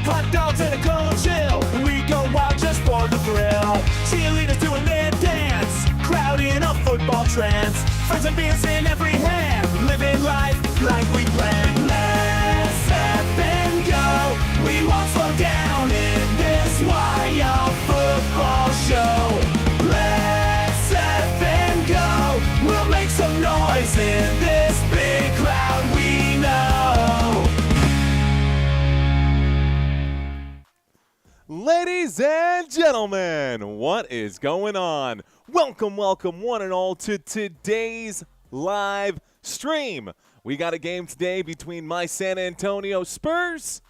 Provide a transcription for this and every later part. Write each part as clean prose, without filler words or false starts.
Hot dogs and a cold chill. We go wild just for the thrill. Cheerleaders doing their dance. Crowd in a football trance. Friends and beers in every hand. Living life like we planned. Let's step and go. We won't slow down in this wild football show. Let's step and go. We'll make some noise in this big crowd we know. Ladies and gentlemen, what is going on? Welcome, one and all, to today's live stream. We got a game today between my San Antonio Spurs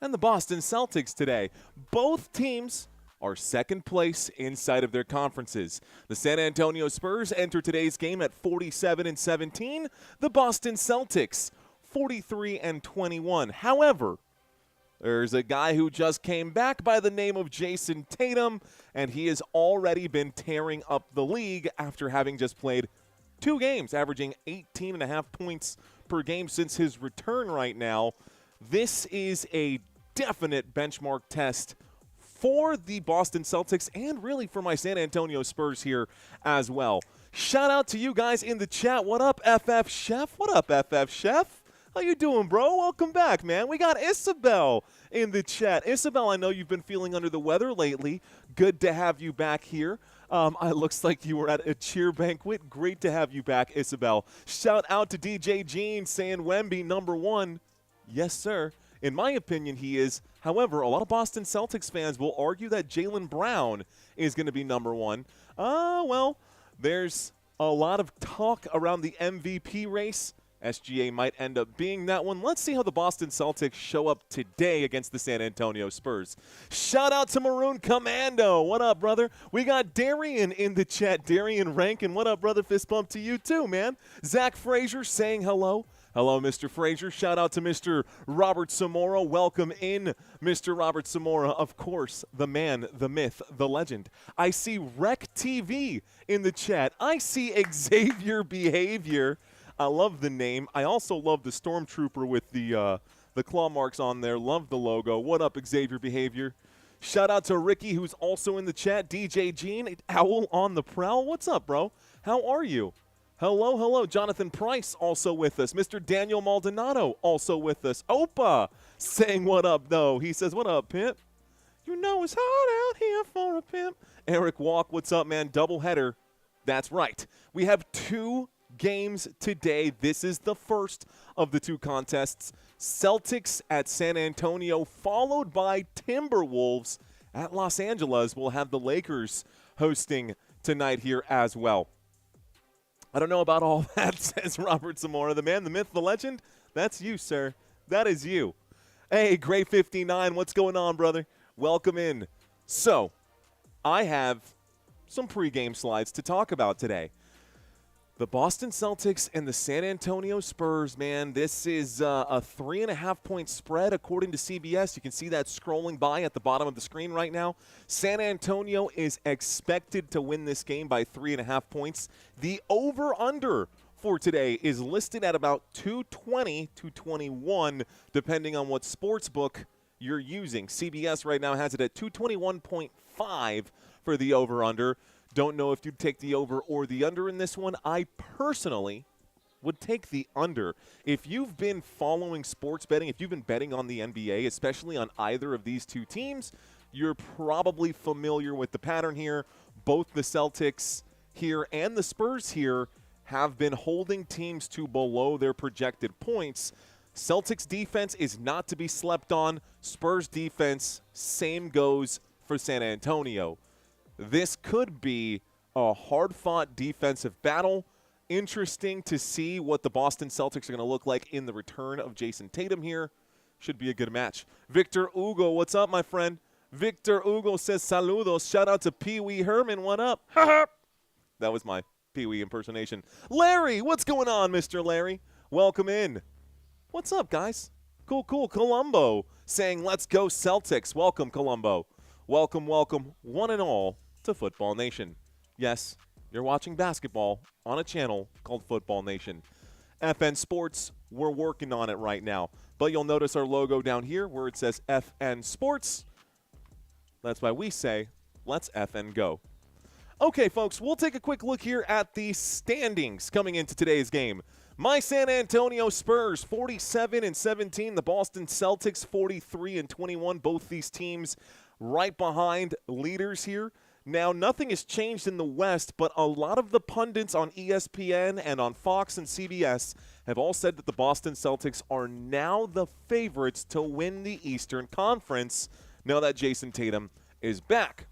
and the Boston Celtics today. Both teams are second place inside of their conferences. The San Antonio Spurs enter today's game at 47-17. The Boston Celtics 43-21. However, there's a guy who just came back by the name of Jayson Tatum, and he has already been tearing up the league after having just played 2 games, averaging 18.5 points per game since his return right now. This is a definite benchmark test for the Boston Celtics and really for my San Antonio Spurs here as well. Shout out to you guys in the chat. What up, FF Chef? What up, FF Chef? How you doing, bro? Welcome back, man. We got Isabel in the chat. Isabel, I know you've been feeling under the weather lately. Good to have you back here. It looks like you were at a cheer banquet. Great to have you back, Isabel. Shout out to DJ Gene saying Wemby #1. Yes, sir. In my opinion, he is. However, a lot of Boston Celtics fans will argue that Jaylen Brown is going to be #1. Well, there's a lot of talk around the MVP race. SGA might end up being that one. Let's see how the Boston Celtics show up today against the San Antonio Spurs. Shout out to Maroon Commando. What up, brother? We got Darian in the chat. Darian Rankin. What up, brother? Fist bump to you too, man. Zach Frazier saying hello. Hello, Mr. Frazier. Shout out to Mr. Robert Samora. Welcome in, Mr. Robert Samora. Of course, the man, the myth, the legend. I see Rec TV in the chat. I see Xavier Behavior. I love the name. I also love the Stormtrooper with the claw marks on there. Love the logo. What up, Xavier Behavior? Shout out to Ricky, who's also in the chat. DJ Gene, Owl on the prowl. What's up, bro? How are you? Hello, hello. Jonathan Price also with us. Mr. Daniel Maldonado also with us. Opa saying what up, though. He says, what up, pimp? You know it's hard out here for a pimp. Eric Walk, what's up, man? Doubleheader. That's right. We have 2 games today. This is the first of the 2 contests. Celtics at San Antonio, followed by Timberwolves at Los Angeles. We'll have the Lakers hosting tonight here as well. I don't know about all that, says Robert Zamora. The man, the myth, the legend, that's you, sir. That is you. Hey, Gray 59, what's going on, brother? Welcome in. So, I have some pregame slides to talk about today. The Boston Celtics and the San Antonio Spurs, man, this is a 3.5-point spread according to CBS. You can see that scrolling by at the bottom of the screen right now. San Antonio is expected to win this game by 3.5 points. The over-under for today is listed at about 220, 221, depending on what sports book you're using. CBS right now has it at 221.5 for the over-under. Don't know if you'd take the over or the under in this one. I personally would take the under. If you've been following sports betting, if you've been betting on the NBA, especially on either of these 2 teams, you're probably familiar with the pattern here. Both the Celtics here and the Spurs here have been holding teams to below their projected points. Celtics defense is not to be slept on. Spurs defense, same goes for San Antonio. This could be a hard-fought defensive battle. Interesting to see what the Boston Celtics are going to look like in the return of Jayson Tatum here. Should be a good match. Victor Hugo, what's up, my friend? Victor Hugo says saludos. Shout out to Pee Wee Herman. What up? That was my Pee Wee impersonation. Larry, what's going on, Mr. Larry? Welcome in. What's up, guys? Cool, cool. Columbo saying, let's go Celtics. Welcome, Columbo. Welcome, welcome, one and all, to Football Nation. Yes, you're watching basketball on a channel called Football Nation. FN Sports, we're working on it right now. But you'll notice our logo down here where it says FN Sports. That's why we say, let's FN go. Okay, folks, we'll take a quick look here at the standings coming into today's game. My San Antonio Spurs, 47-17. The Boston Celtics, 43-21. Both these teams right behind leaders here. Now, nothing has changed in the West, but a lot of the pundits on ESPN and on Fox and CBS have all said that the Boston Celtics are now the favorites to win the Eastern Conference now that Jayson Tatum is back.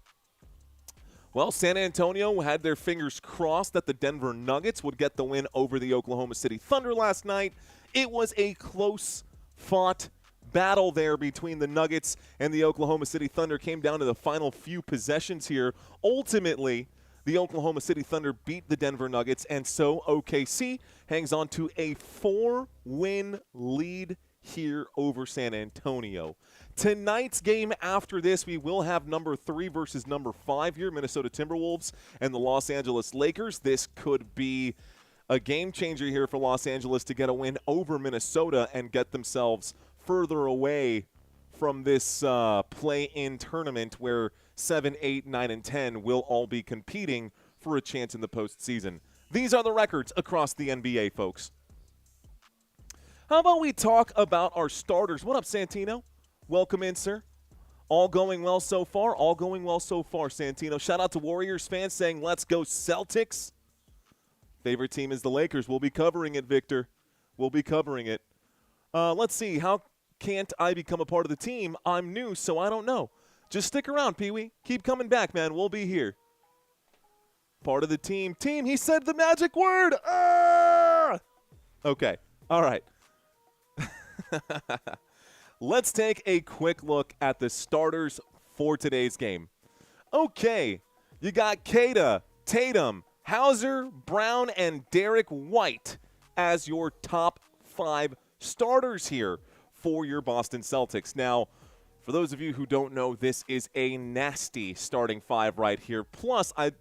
Well, San Antonio had their fingers crossed that the Denver Nuggets would get the win over the Oklahoma City Thunder last night. It was a close-fought battle there between the Nuggets and the Oklahoma City Thunder. Came down to the final few possessions here. Ultimately, the Oklahoma City Thunder beat the Denver Nuggets, and so OKC hangs on to a 4-win lead here over San Antonio. Tonight's game after this, we will have number 3 versus number 5 here, Minnesota Timberwolves and the Los Angeles Lakers. This could be a game changer here for Los Angeles to get a win over Minnesota and get themselves further away from this play-in tournament where 7, 8, 9, and 10 will all be competing for a chance in the postseason. These are the records across the NBA, folks. How about we talk about our starters? What up, Santino? Welcome in, sir. All going well so far? All going well so far, Santino. Shout out to Warriors fans saying, let's go Celtics. Favorite team is the Lakers. We'll be covering it, Victor. We'll be covering it. Let's see. How can't I become a part of the team? I'm new, so I don't know. Just stick around, Pee-wee. Keep coming back, man. We'll be here. Part of the team. Team, he said the magic word. Ah! Okay. All right. Let's take a quick look at the starters for today's game. Okay. You got Kata, Tatum, Hauser, Brown, and Derrick White as your top 5 starters here for your Boston Celtics. Now, for those of you who don't know, this is a nasty starting 5 right here. Plus, I've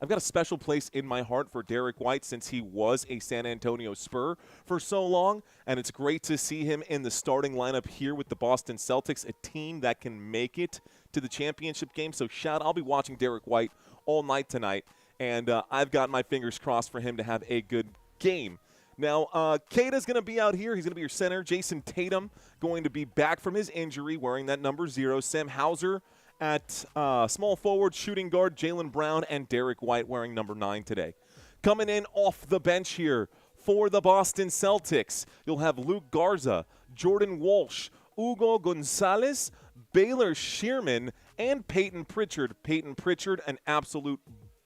got a special place in my heart for Derrick White since he was a San Antonio Spur for so long, and it's great to see him in the starting lineup here with the Boston Celtics, a team that can make it to the championship game. So I'll be watching Derrick White all night tonight, and I've got my fingers crossed for him to have a good game. Now, Kata's going to be out here. He's going to be your center. Jayson Tatum going to be back from his injury wearing that number 0. Sam Hauser at small forward, shooting guard, Jaylen Brown, and Derrick White wearing number 9 today. Coming in off the bench here for the Boston Celtics, you'll have Luke Garza, Jordan Walsh, Hugo Gonzalez, Baylor Shearman, and Peyton Pritchard. Peyton Pritchard, an absolute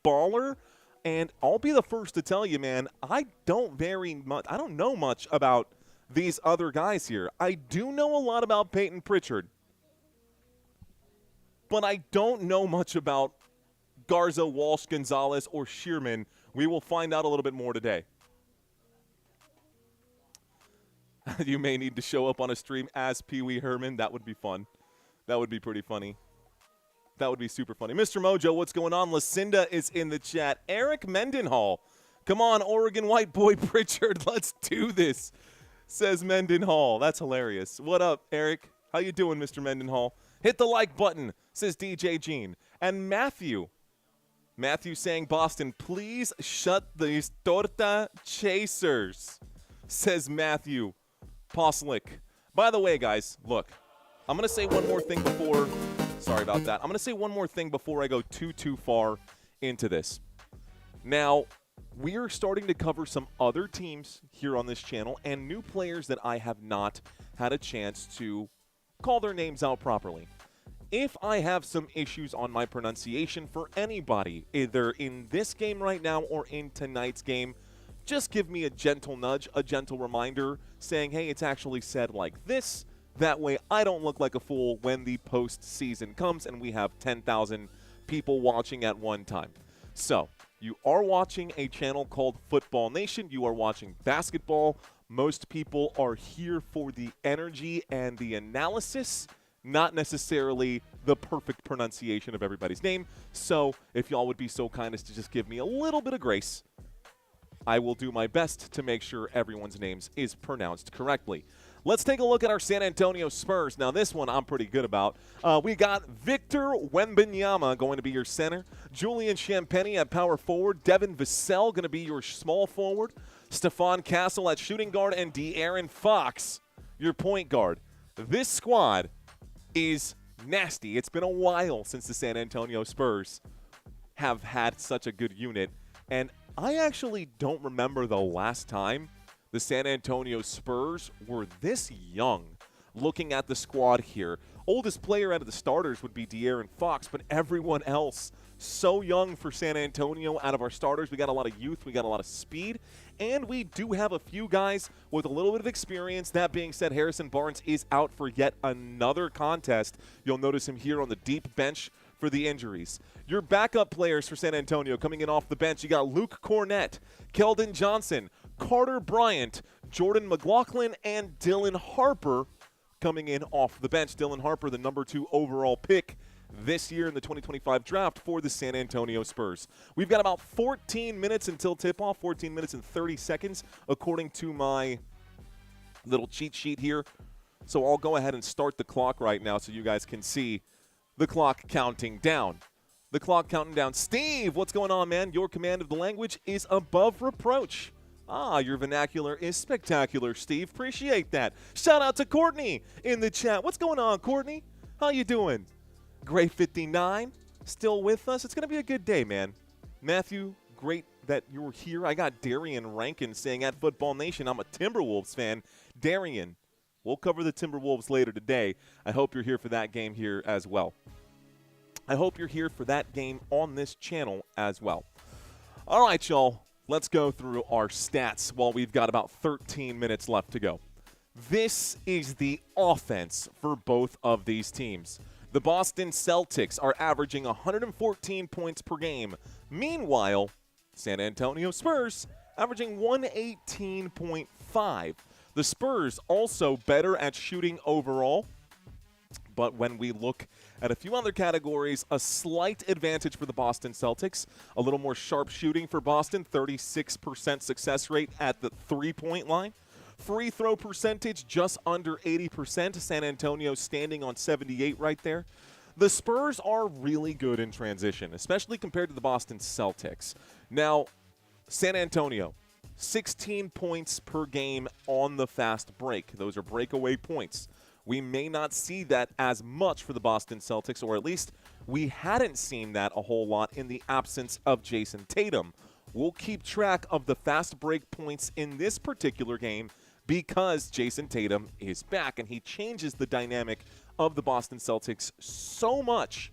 baller. And I'll be the first to tell you, man, I don't know much about these other guys here. I do know a lot about Peyton Pritchard, but I don't know much about Garza, Walsh, Gonzalez, or Shearman. We will find out a little bit more today. You may need to show up on a stream as Pee-wee Herman. That would be fun. That would be pretty funny. That would be super funny. Mr. Mojo, what's going on? Lucinda is in the chat. Eric Mendenhall. Come on, Oregon white boy Pritchard. Let's do this, says Mendenhall. That's hilarious. What up, Eric? How you doing, Mr. Mendenhall? Hit the like button, says DJ Gene. And Matthew saying, Boston, please shut these torta chasers, says Matthew Poslick. By the way, guys, look, I'm going to say one more thing before – sorry about that. I'm going to say one more thing before I go too far into this. Now, we are starting to cover some other teams here on this channel and new players that I have not had a chance to call their names out properly. If I have some issues on my pronunciation for anybody, either in this game right now or in tonight's game, just give me a gentle nudge, a gentle reminder saying, hey, it's actually said like this. That way I don't look like a fool when the postseason comes and we have 10,000 people watching at one time. So, you are watching a channel called Football Nation. You are watching basketball. Most people are here for the energy and the analysis, not necessarily the perfect pronunciation of everybody's name. So, if y'all would be so kind as to just give me a little bit of grace, I will do my best to make sure everyone's names is pronounced correctly. Let's take a look at our San Antonio Spurs. Now, this one I'm pretty good about. We got Victor Wembanyama going to be your center. Julian Champagnie at power forward. Devin Vassell going to be your small forward. Stephon Castle at shooting guard. And De'Aaron Fox, your point guard. This squad is nasty. It's been a while since the San Antonio Spurs have had such a good unit. And I actually don't remember the last time the San Antonio Spurs were this young. Looking at the squad here, oldest player out of the starters would be De'Aaron Fox, but everyone else so young for San Antonio. Out of our starters, we got a lot of youth, we got a lot of speed, and we do have a few guys with a little bit of experience. That being said, Harrison Barnes is out for yet another contest. You'll notice him here on the deep bench for the injuries. Your backup players for San Antonio coming in off the bench, you got Luke Cornett, Keldon Johnson, Carter Bryant, Jordan McLaughlin, and Dylan Harper coming in off the bench. Dylan Harper, the number 2 overall pick this year in the 2025 draft for the San Antonio Spurs. We've got about 14 minutes until tip-off, 14 minutes and 30 seconds, according to my little cheat sheet here. So I'll go ahead and start the clock right now so you guys can see the clock counting down. The clock counting down. Steve, what's going on, man? Your command of the language is above reproach. Your vernacular is spectacular, Steve. Appreciate that. Shout out to Courtney in the chat. What's going on, Courtney? How you doing? Gray59, still with us. It's going to be a good day, man. Matthew, great that you're here. I got Darian Rankin saying at Football Nation, I'm a Timberwolves fan. Darian, we'll cover the Timberwolves later today. I hope you're here for that game here as well. I hope you're here for that game on this channel as well. All right, y'all. Let's go through our stats while we've got about 13 minutes left to go. This is the offense for both of these teams. The Boston Celtics are averaging 114 points per game. Meanwhile, San Antonio Spurs averaging 118.5. The Spurs also better at shooting overall. But when we look at a few other categories, a slight advantage for the Boston Celtics. A little more sharp shooting for Boston, 36% success rate at the three-point line. Free throw percentage just under 80%. San Antonio standing on 78 right there. The Spurs are really good in transition, especially compared to the Boston Celtics. Now, San Antonio, 16 points per game on the fast break. Those are breakaway points. We may not see that as much for the Boston Celtics, or at least we hadn't seen that a whole lot in the absence of Jayson Tatum. We'll keep track of the fast break points in this particular game because Jayson Tatum is back, and he changes the dynamic of the Boston Celtics so much.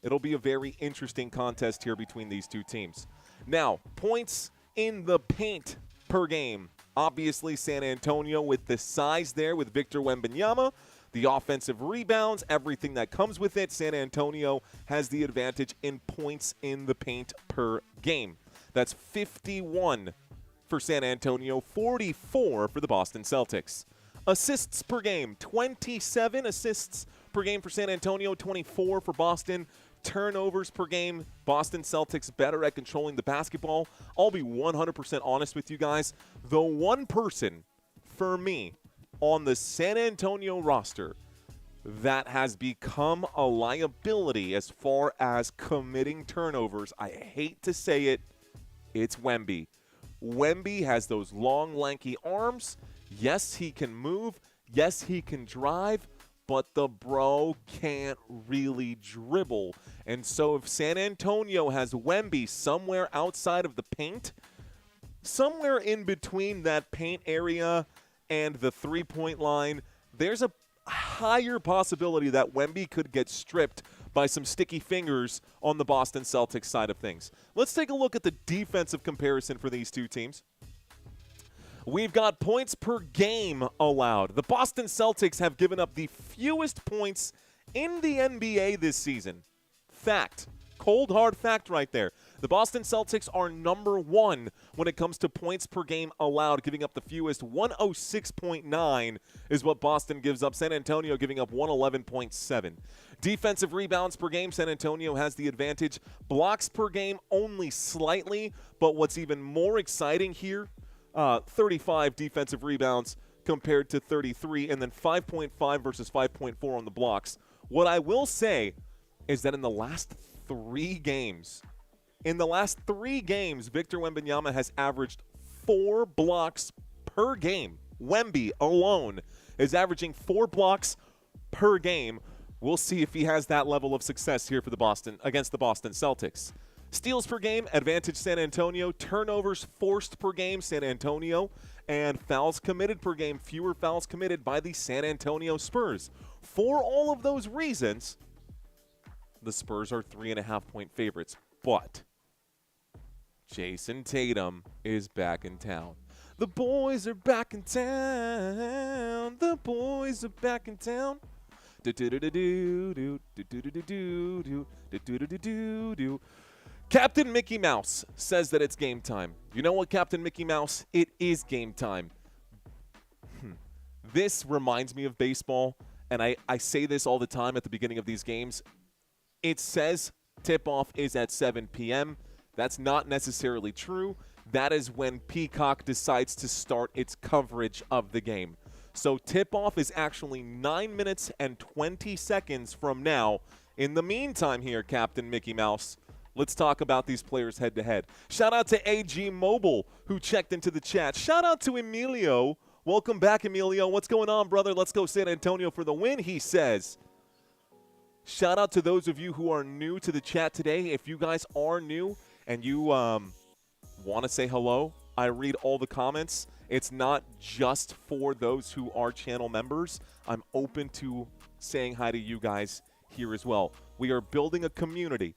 It'll be a very interesting contest here between these two teams. Now, points in the paint per game. Obviously, San Antonio with the size there with Victor Wembanyama, the offensive rebounds, everything that comes with it. San Antonio has the advantage in points in the paint per game. That's 51 for San Antonio, 44 for the Boston Celtics. Assists per game, 27 assists per game for San Antonio, 24 for Boston. Turnovers per game, Boston Celtics better at controlling the basketball. I'll be 100% honest with you guys. The one person for me on the San Antonio roster that has become a liability as far as committing turnovers, I hate to say it, it's Wemby. Wemby has those long, lanky arms. Yes, he can move. Yes, he can drive. But the bro can't really dribble. And so if San Antonio has Wemby somewhere outside of the paint, somewhere in between that paint area and the three-point line, there's a higher possibility that Wemby could get stripped by some sticky fingers on the Boston Celtics side of things. Let's take a look at the defensive comparison for these two teams. We've got points per game allowed. The Boston Celtics have given up the fewest points in the NBA this season. Fact. Cold, hard fact right there. The Boston Celtics are number 1 when it comes to points per game allowed, giving up the fewest. 106.9 is what Boston gives up. San Antonio giving up 111.7. Defensive rebounds per game, San Antonio has the advantage. Blocks per game only slightly, but what's even more exciting here, 35 defensive rebounds compared to 33, and then 5.5 versus 5.4 on the blocks. What I will say is that in the last 3 games, Victor Wembanyama has averaged 4 blocks per game. Wemby alone is averaging 4 blocks per game. We'll see if he has that level of success here for against the Boston Celtics. Steals per game, advantage San Antonio. Turnovers forced per game, San Antonio. And fouls committed per game, fewer fouls committed by the San Antonio Spurs. For all of those reasons, the Spurs are 3.5-point favorites. But Jayson Tatum is back in town. The boys are back in town. The boys are back in town. Captain Mickey Mouse says that it's game time. You know what, Captain Mickey Mouse? It is game time. This reminds me of baseball, and I say this all the time at the beginning of these games. It says tip-off is at 7 p.m. That's not necessarily true. That is when Peacock decides to start its coverage of the game. So tip-off is actually 9 minutes and 20 seconds from now. In the meantime here, Captain Mickey Mouse, let's talk about these players head-to-head. Shout out to AG Mobile, who checked into the chat. Shout out to Emilio. Welcome back, Emilio. What's going on, brother? Let's go San Antonio for the win, he says. Shout out to those of you who are new to the chat today. If you guys are new and you want to say hello, I read all the comments. It's not just for those who are channel members. I'm open to saying hi to you guys here as well. We are building a community.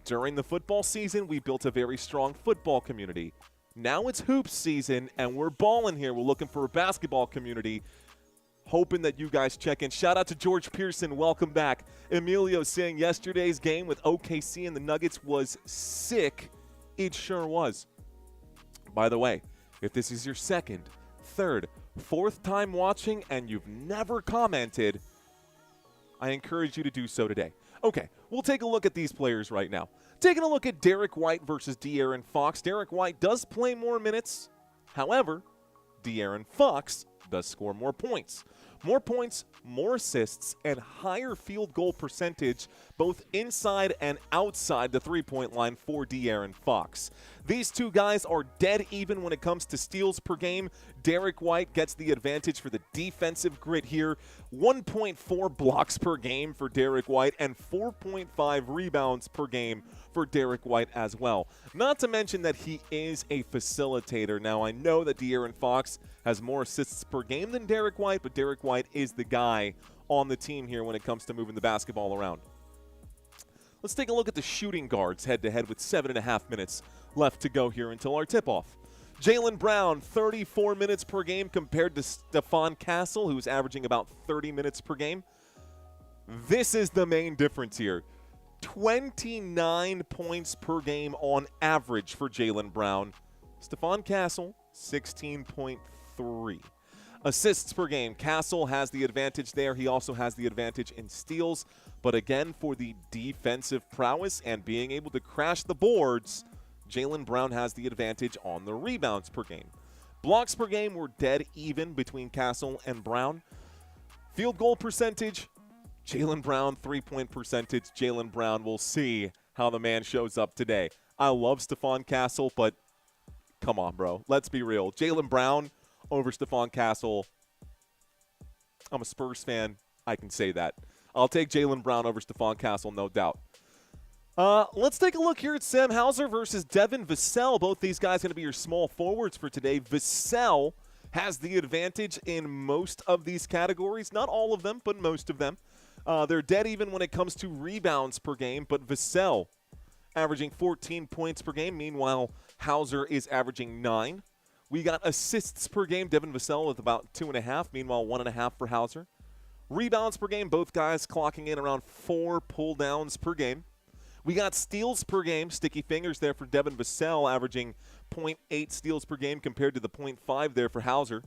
During the football season, we built a very strong football community. Now it's hoops season, and we're balling here. We're looking for a basketball community, hoping that you guys check in. Shout out to George Pearson. Welcome back. Emilio saying yesterday's game with OKC and the Nuggets was sick. It sure was. By the way, if this is your second, third, fourth time watching and you've never commented, I encourage you to do so today. Okay, we'll take a look at these players right now. Taking a look at Derrick White versus De'Aaron Fox. Derrick White does play more minutes. However, De'Aaron Fox does score more points. More points, more assists, and higher field goal percentage, both inside and outside the three-point line for De'Aaron Fox. These two guys are dead even when it comes to steals per game. Derrick White gets the advantage for the defensive grit here. 1.4 blocks per game for Derrick White and 4.5 rebounds per game for Derrick White as well. Not to mention that he is a facilitator. Now, I know that De'Aaron Fox has more assists per game than Derrick White, but Derrick White is the guy on the team here when it comes to moving the basketball around. Let's take a look at the shooting guards head-to-head with 7.5 minutes left to go here until our tip-off. Jaylen Brown, 34 minutes per game compared to Stephon Castle, who's averaging about 30 minutes per game. This is the main difference here. 29 points per game on average for Jaylen Brown. Stephon Castle, 16.3. Assists per game. Castle has the advantage there. He also has the advantage in steals. But again, for the defensive prowess and being able to crash the boards, Jaylen Brown has the advantage on the rebounds per game. Blocks per game were dead even between Castle and Brown. Field goal percentage, Jaylen Brown. 3-point percentage, Jaylen Brown. We'll see how the man shows up today. I love Stephon Castle, but come on, bro. Let's be real. Jaylen Brown over Stephon Castle. I'm a Spurs fan. I can say that. I'll take Jaylen Brown over Stephon Castle, no doubt. Let's take a look here at Sam Hauser versus Devin Vassell. Both these guys going to be your small forwards for today. Vassell has the advantage in most of these categories. Not all of them, but most of them. They're dead even when it comes to rebounds per game, but Vassell averaging 14 points per game. Meanwhile, Hauser is averaging 9. We got assists per game. Devin Vassell with about 2.5. Meanwhile, 1.5 for Hauser. Rebounds per game, both guys clocking in around 4 pull-downs per game. We got steals per game, sticky fingers there for Devin Vassell, averaging 0.8 steals per game compared to the 0.5 there for Hauser.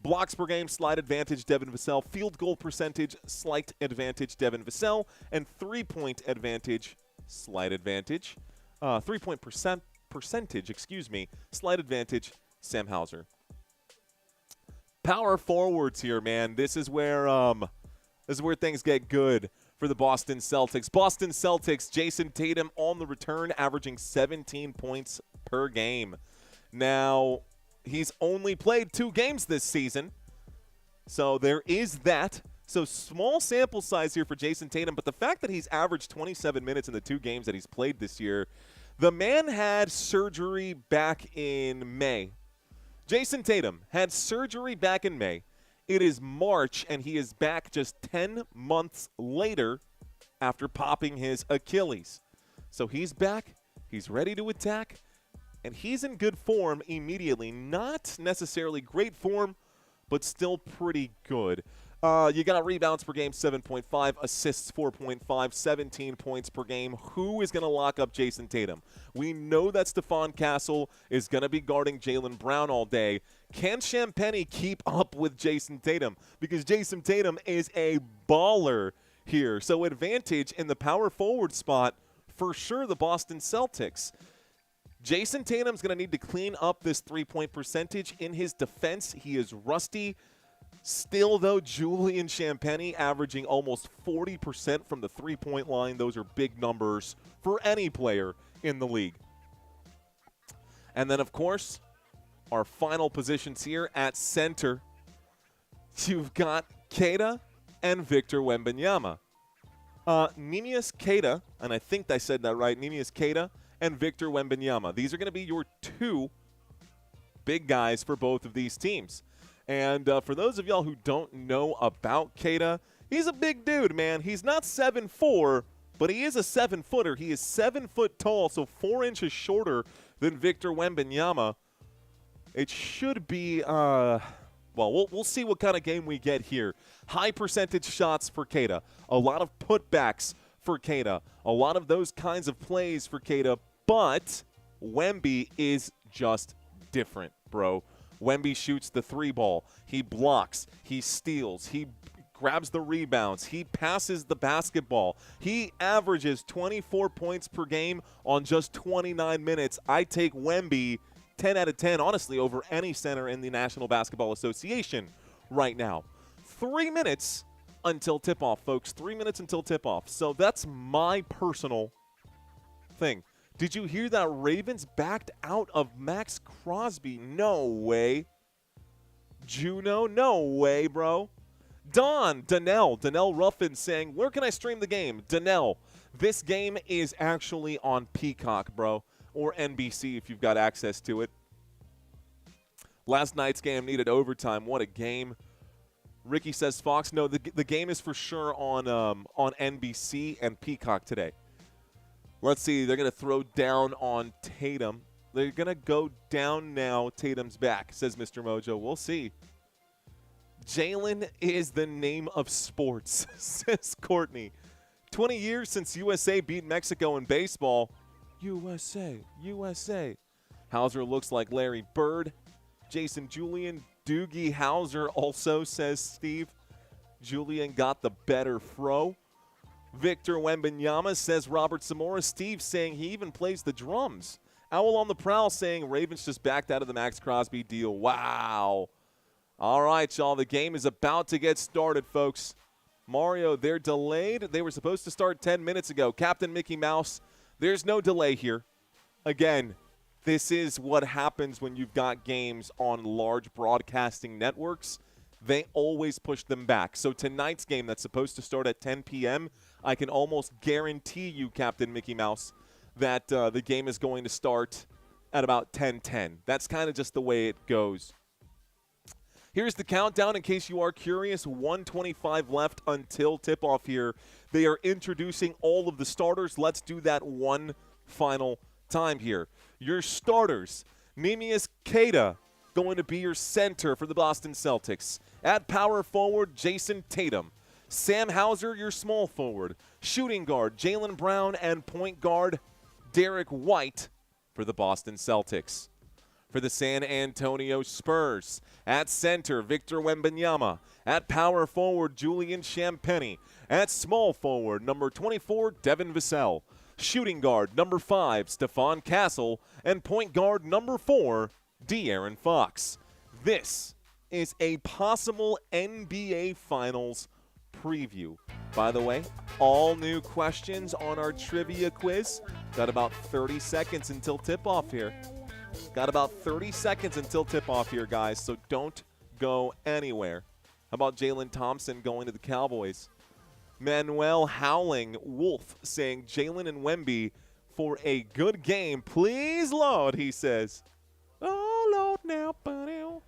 Blocks per game, slight advantage, Devin Vassell. Field goal percentage, slight advantage, Devin Vassell. And three-point advantage, slight advantage. Three-point percentage, slight advantage, Sam Hauser. Power forwards here, man. This is where things get good for the Boston Celtics. Boston Celtics, Jayson Tatum on the return, averaging 17 points per game. Now, he's only played 2 games this season, so there is that. So small sample size here for Jayson Tatum, but the fact that he's averaged 27 minutes in the 2 games that he's played this year, the man had surgery back in May. Jayson Tatum had surgery back in May. It is March, and he is back just 10 months later after popping his Achilles. So he's back, he's ready to attack, and he's in good form immediately. Not necessarily great form, but still pretty good. You got rebounds per game, 7.5, assists 4.5, 17 points per game. Who is going to lock up Jayson Tatum? We know that Stephon Castle is going to be guarding Jaylen Brown all day. Can Champagnie keep up with Jayson Tatum? Because Jayson Tatum is a baller here. So advantage in the power forward spot, for sure, the Boston Celtics. Jayson Tatum's going to need to clean up this three-point percentage in his defense. He is rusty. Still, though, Julian Champagnie averaging almost 40% from the three-point line. Those are big numbers for any player in the league. And then, of course, our final positions here at center. You've got Keita and Victor Wembanyama. Neemias Queta, and I think I said that right, Neemias Queta and Victor Wembanyama. These are going to be your 2 big guys for both of these teams. And for those of y'all who don't know about Keita, he's a big dude, man. He's not 7'4", but he is a 7-footer. He is 7 foot tall, so 4 inches shorter than Victor Wembanyama. It should be, well, we'll see what kind of game we get here. High percentage shots for Keita. A lot of putbacks for Keita. A lot of those kinds of plays for Keita, but Wemby is just different, bro. Wemby shoots the 3 ball. He blocks. He steals. He grabs the rebounds. He passes the basketball. He averages 24 points per game on just 29 minutes. I take Wemby 10 out of 10, honestly, over any center in the National Basketball Association right now. 3 minutes until tip-off, folks. 3 minutes until tip-off. So that's my personal thing. Did you hear that Ravens backed out of Max Crosby? No way. Juno? No way, bro. Donnell Ruffin saying, where can I stream the game? Donnell, this game is actually on Peacock, bro, or NBC if you've got access to it. Last night's game needed overtime. What a game. Ricky says, Fox, no, the game is for sure on NBC and Peacock today. Let's see. They're going to throw down on Tatum. They're going to go down now. Tatum's back, says Mr. Mojo. We'll see. Jaylen is the name of sports, says Courtney. 20 years since USA beat Mexico in baseball. USA, USA. Hauser looks like Larry Bird. Jason Julian, Doogie Hauser also, says Steve. Julian got the better throw. Victor Wembanyama, says Robert Zamora. Steve saying he even plays the drums. Owl on the Prowl saying Ravens just backed out of the Max Crosby deal. Wow. All right, y'all. The game is about to get started, folks. Mario, they're delayed. They were supposed to start 10 minutes ago. Captain Mickey Mouse, there's no delay here. Again, this is what happens when you've got games on large broadcasting networks. They always push them back. So tonight's game that's supposed to start at 10 p.m., I can almost guarantee you, Captain Mickey Mouse, that the game is going to start at about 10:10. That's kind of just the way it goes. Here's the countdown in case you are curious. 1:25 left until tip-off here. They are introducing all of the starters. Let's do that one final time here. Your starters, Neemias Queta, going to be your center for the Boston Celtics. At power forward, Jayson Tatum. Sam Hauser, your small forward. shooting guard Jaylen Brown, and point guard Derrick White for the Boston Celtics. For the San Antonio Spurs, at center, Victor Wembanyama. At power forward, Julian Champagnie. At small forward, number 24, Devin Vassell. Shooting guard, number 5, Stephon Castle. And point guard, number 4, De'Aaron Fox. This is a possible NBA Finals preview. By the way, all new questions on our trivia quiz. Got about 30 seconds until tip-off here. Got about 30 seconds until tip-off here, guys, so don't go anywhere. How about Jalen Thompson going to the Cowboys? Manuel Howling Wolf saying Jaylen and Wemby for a good game. Please, Lord, he says. Oh, Lord, now. Bam,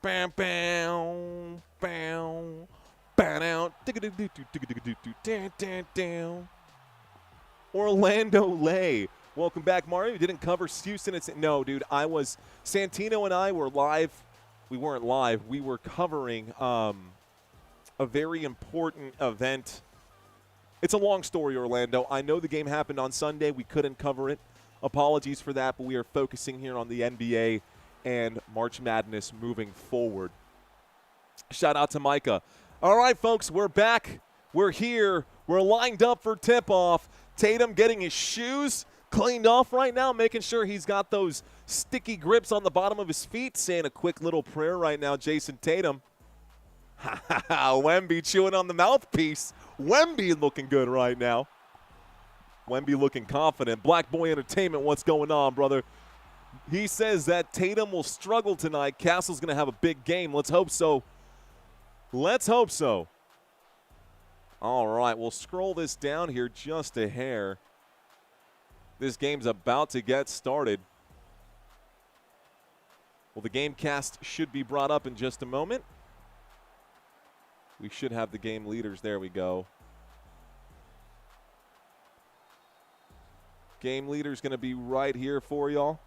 bam, bam, bam, bam, down. Orlando Lay. Welcome back, Mario. You didn't cover Houston. No, dude, Santino and I were live. We weren't live. We were covering a very important event. It's a long story, Orlando. I know the game happened on Sunday. We couldn't cover it. Apologies for that, but we are focusing here on the NBA and March Madness moving forward. Shout out to Micah. All right, folks, we're back. We're here. We're lined up for tip-off. Tatum getting his shoes cleaned off right now, making sure he's got those sticky grips on the bottom of his feet, saying a quick little prayer right now, Jason Tatum. Wemby chewing on the mouthpiece. Wemby looking good right now. Wemby looking confident. Black Boy Entertainment, what's going on, brother? He says that Tatum will struggle tonight. Castle's going to have a big game. Let's hope so. Let's hope so. All right, we'll scroll this down here just a hair. This game's about to get started. Well, the game cast should be brought up in just a moment. We should have the game leaders. There we go. Game leader's going to be right here for y'all.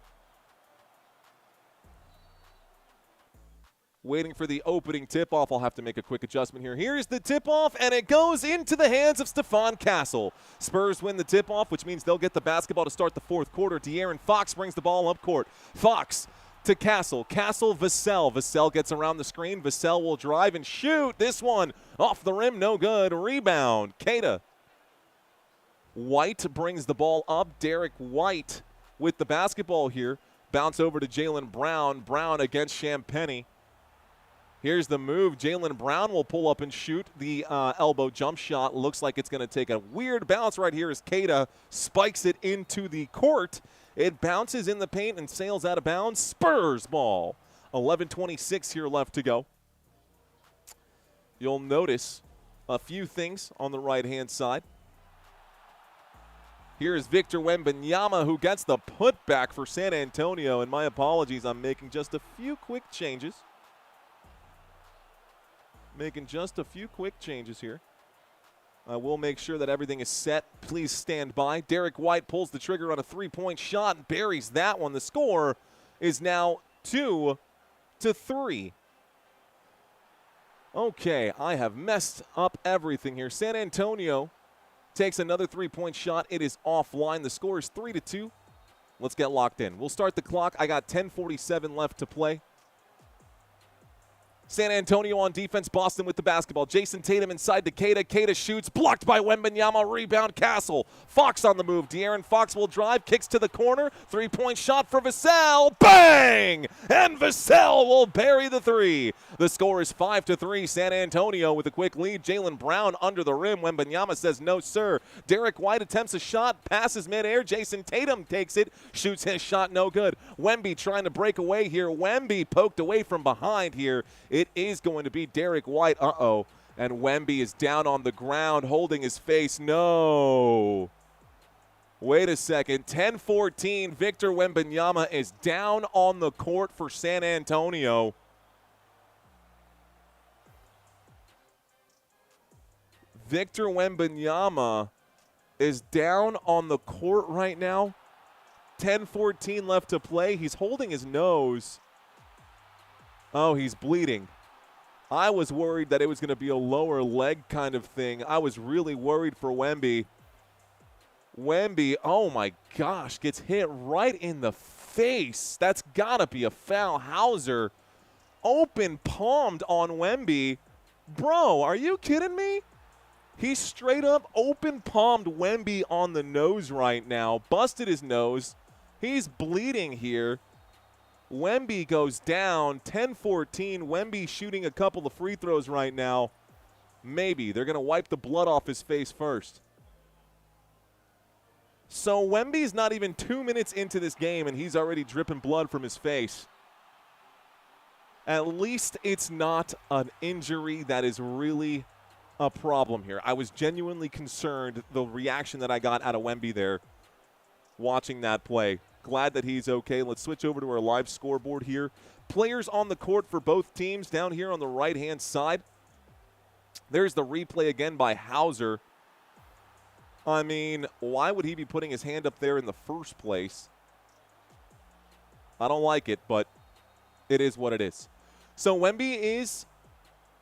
Waiting for the opening tip-off. I'll have to make a quick adjustment here. Here's the tip-off, and it goes into the hands of Stephon Castle. Spurs win the tip-off, which means they'll get the basketball to start the fourth quarter. De'Aaron Fox brings the ball up court. Fox to Castle. Castle, Vassell. Vassell gets around the screen. Vassell will drive and shoot. This one off the rim, no good. Rebound, Keita. White brings the ball up. Derrick White with the basketball here. Bounce over to Jaylen Brown. Brown against Champagnie. Here's the move. Jaylen Brown will pull up and shoot the elbow jump shot. Looks like it's going to take a weird bounce right here as Keita spikes it into the court. It bounces in the paint and sails out of bounds. Spurs ball. 11:26 here left to go. You'll notice a few things on the right-hand side. Here's Victor Wembanyama, who gets the putback for San Antonio. And my apologies, I'm making just a few quick changes. Here. I will make sure that everything is set. Please stand by. Derrick White pulls the trigger on a three-point shot and buries that one. The score is now 2-3. Okay, I have messed up everything here. San Antonio takes another three-point shot. It is offline. The score is 3-2. Let's get locked in. We'll start the clock. I got 10:47 left to play. San Antonio on defense. Boston with the basketball. Jayson Tatum inside to Keita. Keita shoots. Blocked by Wembanyama. Rebound Castle. Fox on the move. De'Aaron Fox will drive. Kicks to the corner. Three-point shot for Vassell. Bang! And Vassell will bury the three. The score is 5-3. San Antonio with a quick lead. Jaylen Brown under the rim. Wembanyama says no, sir. Derrick White attempts a shot. Passes midair. Jayson Tatum takes it. Shoots his shot. No good. Wemby trying to break away here. Wemby poked away from behind here. It is going to be Derrick White. And Wemby is down on the ground holding his face. No. Wait a second. 10-14. Victor Wembanyama is down on the court for San Antonio. Victor Wembanyama is down on the court right now. 10-14 left to play. He's holding his nose. Oh, he's bleeding. I was worried that it was going to be a lower leg kind of thing. I was really worried for Wemby. Wemby, oh my gosh, gets hit right in the face. That's got to be a foul. Hauser open palmed on Wemby. Bro, are you kidding me? He straight up open palmed Wemby on the nose right now. Busted his nose. He's bleeding here. Wemby goes down 10-14. Wemby shooting a couple of free throws right now. Maybe. They're going to wipe the blood off his face first. So Wemby's not even 2 minutes into this game, and he's already dripping blood from his face. At least it's not an injury that is really a problem here. I was genuinely concerned, the reaction that I got out of Wemby there watching that play. Glad that he's okay. Let's switch over to our live scoreboard here. Players on the court for both teams down here on the right-hand side. There's the replay again by Hauser. I mean, why would he be putting his hand up there in the first place? I don't like it, but it is what it is. So Wemby is,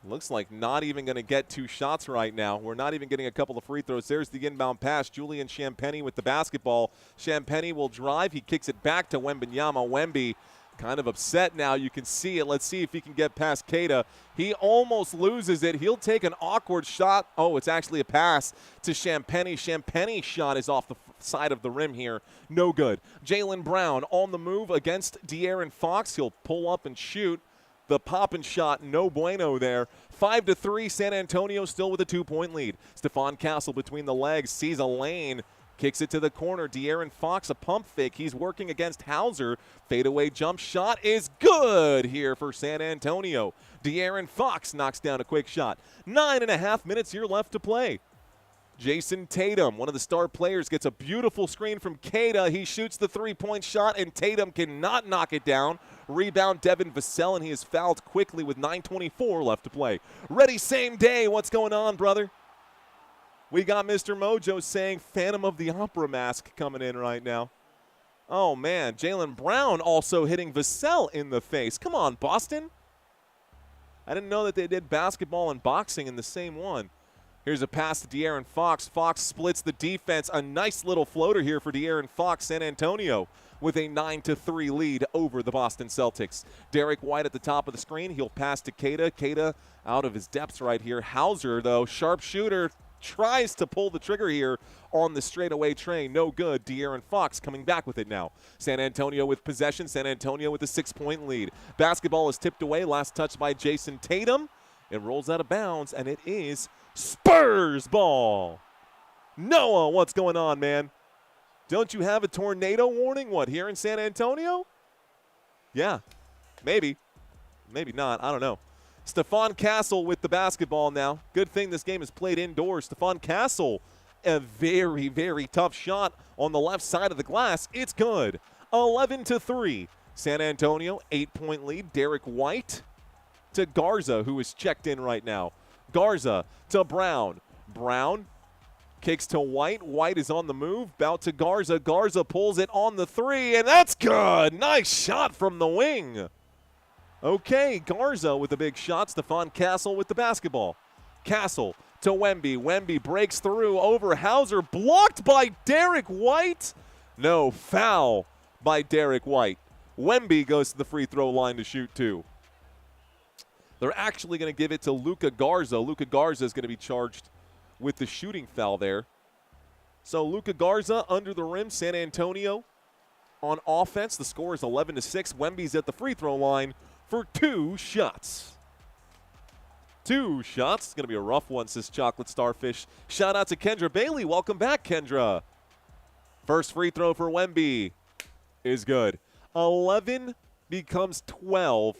looks like not even going to get 2 shots right now. We're not even getting a couple of free throws. There's the inbound pass. Julian Champagnie with the basketball. Champagnie will drive. He kicks it back to Wembanyama. Wemby kind of upset now. You can see it. Let's see if he can get past Keita. He almost loses it. He'll take an awkward shot. Oh, it's actually a pass to Champagnie. Champagnie's shot is off the side of the rim here. No good. Jaylen Brown on the move against De'Aaron Fox. He'll pull up and shoot. The pop-and shot, no bueno there. 5-3, San Antonio still with a 2-point lead. Stephon Castle between the legs, sees a lane, kicks it to the corner. De'Aaron Fox, a pump fake. He's working against Hauser. Fadeaway jump shot is good here for San Antonio. De'Aaron Fox knocks down a quick shot. 9.5 minutes here left to play. Jayson Tatum, one of the star players, gets a beautiful screen from Keita. He shoots the three-point shot, and Tatum cannot knock it down. Rebound, Devin Vassell, and he is fouled quickly with 9:24 left to play. Ready same day. What's going on, brother? We got Mr. Mojo saying Phantom of the Opera mask coming in right now. Oh, man. Jaylen Brown also hitting Vassell in the face. Come on, Boston. I didn't know that they did basketball and boxing in the same one. Here's a pass to De'Aaron Fox. Fox splits the defense. A nice little floater here for De'Aaron Fox. San Antonio with a 9-3 lead over the Boston Celtics. Derrick White at the top of the screen. He'll pass to Keita. Keita out of his depths right here. Hauser, though, sharpshooter, tries to pull the trigger here on the straightaway train. No good. De'Aaron Fox coming back with it now. San Antonio with possession. San Antonio with a 6-point lead. Basketball is tipped away. Last touch by Jayson Tatum. It rolls out of bounds, and it is Spurs ball. Noah, what's going on, man? Don't you have a tornado warning? What, here in San Antonio? Yeah, maybe. Maybe not. I don't know. Stephon Castle with the basketball now. Good thing this game is played indoors. Stephon Castle, a very, very tough shot on the left side of the glass. It's good. 11-3. San Antonio, 8-point lead. Derrick White to Garza, who is checked in right now. Garza to Brown. Brown kicks to White. White is on the move. About to Garza. Garza pulls it on the three, and that's good. Nice shot from the wing. Okay, Garza with a big shot. Stephon Castle with the basketball. Castle to Wemby. Wemby breaks through over Hauser. Blocked by Derrick White. No, foul by Derrick White. Wemby goes to the free throw line to shoot 2. They're actually going to give it to Luka Garza. Luka Garza is going to be charged with the shooting foul there. So Luka Garza under the rim. San Antonio on offense. The score is 11-6. Wemby's at the free throw line for 2 shots. 2 shots. It's going to be a rough one, says Chocolate Starfish. Shout out to Kendra Bailey. Welcome back, Kendra. First free throw for Wemby is good. 11 becomes 12.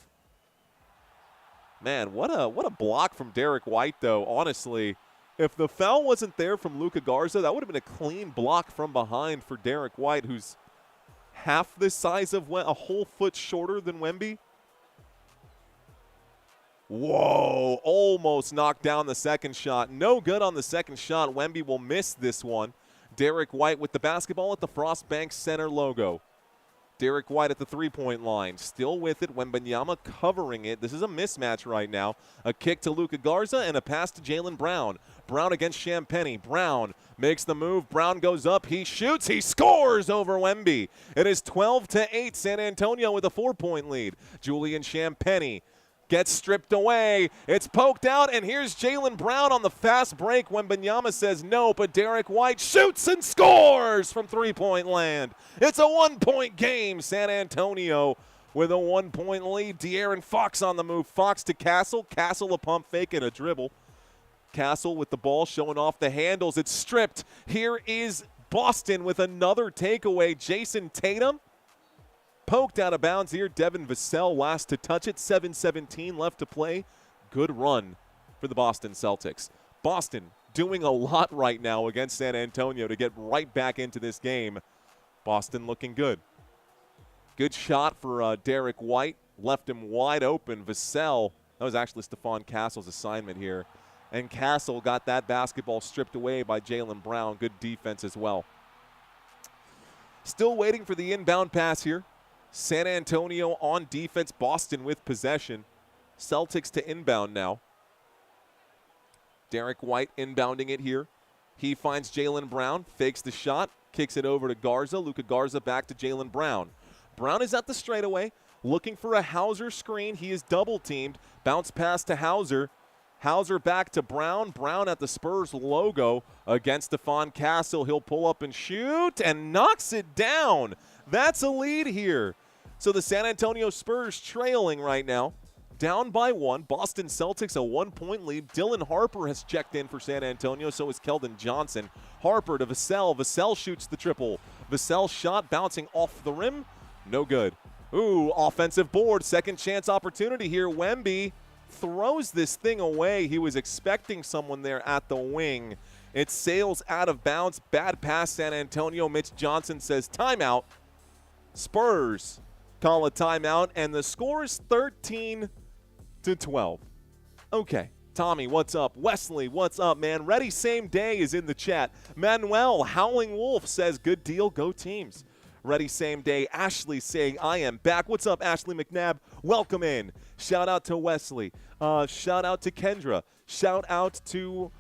Man, what a block from Derrick White, though. Honestly, if the foul wasn't there from Luka Garza, that would have been a clean block from behind for Derrick White, who's half the size of a whole foot shorter than Wemby. Whoa, almost knocked down the second shot. No good on the second shot. Wemby will miss this one. Derrick White with the basketball at the Frost Bank Center logo. Derrick White at the three-point line. Still with it. Wembanyama covering it. This is a mismatch right now. A kick to Luka Garza and a pass to Jaylen Brown. Brown against Champagnie. Brown makes the move. Brown goes up. He shoots. He scores over Wemby. It is 12-8. San Antonio with a 4-point lead. Julian Champagnie gets stripped away. It's poked out, and here's Jaylen Brown on the fast break. Wembanyama says no, but Derrick White shoots and scores from three-point land. It's a one-point game. San Antonio with a one-point lead. De'Aaron Fox on the move. Fox to Castle. Castle a pump fake and a dribble. Castle with the ball showing off the handles. It's stripped. Here is Boston with another takeaway. Jayson Tatum poked out of bounds here. Devin Vassell last to touch it. 7:17 left to play. Good run for the Boston Celtics. Boston doing a lot right now against San Antonio to get right back into this game. Boston looking good. Good shot for Derrick White. Left him wide open. Vassell, that was actually Stephon Castle's assignment here. And Castle got that basketball stripped away by Jaylen Brown. Good defense as well. Still waiting for the inbound pass here. San Antonio on defense. Boston with possession. Celtics to inbound now. Derrick White inbounding it here. He finds Jaylen Brown. Fakes the shot. Kicks it over to Garza. Luka Garza back to Jaylen Brown. Brown is at the straightaway. Looking for a Hauser screen. He is double teamed. Bounce pass to Hauser. Hauser back to Brown. Brown at the Spurs logo against Stephon Castle. He'll pull up and shoot and knocks it down. That's a lead here. So the San Antonio Spurs trailing right now, down by one. Boston Celtics a one-point lead. Dylan Harper has checked in for San Antonio. So is Keldon Johnson. Harper to Vassell. Vassell shoots the triple. Vassell shot bouncing off the rim. No good. Ooh, offensive board. Second chance opportunity here. Wemby throws this thing away. He was expecting someone there at the wing. It sails out of bounds. Bad pass, San Antonio. Mitch Johnson says timeout. Spurs call a timeout, and the score is 13-12. Okay, Tommy, what's up? Wesley, what's up, man? Ready Same Day is in the chat. Manuel, Howling Wolf, says good deal, go teams. Ready Same Day. Ashley saying, I am back. What's up, Ashley McNabb? Welcome in. Shout out to Wesley. Shout out to Kendra. Shout out to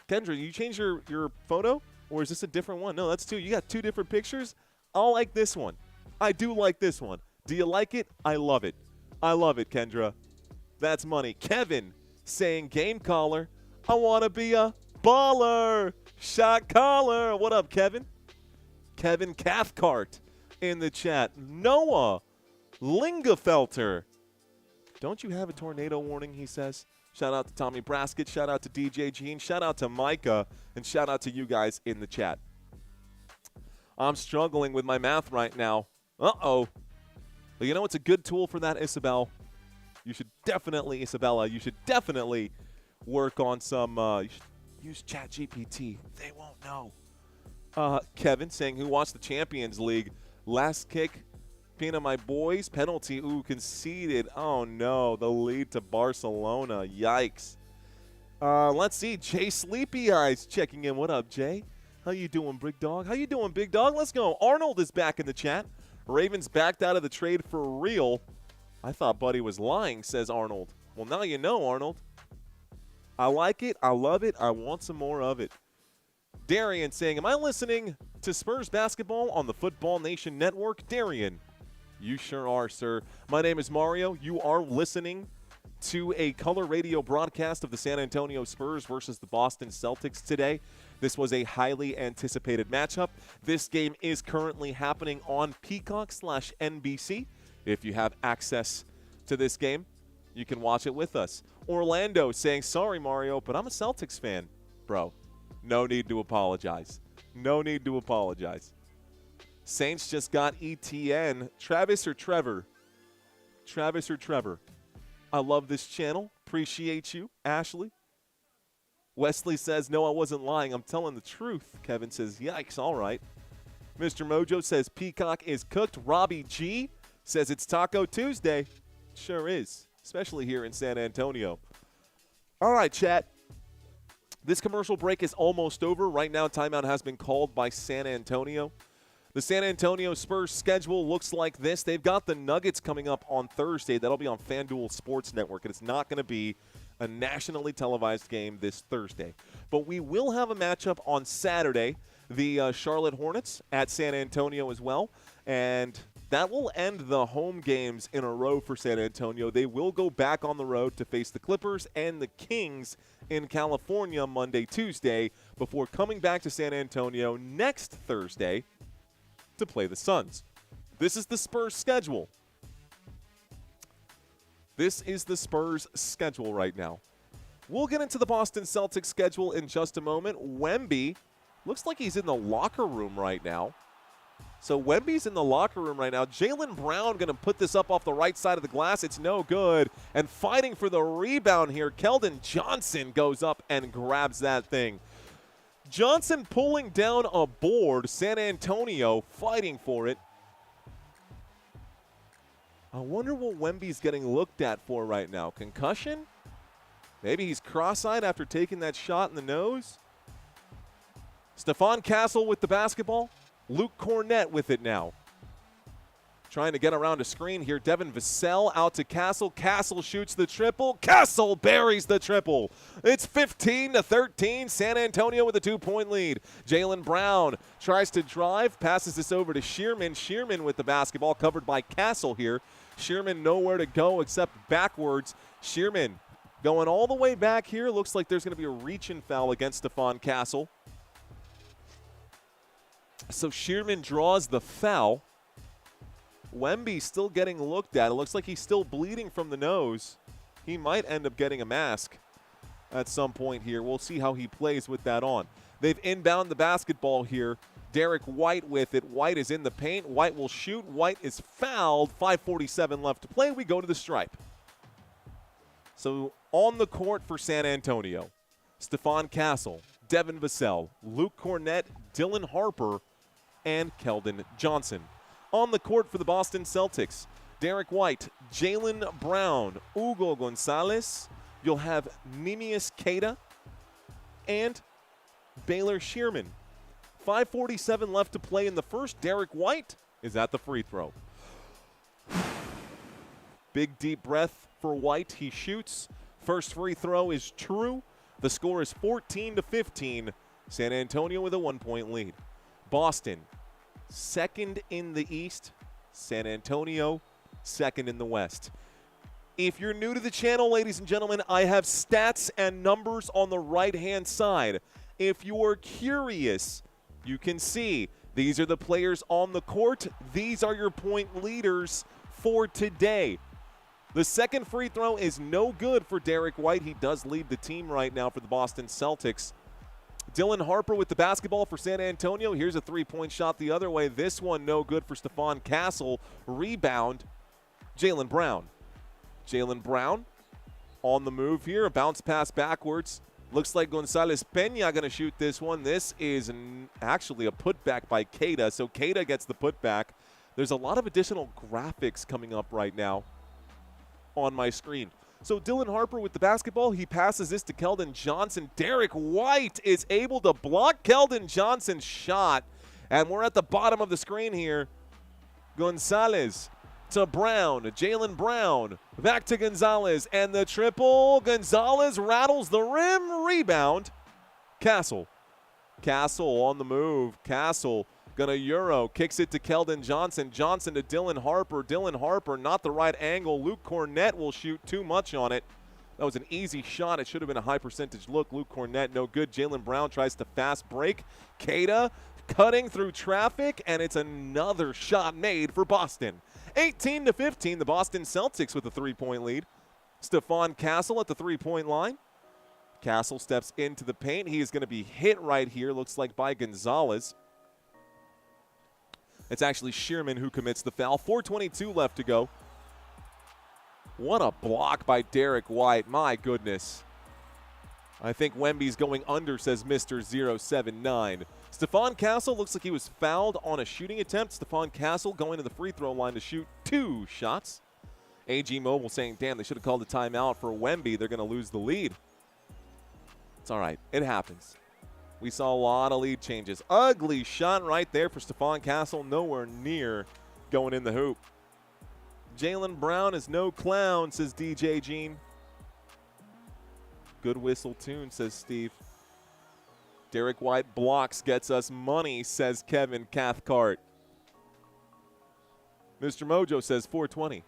Kendra. You changed your photo? Or is this a different one? No, that's two. You got two different pictures? I'll like this one. I do like this one. Do you like it? I love it. I love it, Kendra. That's money. Kevin saying, game caller. I want to be a baller. Shot caller. What up, Kevin? Kevin Cathcart in the chat. Noah Lingafelter. Don't you have a tornado warning, he says. Shout out to Tommy Braskett. Shout out to DJ Gene. Shout out to Micah. And shout out to you guys in the chat. I'm struggling with my math right now. Uh-oh. But you know what's a good tool for that, Isabel? You should definitely, Isabella, you should definitely work on some, you should use ChatGPT. They won't know. Kevin saying, who watched the Champions League? Last kick, Pina, my boys. Penalty, ooh, conceded. Oh, no, the lead to Barcelona. Yikes. Let's see. Jay Sleepy Eyes checking in. What up, Jay? How you doing, big dog? How you doing, big dog? Let's go. Arnold is back in the chat. Ravens backed out of the trade for real. I thought Buddy was lying, says Arnold. Well, now you know, Arnold. I like it. I love it. I want some more of it. Darian saying, am I listening to Spurs basketball on the Football Nation Network? Darian, you sure are, sir. My name is Mario. You are listening to a color radio broadcast of the San Antonio Spurs versus the Boston Celtics today. This was a highly anticipated matchup. This game is currently happening on Peacock/NBC. If you have access to this game, you can watch it with us. Orlando saying, sorry, Mario, but I'm a Celtics fan. Bro, no need to apologize. No need to apologize. Saints just got ETN. Travis or Trevor? Travis or Trevor? I love this channel. Appreciate you, Ashley. Wesley says, no, I wasn't lying. I'm telling the truth. Kevin says, yikes, all right. Mr. Mojo says, Peacock is cooked. Robbie G says, it's Taco Tuesday. Sure is, especially here in San Antonio. All right, chat. This commercial break is almost over. Right now, timeout has been called by San Antonio. The San Antonio Spurs schedule looks like this. They've got the Nuggets coming up on Thursday. That'll be on FanDuel Sports Network, and it's not going to be a nationally televised game this Thursday. But we will have a matchup on Saturday, the Charlotte Hornets at San Antonio as well, and that will end the home games in a row for San Antonio. They will go back on the road to face the Clippers and the Kings in California Monday, Tuesday, before coming back to San Antonio next Thursday to play the Suns. This is the Spurs schedule. This is the Spurs schedule right now. We'll get into the Boston Celtics schedule in just a moment. Wemby looks like he's in the locker room right now. So Wemby's in the locker room right now. Jaylen Brown going to put this up off the right side of the glass. It's no good. And fighting for the rebound here, Keldon Johnson goes up and grabs that thing. Johnson pulling down a board. San Antonio fighting for it. I wonder what Wemby's getting looked at for right now. Concussion? Maybe he's cross-eyed after taking that shot in the nose. Stephon Castle with the basketball. Luke Cornett with it now. Trying to get around a screen here. Devin Vassell out to Castle. Castle shoots the triple. Castle buries the triple. It's 15-13. San Antonio with a 2-point lead. Jaylen Brown tries to drive. Passes this over to Shearman. Shearman with the basketball covered by Castle here. Shearman nowhere to go except backwards. Shearman going all the way back here. Looks like there's going to be a reach-in foul against Stephon Castle. So Shearman draws the foul. Wemby still getting looked at. It looks like he's still bleeding from the nose. He might end up getting a mask at some point here. We'll see how he plays with that on. They've inbound the basketball here. Derrick White with it. White is in the paint. White will shoot. White is fouled. 5:47 left to play. We go to the stripe. So on the court for San Antonio, Stephon Castle, Devin Vassell, Luke Cornett, Dylan Harper, and Keldon Johnson. On the court for the Boston Celtics, Derrick White, Jaylen Brown, Hugo Gonzalez. You'll have Neemias Queta and Baylor Shearman. 5:47 left to play in the first. Derrick White is at the free throw. Big deep breath for White. He shoots. First free throw is true. The score is 14-15. San Antonio with a 1-point lead. Boston, second in the East. San Antonio, second in the West. If you're new to the channel, ladies and gentlemen, I have stats and numbers on the right-hand side. If you are curious, you can see these are the players on the court. These are your point leaders for today. The second free throw is no good for Derrick White. He does lead the team right now for the Boston Celtics. Dylan Harper with the basketball for San Antonio. Here's a three-point shot the other way. This one no good for Stephon Castle. Rebound, Jaylen Brown. Jaylen Brown on the move here. A bounce pass backwards. Looks like Gonzalez Peña going to shoot this one. This is actually a putback by Queta. So Queta gets the putback. There's a lot of additional graphics coming up right now on my screen. So Dylan Harper with the basketball. He passes this to Keldon Johnson. Derrick White is able to block Keldon Johnson's shot. And we're at the bottom of the screen here. Gonzalez to Brown. Jaylen Brown. Back to Gonzalez. And the triple. Gonzalez rattles the rim. Rebound. Castle. Castle on the move. Castle gonna Euro. Kicks it to Keldon Johnson. Johnson to Dylan Harper. Dylan Harper, not the right angle. Luke Cornett will shoot too much on it. That was an easy shot. It should have been a high percentage look. Luke Cornett, no good. Jaylen Brown tries to fast break. Queta cutting through traffic, and it's another shot made for Boston. 18-15, the Boston Celtics with a 3-point lead. Stephon Castle at the 3-point line. Castle steps into the paint. He is going to be hit right here, looks like by Gonzalez. It's actually Shearman who commits the foul. 4:22 left to go. What a block by Derrick White. My goodness. I think Wemby's going under, says Mr. 079. Stephon Castle looks like he was fouled on a shooting attempt. Stephon Castle going to the free throw line to shoot 2 shots. AG Mobile saying, damn, they should have called a timeout for Wemby. They're going to lose the lead. It's all right. It happens. We saw a lot of lead changes. Ugly shot right there for Stephon Castle. Nowhere near going in the hoop. Jaylen Brown is no clown, says DJ Gene. Good whistle tune, says Steve. Derrick White blocks, gets us money, says Kevin Cathcart. Mr. Mojo says 420.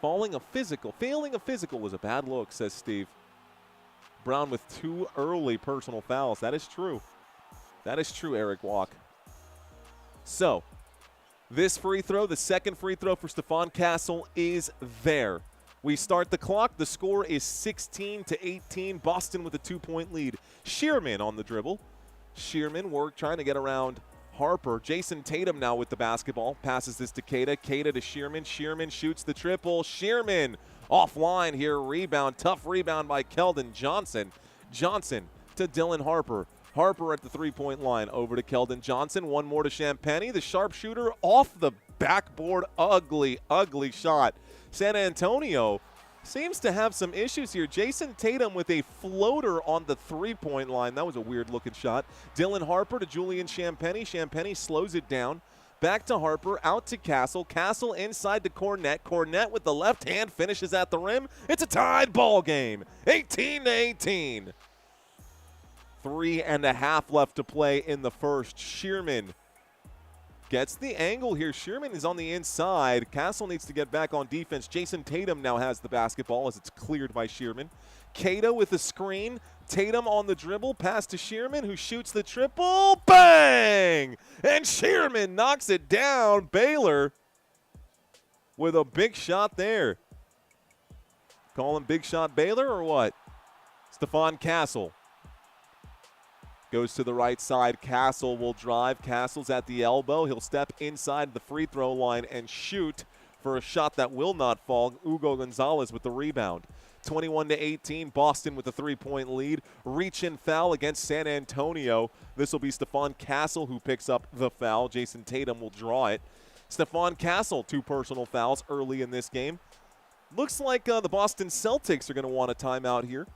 Failing a physical was a bad look, says Steve. Brown with 2 early personal fouls. That is true. That is true, Eric Walk. So, this free throw, the second free throw for Stephon Castle, is there. We start the clock. The score is 16-18. Boston with a 2-point lead. Shearman on the dribble. Shearman trying to get around Harper. Jayson Tatum now with the basketball. Passes this to Queta. Queta to Shearman. Shearman shoots the triple. Shearman offline here. Rebound. Tough rebound by Keldon Johnson. Johnson to Dylan Harper. Harper at the three-point line. Over to Keldon Johnson. One more to Champagny. The sharpshooter off the backboard. Ugly, ugly shot. San Antonio seems to have some issues here. Jayson Tatum with a floater on the three-point line. That was a weird-looking shot. Dylan Harper to Julian Champagny. Champagny slows it down. Back to Harper, out to Castle. Castle inside to Cornette. Cornette with the left hand finishes at the rim. It's a tied ball game, 18-18. 3.5 left to play in the first. Shearman gets the angle here. Shearman is on the inside. Castle needs to get back on defense. Jayson Tatum now has the basketball as it's cleared by Shearman. Cato with the screen. Tatum on the dribble. Pass to Shearman, who shoots the triple. Bang! And Shearman knocks it down. Baylor with a big shot there. Call him Big Shot Baylor or what? Stephon Castle goes to the right side. Castle will drive. Castle's at the elbow. He'll step inside the free throw line and shoot for a shot that will not fall. Hugo Gonzalez with the rebound. 21-18, Boston with a 3-point lead. Reach and foul against San Antonio. This will be Stephon Castle who picks up the foul. Jayson Tatum will draw it. Stephon Castle, 2 personal fouls early in this game. Looks like the Boston Celtics are going to want a timeout here.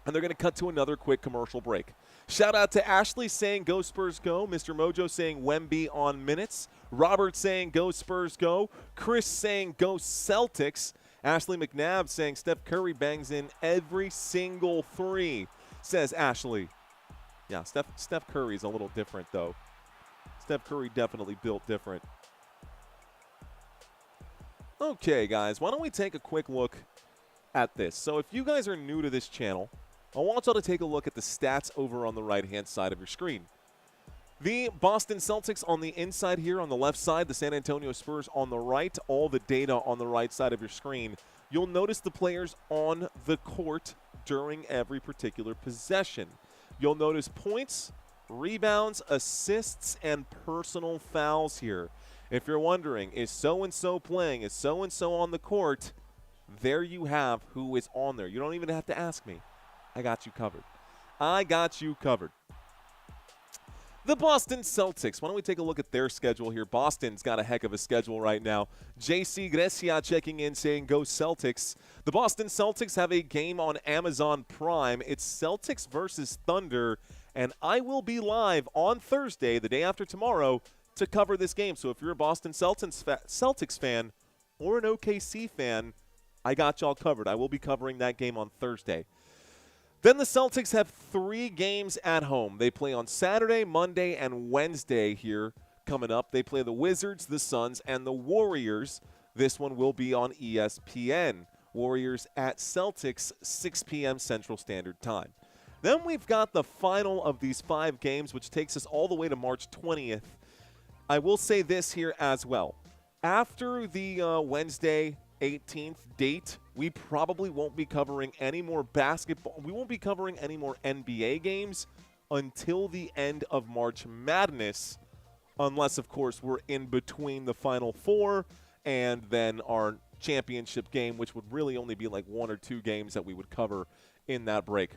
And they're going to cut to another quick commercial break. Shout out to Ashley saying go Spurs go. Mr. Mojo saying Wemby on minutes. Robert saying go Spurs go. Chris saying go Celtics. Ashley McNabb saying Steph Curry bangs in every single 3, says Ashley. Yeah, Steph Curry's a little different, though. Steph Curry definitely built different. Okay, guys, why don't we take a quick look at this. So if you guys are new to this channel, I want y'all to take a look at the stats over on the right-hand side of your screen. The Boston Celtics on the inside here on the left side, the San Antonio Spurs on the right, all the data on the right side of your screen. You'll notice the players on the court during every particular possession. You'll notice points, rebounds, assists, and personal fouls here. If you're wondering, is so-and-so playing, is so-and-so on the court, there you have who is on there. You don't even have to ask me. I got you covered. I got you covered. The Boston Celtics. Why don't we take a look at their schedule here? Boston's got a heck of a schedule right now. JC Grecia checking in saying go Celtics. The Boston Celtics have a game on Amazon Prime. It's Celtics versus Thunder, and I will be live on Thursday, the day after tomorrow, to cover this game. So if you're a Boston Celtics fan or an OKC fan, I got y'all covered. I will be covering that game on Thursday. Then the Celtics have 3 games at home. They play on Saturday, Monday, and Wednesday here coming up. They play the Wizards, the Suns, and the Warriors. This one will be on ESPN. Warriors at Celtics, 6 p.m. Central Standard Time. Then we've got the final of these 5 games, which takes us all the way to March 20th. I will say this here as well. After the Wednesday 18th date, we probably won't be covering any more basketball. We won't be covering any more NBA games until the end of March Madness, unless, of course, we're in between the Final Four and then our championship game, which would really only be like 1 or 2 games that we would cover in that break.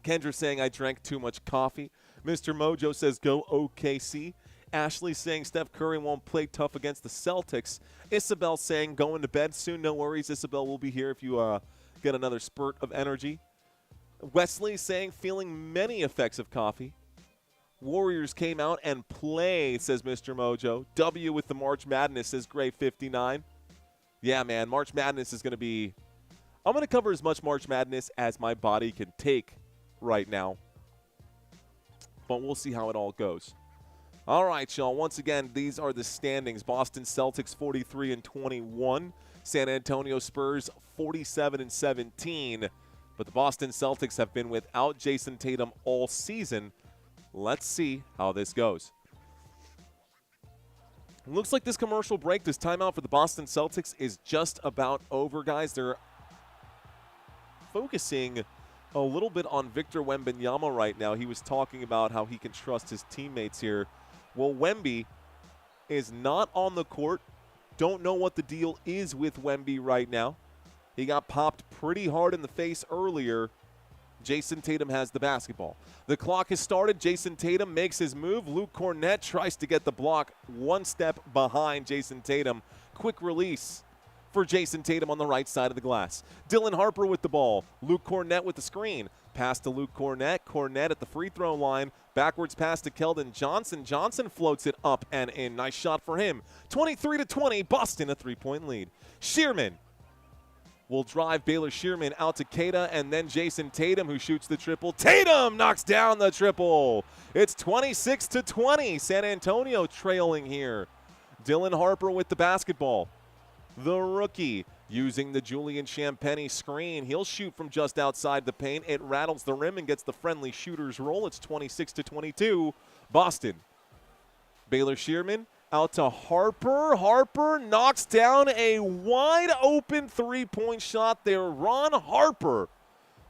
Kendra saying I drank too much coffee. Mr. Mojo says go OKC. Ashley saying Steph Curry won't play tough against the Celtics. Isabel saying going to bed soon. No worries. Isabel will be here if you get another spurt of energy. Wesley saying feeling many effects of coffee. Warriors came out and played, says Mr. Mojo. W with the March Madness, says Gray 59. Yeah, man, March Madness is going to be – I'm going to cover as much March Madness as my body can take right now. But we'll see how it all goes. All right, y'all. Once again, these are the standings. Boston Celtics 43-21. San Antonio Spurs 47-17. But the Boston Celtics have been without Jayson Tatum all season. Let's see how this goes. Looks like this commercial break, this timeout for the Boston Celtics is just about over, guys. They're focusing a little bit on Victor Wembanyama right now. He was talking about how he can trust his teammates here. Well, Wemby is not on the court. Don't know what the deal is with Wemby right now. He got popped pretty hard in the face earlier. Jayson Tatum has the basketball. The clock has started. Jayson Tatum makes his move. Luke Kornet tries to get the block one step behind Jayson Tatum. Quick release for Jayson Tatum on the right side of the glass. Dylan Harper with the ball. Luke Kornet with the screen. Pass to Luke Kornet. Kornet at the free throw line. Backwards pass to Keldon Johnson. Johnson floats it up and in. Nice shot for him. 23-20. Boston a three-point lead. Shearman will drive Baylor Shearman out to Keita, and then Jayson Tatum, who shoots the triple. Tatum knocks down the triple. It's 26-20. San Antonio trailing here. Dylan Harper with the basketball. The rookie using the Julian Champagnie screen. He'll shoot from just outside the paint. It rattles the rim and gets the friendly shooter's roll. It's 26-22. Boston. Baylor Shearman out to Harper. Harper knocks down a wide-open three-point shot there. Ron Harper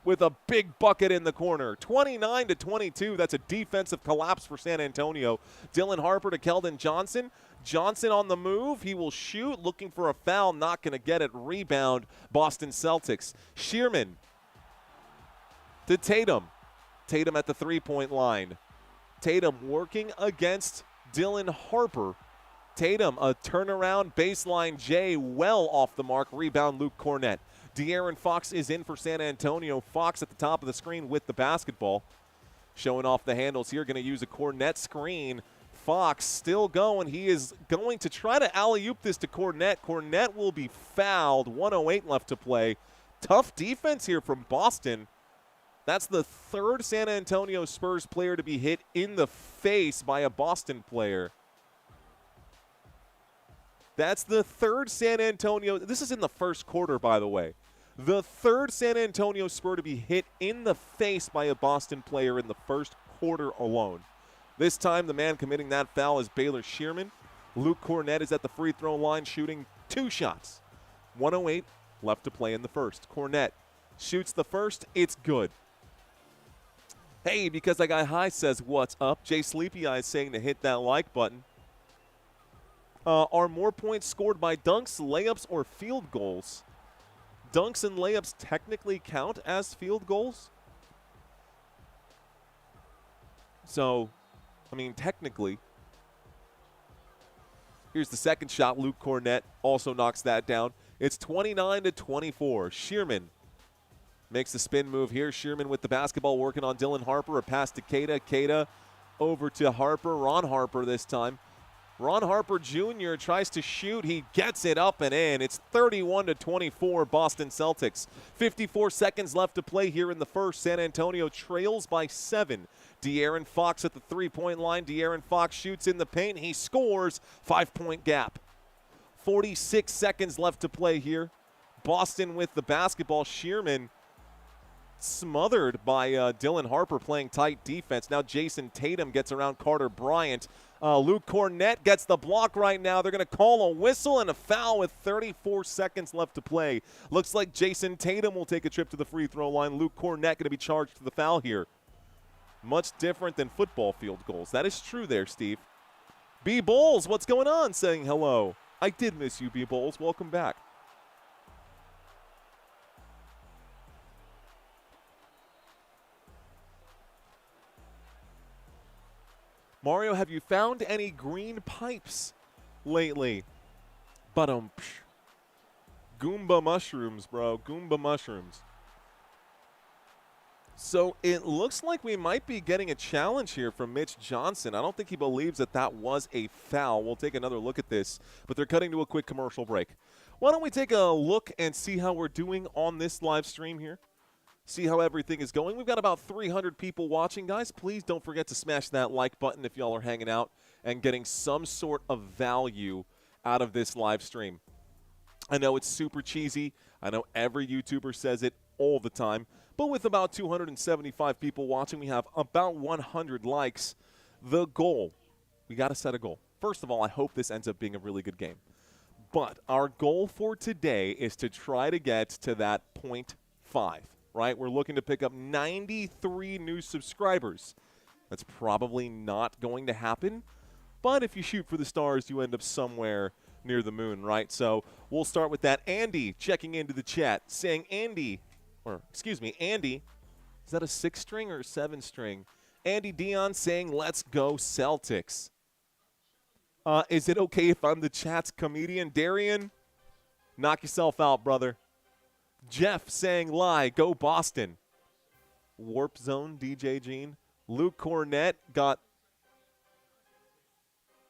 with a big bucket in the corner. 29-22. That's a defensive collapse for San Antonio. Dylan Harper to Keldon Johnson. Johnson on the move. He will shoot. Looking for a foul. Not going to get it. Rebound. Boston Celtics. Shearman to Tatum. Tatum at the three-point line. Tatum working against Dylan Harper. Tatum, a turnaround baseline J, well off the mark. Rebound, Luke Kornet. De'Aaron Fox is in for San Antonio. Fox at the top of the screen with the basketball. Showing off the handles here. Going to use a Kornet screen. Fox still going. He is going to try to alley-oop this to Kornet. Kornet will be fouled. 1:08 left to play. Tough defense here from Boston. That's the third San Antonio Spurs player to be hit in the face by a Boston player. That's the third San Antonio. This is in the first quarter, by the way. The third San Antonio Spur to be hit in the face by a Boston player in the first quarter alone. This time, the man committing that foul is Baylor Shearman. Luke Kornet is at the free throw line shooting 2 shots. 1:08 left to play in the first. Kornet shoots the first. It's good. Hey, because I got high says, what's up? Jay Sleepy Eyes saying to hit that like button. Are more points scored by dunks, layups, or field goals? Dunks and layups technically count as field goals? So, I mean, technically. Here's the second shot. Luke Kornet also knocks that down. It's 29-24. Shearman makes the spin move here. Shearman with the basketball working on Dylan Harper. A pass to Keita. Keita over to Harper. Ron Harper this time. Ron Harper Jr. tries to shoot. He gets it up and in. It's 31-24 Boston Celtics. 54 seconds left to play here in the first. San Antonio trails by 7. De'Aaron Fox at the three-point line. De'Aaron Fox shoots in the paint. He scores. 5-point gap. 46 seconds left to play here. Boston with the basketball. Shearman smothered by Dylan Harper playing tight defense. Now Jayson Tatum gets around Carter Bryant. Luke Kornet gets the block right now. They're going to call a whistle and a foul with 34 seconds left to play. Looks like Jayson Tatum will take a trip to the free throw line. Luke Kornet going to be charged to the foul here. Much different than football field goals. That is true there, Steve. B. Bowles, what's going on? Saying hello. I did miss you, B. Bowles. Welcome back. Mario, have you found any green pipes lately? Goomba mushrooms, bro. Goomba mushrooms. So it looks like we might be getting a challenge here from Mitch Johnson. I don't think he believes that that was a foul. We'll take another look at this, but they're cutting to a quick commercial break. Why don't we take a look and see how we're doing on this live stream here? See how everything is going. We've got about 300 people watching, guys. Please don't forget to smash that like button if y'all are hanging out and getting some sort of value out of this live stream. I know it's super cheesy. I know every YouTuber says it all the time. But with about 275 people watching, we have about 100 likes. The goal, we got to set a goal. First of all, I hope this ends up being a really good game. But our goal for today is to try to get to that 0.5, right? We're looking to pick up 93 new subscribers. That's probably not going to happen. But if you shoot for the stars, you end up somewhere near the moon, right? So we'll start with that. Andy checking into the chat saying Andy, is that a 6-string or a 7-string? Andy Dion saying, let's go Celtics. Is it okay if I'm the chat's comedian? Darian, knock yourself out, brother. Jeff saying, lie, go Boston. Warp Zone, DJ Gene. Luke Cornett got,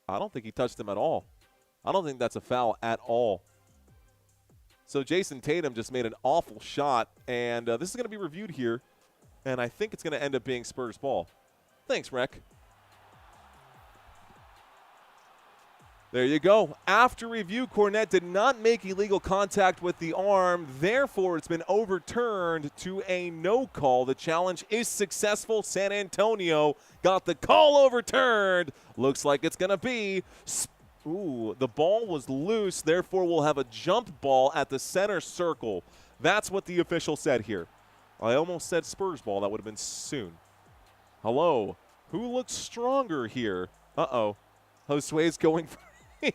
I don't think he touched him at all. I don't think that's a foul at all. So Jayson Tatum just made an awful shot, and this is going to be reviewed here, and I think it's going to end up being Spurs ball. Thanks, Rec. There you go. After review, Cornett did not make illegal contact with the arm. Therefore, it's been overturned to a no call. The challenge is successful. San Antonio got the call overturned. Looks like it's going to be ooh, the ball was loose, therefore we'll have a jump ball at the center circle. That's what the official said here. I almost said Spurs ball. That would have been soon. Hello. Who looks stronger here? Uh-oh. Josue's going for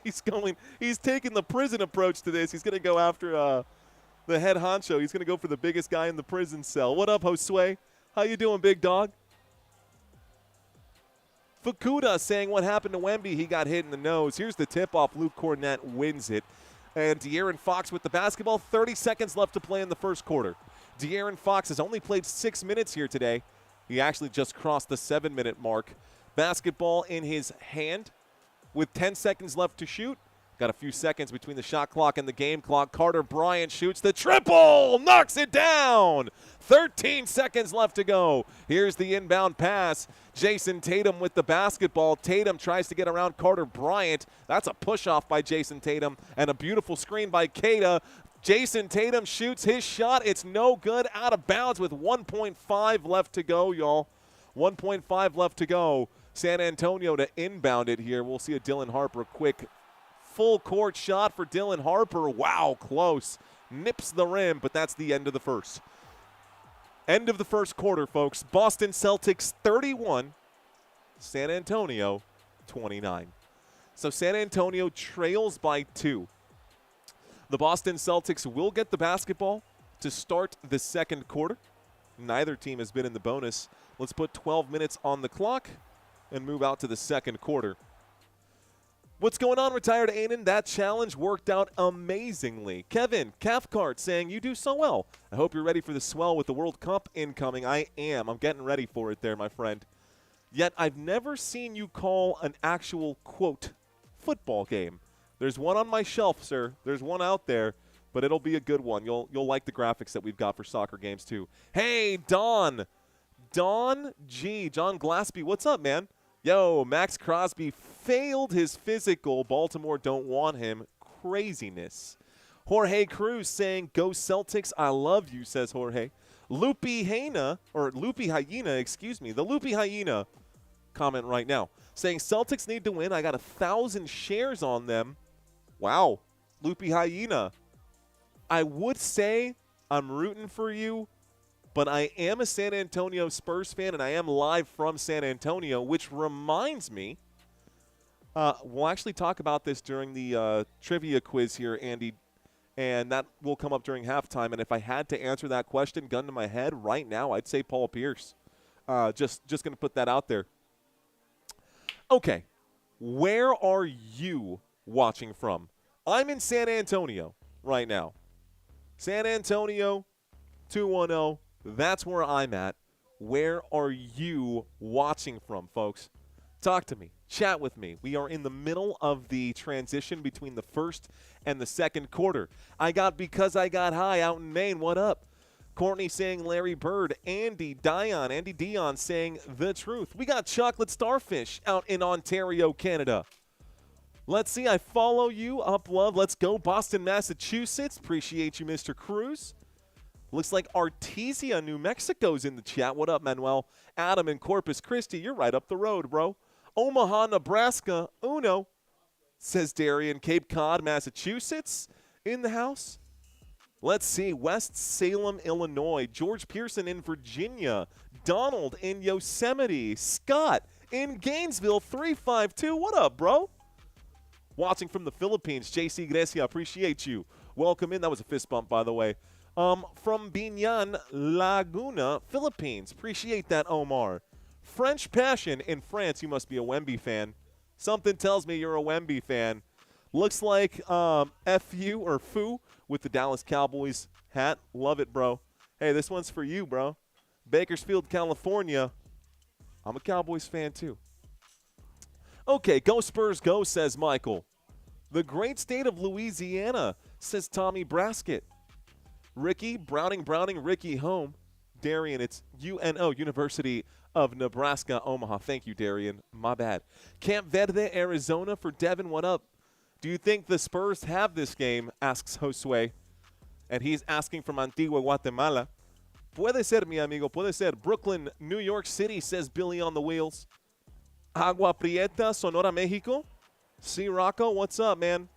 he's taking the prison approach to this. He's going to go after the head honcho. He's going to go for the biggest guy in the prison cell. What up, Josue? How you doing, big dog? Fukuda saying what happened to Wemby. He got hit in the nose. Here's the tip-off. Luke Cornett wins it. And De'Aaron Fox with the basketball. 30 seconds left to play in the first quarter. De'Aaron Fox has only played 6 minutes here today. He actually just crossed the 7-minute mark. Basketball in his hand with 10 seconds left to shoot. Got a few seconds between the shot clock and the game clock. Carter Bryant shoots the triple, knocks it down. 13 seconds left to go. Here's the inbound pass. Jayson Tatum with the basketball. Tatum tries to get around Carter Bryant. That's a push-off by Jayson Tatum and a beautiful screen by Keita. Jayson Tatum shoots his shot. It's no good, out of bounds with 1.5 left to go, y'all. 1.5 left to go. San Antonio to inbound it here. We'll see a Dylan Harper quick full court shot for Dylan Harper. Wow, close. Nips the rim, but that's the end of the first. End of the first quarter, folks. Boston Celtics 31, San Antonio 29. So San Antonio trails by 2. The Boston Celtics will get the basketball to start the second quarter. Neither team has been in the bonus. Let's put 12 minutes on the clock and move out to the second quarter. What's going on, Retired Aiden? That challenge worked out amazingly. Kevin Cathcart saying, you do so well. I hope you're ready for the swell with the World Cup incoming. I am. I'm getting ready for it there, my friend. Yet I've never seen you call an actual, quote, football game. There's one on my shelf, sir. There's one out there, but it'll be a good one. You'll like the graphics that we've got for soccer games, too. Hey, Don G. John Glaspie, what's up, man? Yo, Max Crosby failed his physical. Baltimore don't want him. Craziness. Jorge Cruz saying, go Celtics. I love you, says Jorge. Loopy Hyena, the Loopy Hyena comment right now, saying Celtics need to win. I got 1,000 shares on them. Wow, Loopy Hyena. I would say I'm rooting for you, but I am a San Antonio Spurs fan, and I am live from San Antonio, which reminds me, we'll actually talk about this during the trivia quiz here, Andy, and that will come up during halftime. And if I had to answer that question, gun to my head right now, I'd say Paul Pierce. Just going to put that out there. Okay, where are you watching from? I'm in San Antonio right now. San Antonio, 210. That's where I'm at. Where are you watching from, folks? Talk to me. Chat with me. We are in the middle of the transition between the first and the second quarter. I got Because I Got High out in Maine. What up? Courtney saying Larry Bird. Andy Dion saying The Truth. We got Chocolate Starfish out in Ontario, Canada. Let's see. I follow you. Up love. Let's go. Boston, Massachusetts. Appreciate you, Mr. Cruz. Looks like Artesia, New Mexico's in the chat. What up, Manuel? Adam in Corpus Christi. You're right up the road, bro. Omaha, Nebraska. Uno, says Darian. Cape Cod, Massachusetts in the house. Let's see. West Salem, Illinois. George Pearson in Virginia. Donald in Yosemite. Scott in Gainesville, 352. What up, bro? Watching from the Philippines. JC Grecia, appreciate you. Welcome in. That was a fist bump, by the way. From Binyan, Laguna, Philippines. Appreciate that, Omar. French Passion in France. You must be a Wemby fan. Something tells me you're a Wemby fan. Looks like FU or Foo with the Dallas Cowboys hat. Love it, bro. Hey, this one's for you, bro. Bakersfield, California. I'm a Cowboys fan, too. Okay, go Spurs, go, says Michael. The great state of Louisiana, says Tommy Braskett. Ricky, Browning, Ricky home. Darian, it's UNO, University of Nebraska, Omaha. Thank you, Darian. My bad. Camp Verde, Arizona for Devin. What up? Do you think the Spurs have this game? Asks Josue. And he's asking from Antigua, Guatemala. Puede ser, mi amigo, puede ser. Brooklyn, New York City, says Billy on the wheels. Agua Prieta, Sonora, Mexico. C. Rocco, what's up, man?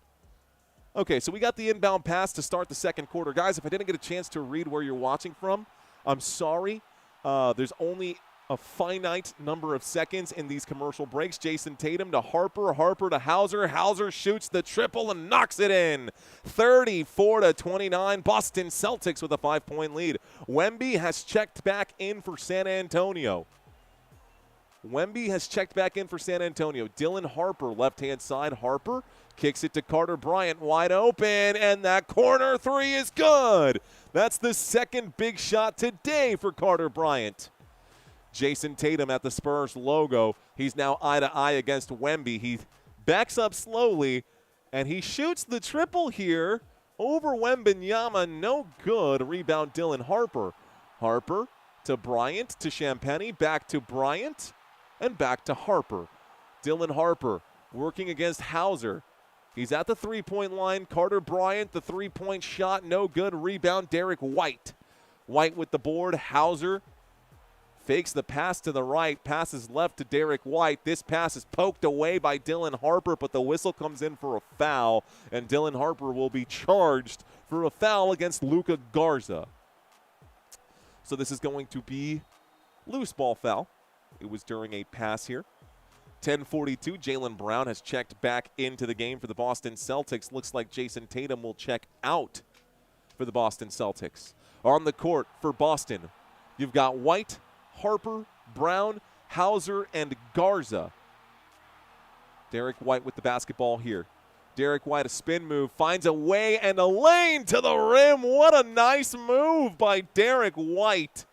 Okay, so we got the inbound pass to start the second quarter. Guys, if I didn't get a chance to read where you're watching from, I'm sorry. There's only a finite number of seconds in these commercial breaks. Jayson Tatum to Harper, Harper to Hauser. Hauser shoots the triple and knocks it in. 34-29, Boston Celtics with a 5-point lead. Wemby has checked back in for San Antonio. Dylan Harper, left-hand side. Harper kicks it to Carter Bryant, wide open, and that corner three is good. That's the second big shot today for Carter Bryant. Jayson Tatum at the Spurs logo. He's now eye-to-eye against Wemby. He backs up slowly, and he shoots the triple here over Wembanyama. No good. Rebound Dylan Harper. Harper to Bryant, to Champagny, back to Bryant, and back to Harper. Dylan Harper working against Hauser. He's at the three-point line. Carter Bryant, the three-point shot, no good. Rebound, Derrick White. White with the board. Hauser fakes the pass to the right, passes left to Derrick White. This pass is poked away by Dylan Harper, but the whistle comes in for a foul, and Dylan Harper will be charged for a foul against Luka Garza. So this is going to be loose ball foul. It was during a pass here. 10:42, Jaylen Brown has checked back into the game for the Boston Celtics. Looks like Jayson Tatum will check out for the Boston Celtics. On the court for Boston, you've got White, Harper, Brown, Hauser, and Garza. Derrick White with the basketball here. Derrick White, a spin move, finds a way and a lane to the rim. What a nice move by Derrick White.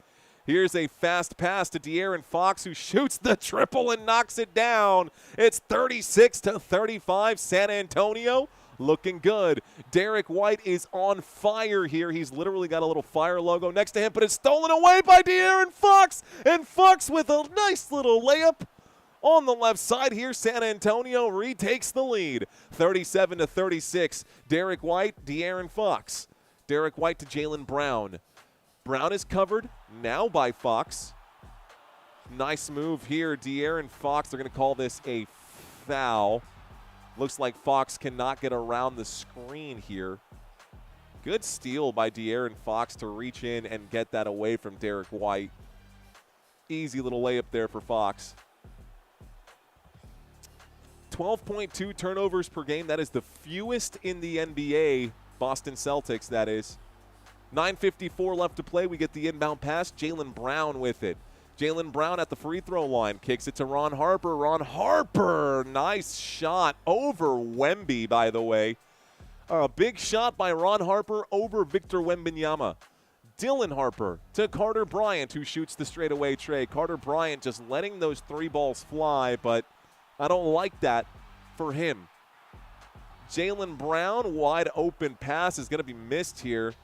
Here's a fast pass to De'Aaron Fox, who shoots the triple and knocks it down. It's 36-35, San Antonio looking good. Derrick White is on fire here. He's literally got a little fire logo next to him, but it's stolen away by De'Aaron Fox. And Fox with a nice little layup on the left side here. San Antonio retakes the lead, 37-36. Derrick White, De'Aaron Fox. Derrick White to Jaylen Brown. Brown is covered now by Fox. Nice move here, De'Aaron Fox. They're going to call this a foul. Looks like Fox cannot get around the screen here. Good steal by De'Aaron Fox to reach in and get that away from Derrick White. Easy little layup there for Fox. 12.2 turnovers per game. That is the fewest in the NBA. Boston Celtics, that is. 9:54 left to play. We get the inbound pass. Jaylen Brown with it. Jaylen Brown at the free throw line. Kicks it to Ron Harper. Ron Harper. Nice shot over Wemby, by the way. A big shot by Ron Harper over Victor Wembanyama. Dylan Harper to Carter Bryant, who shoots the straightaway tray. Carter Bryant just letting those 3 balls fly, but I don't like that for him. Jaylen Brown, wide open pass is going to be missed here.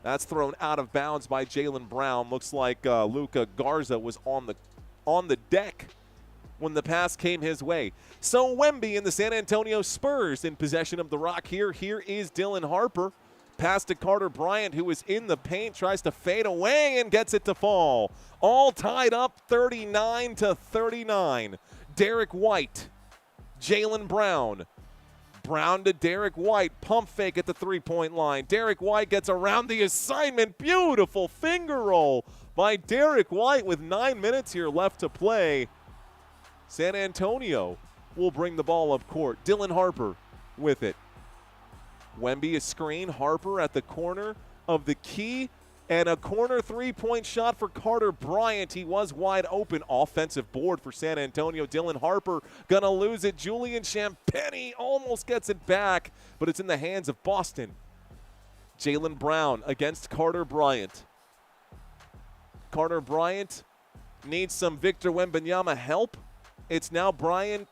That's thrown out of bounds by Jaylen Brown. Looks like Luka Garza was on the deck when the pass came his way. So Wemby and the San Antonio Spurs in possession of the rock here. Here is Dylan Harper. Pass to Carter Bryant, who is in the paint, tries to fade away and gets it to fall. All tied up 39-39. Derrick White, Jaylen Brown. Brown to Derrick White, pump fake at the 3-point line. Derrick White gets around the assignment. Beautiful finger roll by Derrick White with 9 minutes here left to play. San Antonio will bring the ball up court. Dylan Harper with it. Wemby a screen, Harper at the corner of the key, and a corner 3-point shot for Carter Bryant. He was wide open. Offensive board for San Antonio. Dylan Harper gonna lose it. Julian Champagnie almost gets it back, but it's in the hands of Boston. Jaylen Brown against Carter Bryant. Carter Bryant needs some Victor Wembanyama help. It's now Bryant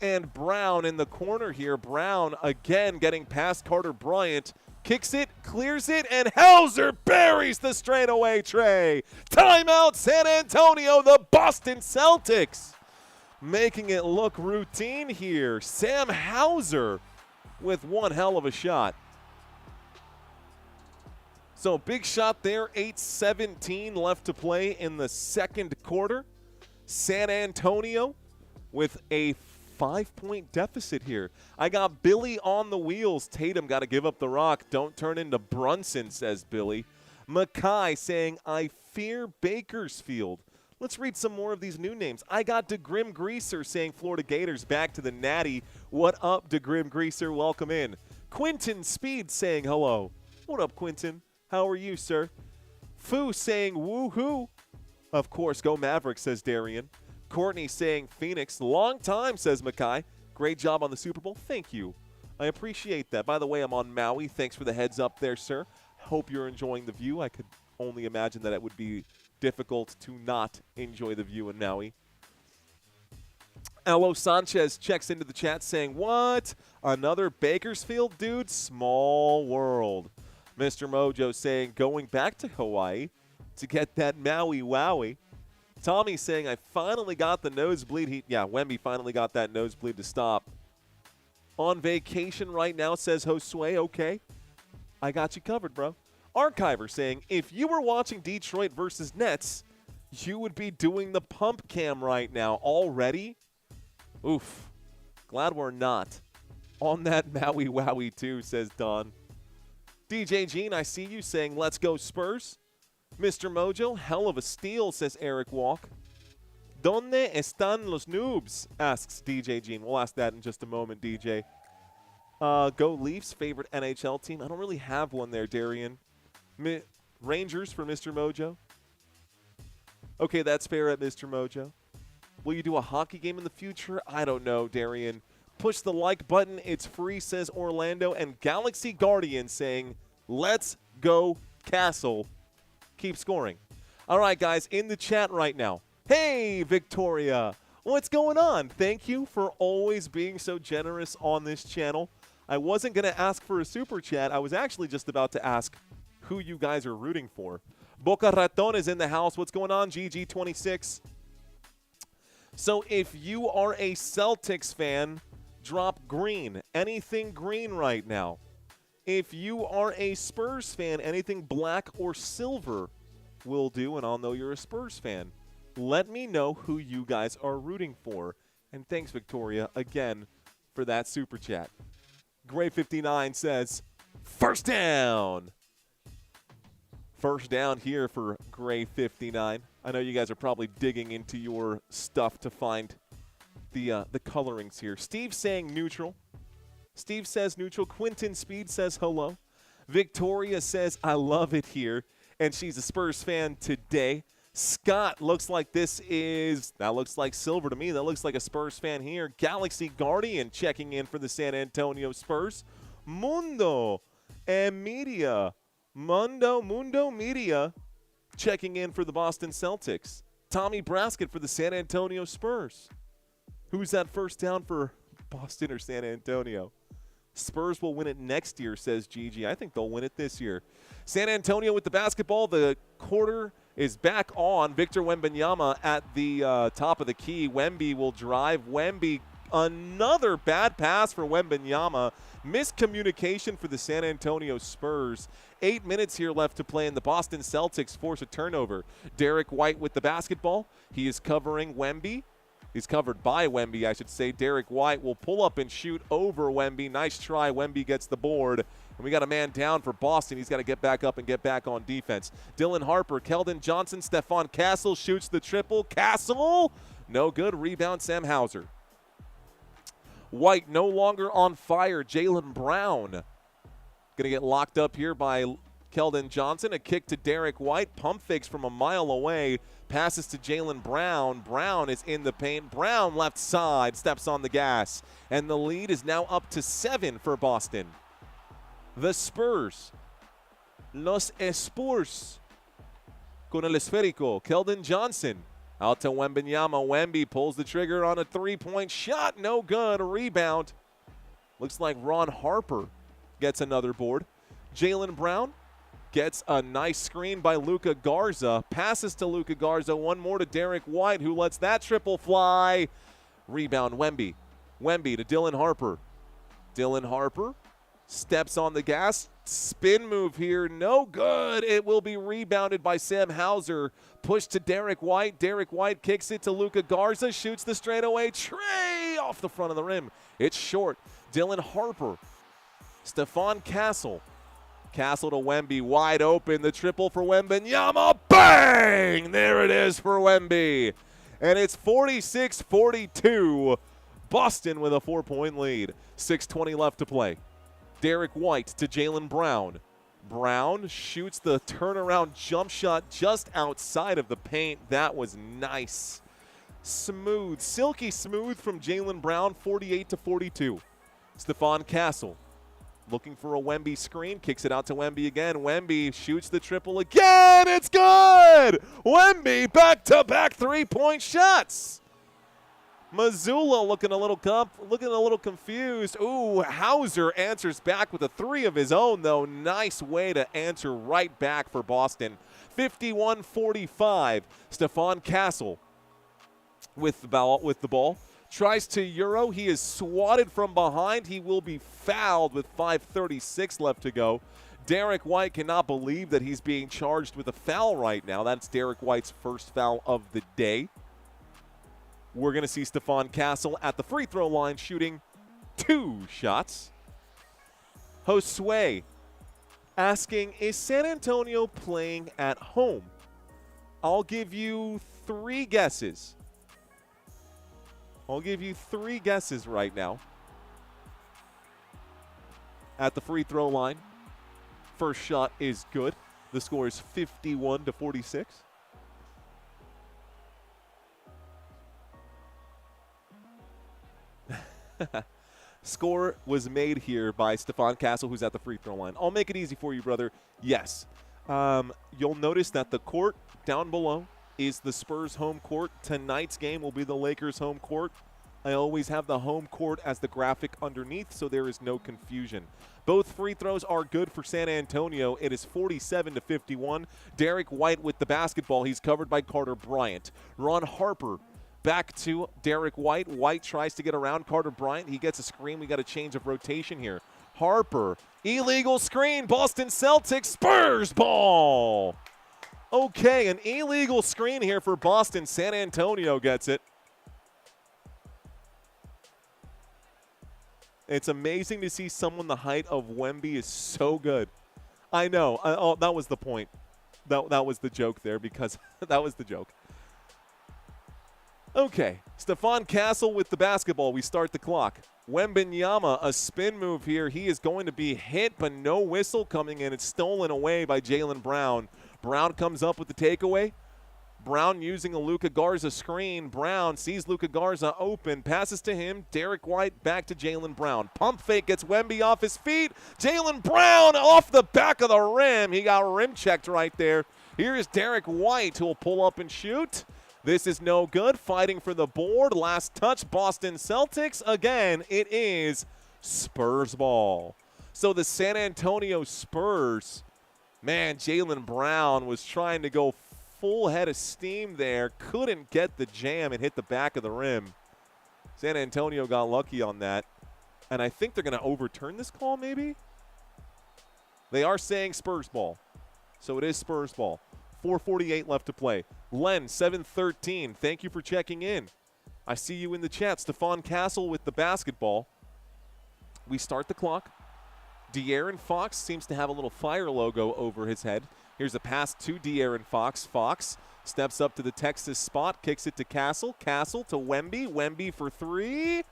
and Brown in the corner here. Brown again getting past Carter Bryant. Kicks it, clears it, and Hauser buries the straightaway tray. Timeout San Antonio, the Boston Celtics. Making it look routine here. Sam Hauser with one hell of a shot. So big shot there, 8:17 left to play in the second quarter. San Antonio with a 5-point deficit here. I got Billy on the wheels. Tatum got to give up the rock. Don't turn into Brunson, says Billy. Mackay saying, I fear Bakersfield. Let's read some more of these new names. I got DeGrim Greaser saying Florida Gators back to the Natty. What up, DeGrim Greaser? Welcome in. Quentin Speed saying hello. What up, Quentin? How are you, sir? Fu saying woohoo. Of course, go Mavericks, says Darian. Courtney saying Phoenix. Long time, says Mackay. Great job on the Super Bowl. Thank you. I appreciate that. By the way, I'm on Maui. Thanks for the heads up there, sir. Hope you're enjoying the view. I could only imagine that it would be difficult to not enjoy the view in Maui. Elo Sanchez checks into the chat saying, what? Another Bakersfield dude? Small world. Mr. Mojo saying, going back to Hawaii to get that Maui Wowie. Tommy saying, I finally got the nosebleed. Wemby finally got that nosebleed to stop. On vacation right now, says Josue. Okay. I got you covered, bro. Archiver saying, if you were watching Detroit versus Nets, you would be doing the pump cam right now already. Oof. Glad we're not. On that Maui Wowie too, says Don. DJ Gene, I see you saying, let's go Spurs. Mr. Mojo, hell of a steal, says Eric Walk. Donde están los noobs? Asks DJ Gene. We'll ask that in just a moment, DJ. Go Leafs, favorite NHL team. I don't really have one there, Darian. Rangers for Mr. Mojo. Okay, that's fair at Mr. Mojo. Will you do a hockey game in the future? I don't know, Darian. Push the like button. It's free, says Orlando. And Galaxy Guardian saying, let's go Castle. Keep scoring. All right, guys, in the chat right now. Hey, Victoria. What's going on? Thank you for always being so generous on this channel. I wasn't going to ask for a super chat. I was actually just about to ask who you guys are rooting for. Boca Raton is in the house. What's going on, GG26? So if you are a Celtics fan, drop green. Anything green right now. If you are a Spurs fan, anything black or silver will do, and I'll know you're a Spurs fan. Let me know who you guys are rooting for. And thanks, Victoria, again, for that super chat. Gray59 says, first down. First down here for Gray59. I know you guys are probably digging into your stuff to find the colorings here. Steve saying neutral. Steve says neutral. Quentin Speed says hello. Victoria says, I love it here. And she's a Spurs fan today. Scott looks like that looks like silver to me. That looks like a Spurs fan here. Galaxy Guardian checking in for the San Antonio Spurs. Mundo and Media Mundo Media checking in for the Boston Celtics. Tommy Braskett for the San Antonio Spurs. Who's that first down for Boston or San Antonio? Spurs will win it next year, says Gigi. I think they'll win it this year. San Antonio with the basketball. The quarter is back on. Victor Wembanyama at the top of the key. Wemby will drive. Wemby, another bad pass for Wembanyama. Miscommunication for the San Antonio Spurs. 8 minutes here left to play, and the Boston Celtics force a turnover. Derrick White with the basketball. He is covering Wemby. He's covered by Wemby, I should say. Derrick White will pull up and shoot over Wemby. Nice try. Wemby gets the board. And we got a man down for Boston. He's got to get back up and get back on defense. Dylan Harper, Keldon Johnson, Stephon Castle shoots the triple. Castle, no good. Rebound, Sam Hauser. White no longer on fire. Jaylen Brown going to get locked up here by Keldon Johnson. A kick to Derrick White. Pump fakes from a mile away. Passes to Jaylen Brown. Brown is in the paint. Brown left side steps on the gas. And the lead is now up to 7 for Boston. The Spurs. Los Spurs. Con el esférico. Keldon Johnson. Out to Wembanyama. Wemby pulls the trigger on a three-point shot. No good. A rebound. Looks like Ron Harper gets another board. Jaylen Brown gets a nice screen by Luka Garza. Passes to Luka Garza. One more to Derrick White, who lets that triple fly. Rebound, Wemby. Wemby to Dylan Harper. Dylan Harper steps on the gas. Spin move here. No good. It will be rebounded by Sam Hauser. Push to Derrick White. Derrick White kicks it to Luka Garza. Shoots the straightaway tray off the front of the rim. It's short. Dylan Harper. Stephon Castle. Castle to Wemby, wide open. The triple for Wembanyama. Bang! There it is for Wemby. And it's 46-42. Boston with a 4-point lead. 6:20 left to play. Derrick White to Jaylen Brown. Brown shoots the turnaround jump shot just outside of the paint. That was nice. Smooth, silky smooth from Jaylen Brown, 48-42. Stephon Castle. Looking for a Wemby screen, kicks it out to Wemby again. Wemby shoots the triple again. It's good. Wemby back-to-back three-point shots. Mazzulla looking a little confused. Ooh, Hauser answers back with a three of his own, though. Nice way to answer right back for Boston. 51-45. Stephon Castle with the ball. Tries to Euro. He is swatted from behind. He will be fouled with 5:36 left to go. Derrick White cannot believe that he's being charged with a foul right now. That's Derrick White's first foul of the day. We're going to see Stephon Castle at the free throw line shooting 2 shots. Josue asking, is San Antonio playing at home? I'll give you 3 guesses. I'll give you 3 guesses right now. At the free throw line, first shot is good. The score is 51-46. Score was made here by Stephon Castle, who's at the free throw line. I'll make it easy for you, brother. Yes. You'll notice that the court down below is the Spurs home court. Tonight's game will be the Lakers home court. I always have the home court as the graphic underneath, so there is no confusion. Both free throws are good for San Antonio. It is 47-51. Derrick White with the basketball. He's covered by Carter Bryant. Ron Harper back to Derrick White. White tries to get around Carter Bryant. He gets a screen. We got a change of rotation here. Harper, illegal screen. Boston Celtics, Spurs ball. Okay, an illegal screen here for Boston. San Antonio gets it. It's amazing to see someone the height of Wemby is so good. I know. That was the point. That was the joke there because that was the joke. Okay, Stephon Castle with the basketball. We start the clock. Wembanyama, a spin move here. He is going to be hit, but no whistle coming in. It's stolen away by Jaylen Brown. Brown comes up with the takeaway. Brown using a Luka Garza screen. Brown sees Luka Garza open, passes to him. Derrick White back to Jaylen Brown. Pump fake gets Wemby off his feet. Jaylen Brown off the back of the rim. He got rim checked right there. Here's Derrick White who will pull up and shoot. This is no good. Fighting for the board. Last touch, Boston Celtics. Again, it is Spurs ball. So the San Antonio Spurs, man, Jaylen Brown was trying to go full head of steam there. Couldn't get the jam and hit the back of the rim. San Antonio got lucky on that. And I think they're going to overturn this call maybe. They are saying Spurs ball. So it is Spurs ball. 4:48 left to play. Len, 7:13. Thank you for checking in. I see you in the chat. Stephon Castle with the basketball. We start the clock. De'Aaron Fox seems to have a little fire logo over his head. Here's a pass to De'Aaron Fox. Fox steps up to the Texas spot, kicks it to Castle. Castle to Wemby. Wemby for three.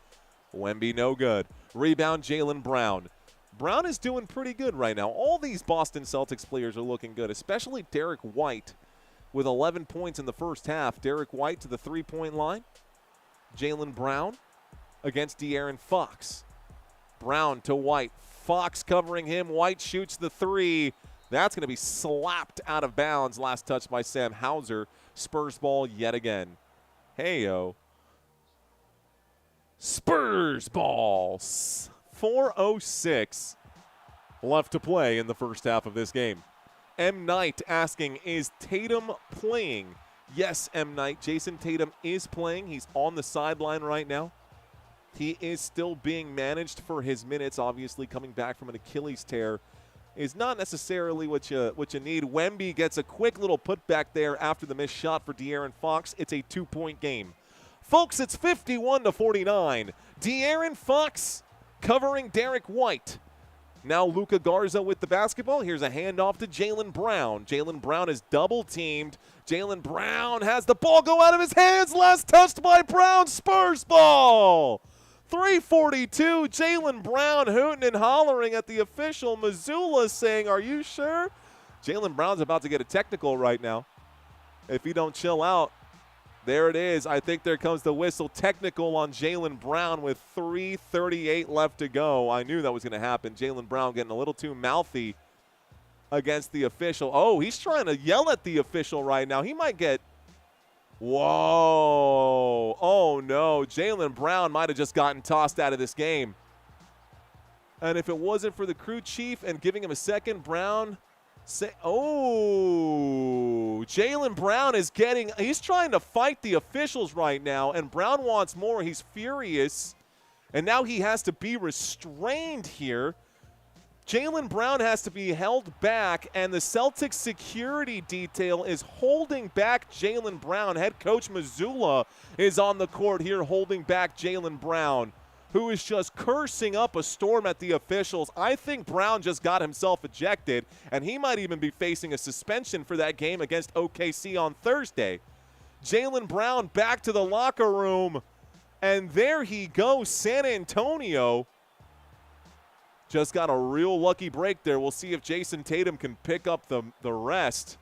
Wemby no good. Rebound Jaylen Brown. Brown is doing pretty good right now. All these Boston Celtics players are looking good, especially Derrick White with 11 points in the first half. Derrick White to the three-point line. Jaylen Brown against De'Aaron Fox. Brown to White. Fox covering him. White shoots the three. That's going to be slapped out of bounds. Last touch by Sam Hauser. Spurs ball yet again. Hey-yo. Spurs ball. 4:06 left to play in the first half of this game. M. Knight asking, is Tatum playing? Yes, M. Knight. Jayson Tatum is playing. He's on the sideline right now. He is still being managed for his minutes. Obviously, coming back from an Achilles tear is not necessarily what you need. Wemby gets a quick little putback there after the missed shot for De'Aaron Fox. It's a 2-point game. Folks, it's 51-49. De'Aaron Fox covering Derrick White. Now Luka Garza with the basketball. Here's a handoff to Jaylen Brown. Jaylen Brown is double-teamed. Jaylen Brown has the ball go out of his hands. Last touched by Brown. Spurs ball. 3:42. Jaylen Brown hooting and hollering at the official. Missoula saying, are you sure? Jaylen Brown's about to get a technical right now. If he don't chill out. There it is. I think there comes the whistle. Technical on Jaylen Brown with 3:38 left to go. I knew that was going to happen. Jaylen Brown getting a little too mouthy against the official. Oh, he's trying to yell at the official right now. He might get – whoa. Oh, no. Jaylen Brown might have just gotten tossed out of this game. And if it wasn't for the crew chief and giving him a second, Brown – Jaylen Brown is he's trying to fight the officials right now, and Brown wants more. He's furious, and now he has to be restrained here. Jaylen Brown has to be held back, and the Celtics security detail is holding back Jaylen Brown. Head coach Missoula is on the court here holding back Jaylen Brown, who is just cursing up a storm at the officials. I think Brown just got himself ejected, and he might even be facing a suspension for that game against OKC on Thursday. Jaylen Brown back to the locker room, and there he goes. San Antonio just got a real lucky break there. We'll see if Jayson Tatum can pick up the rest.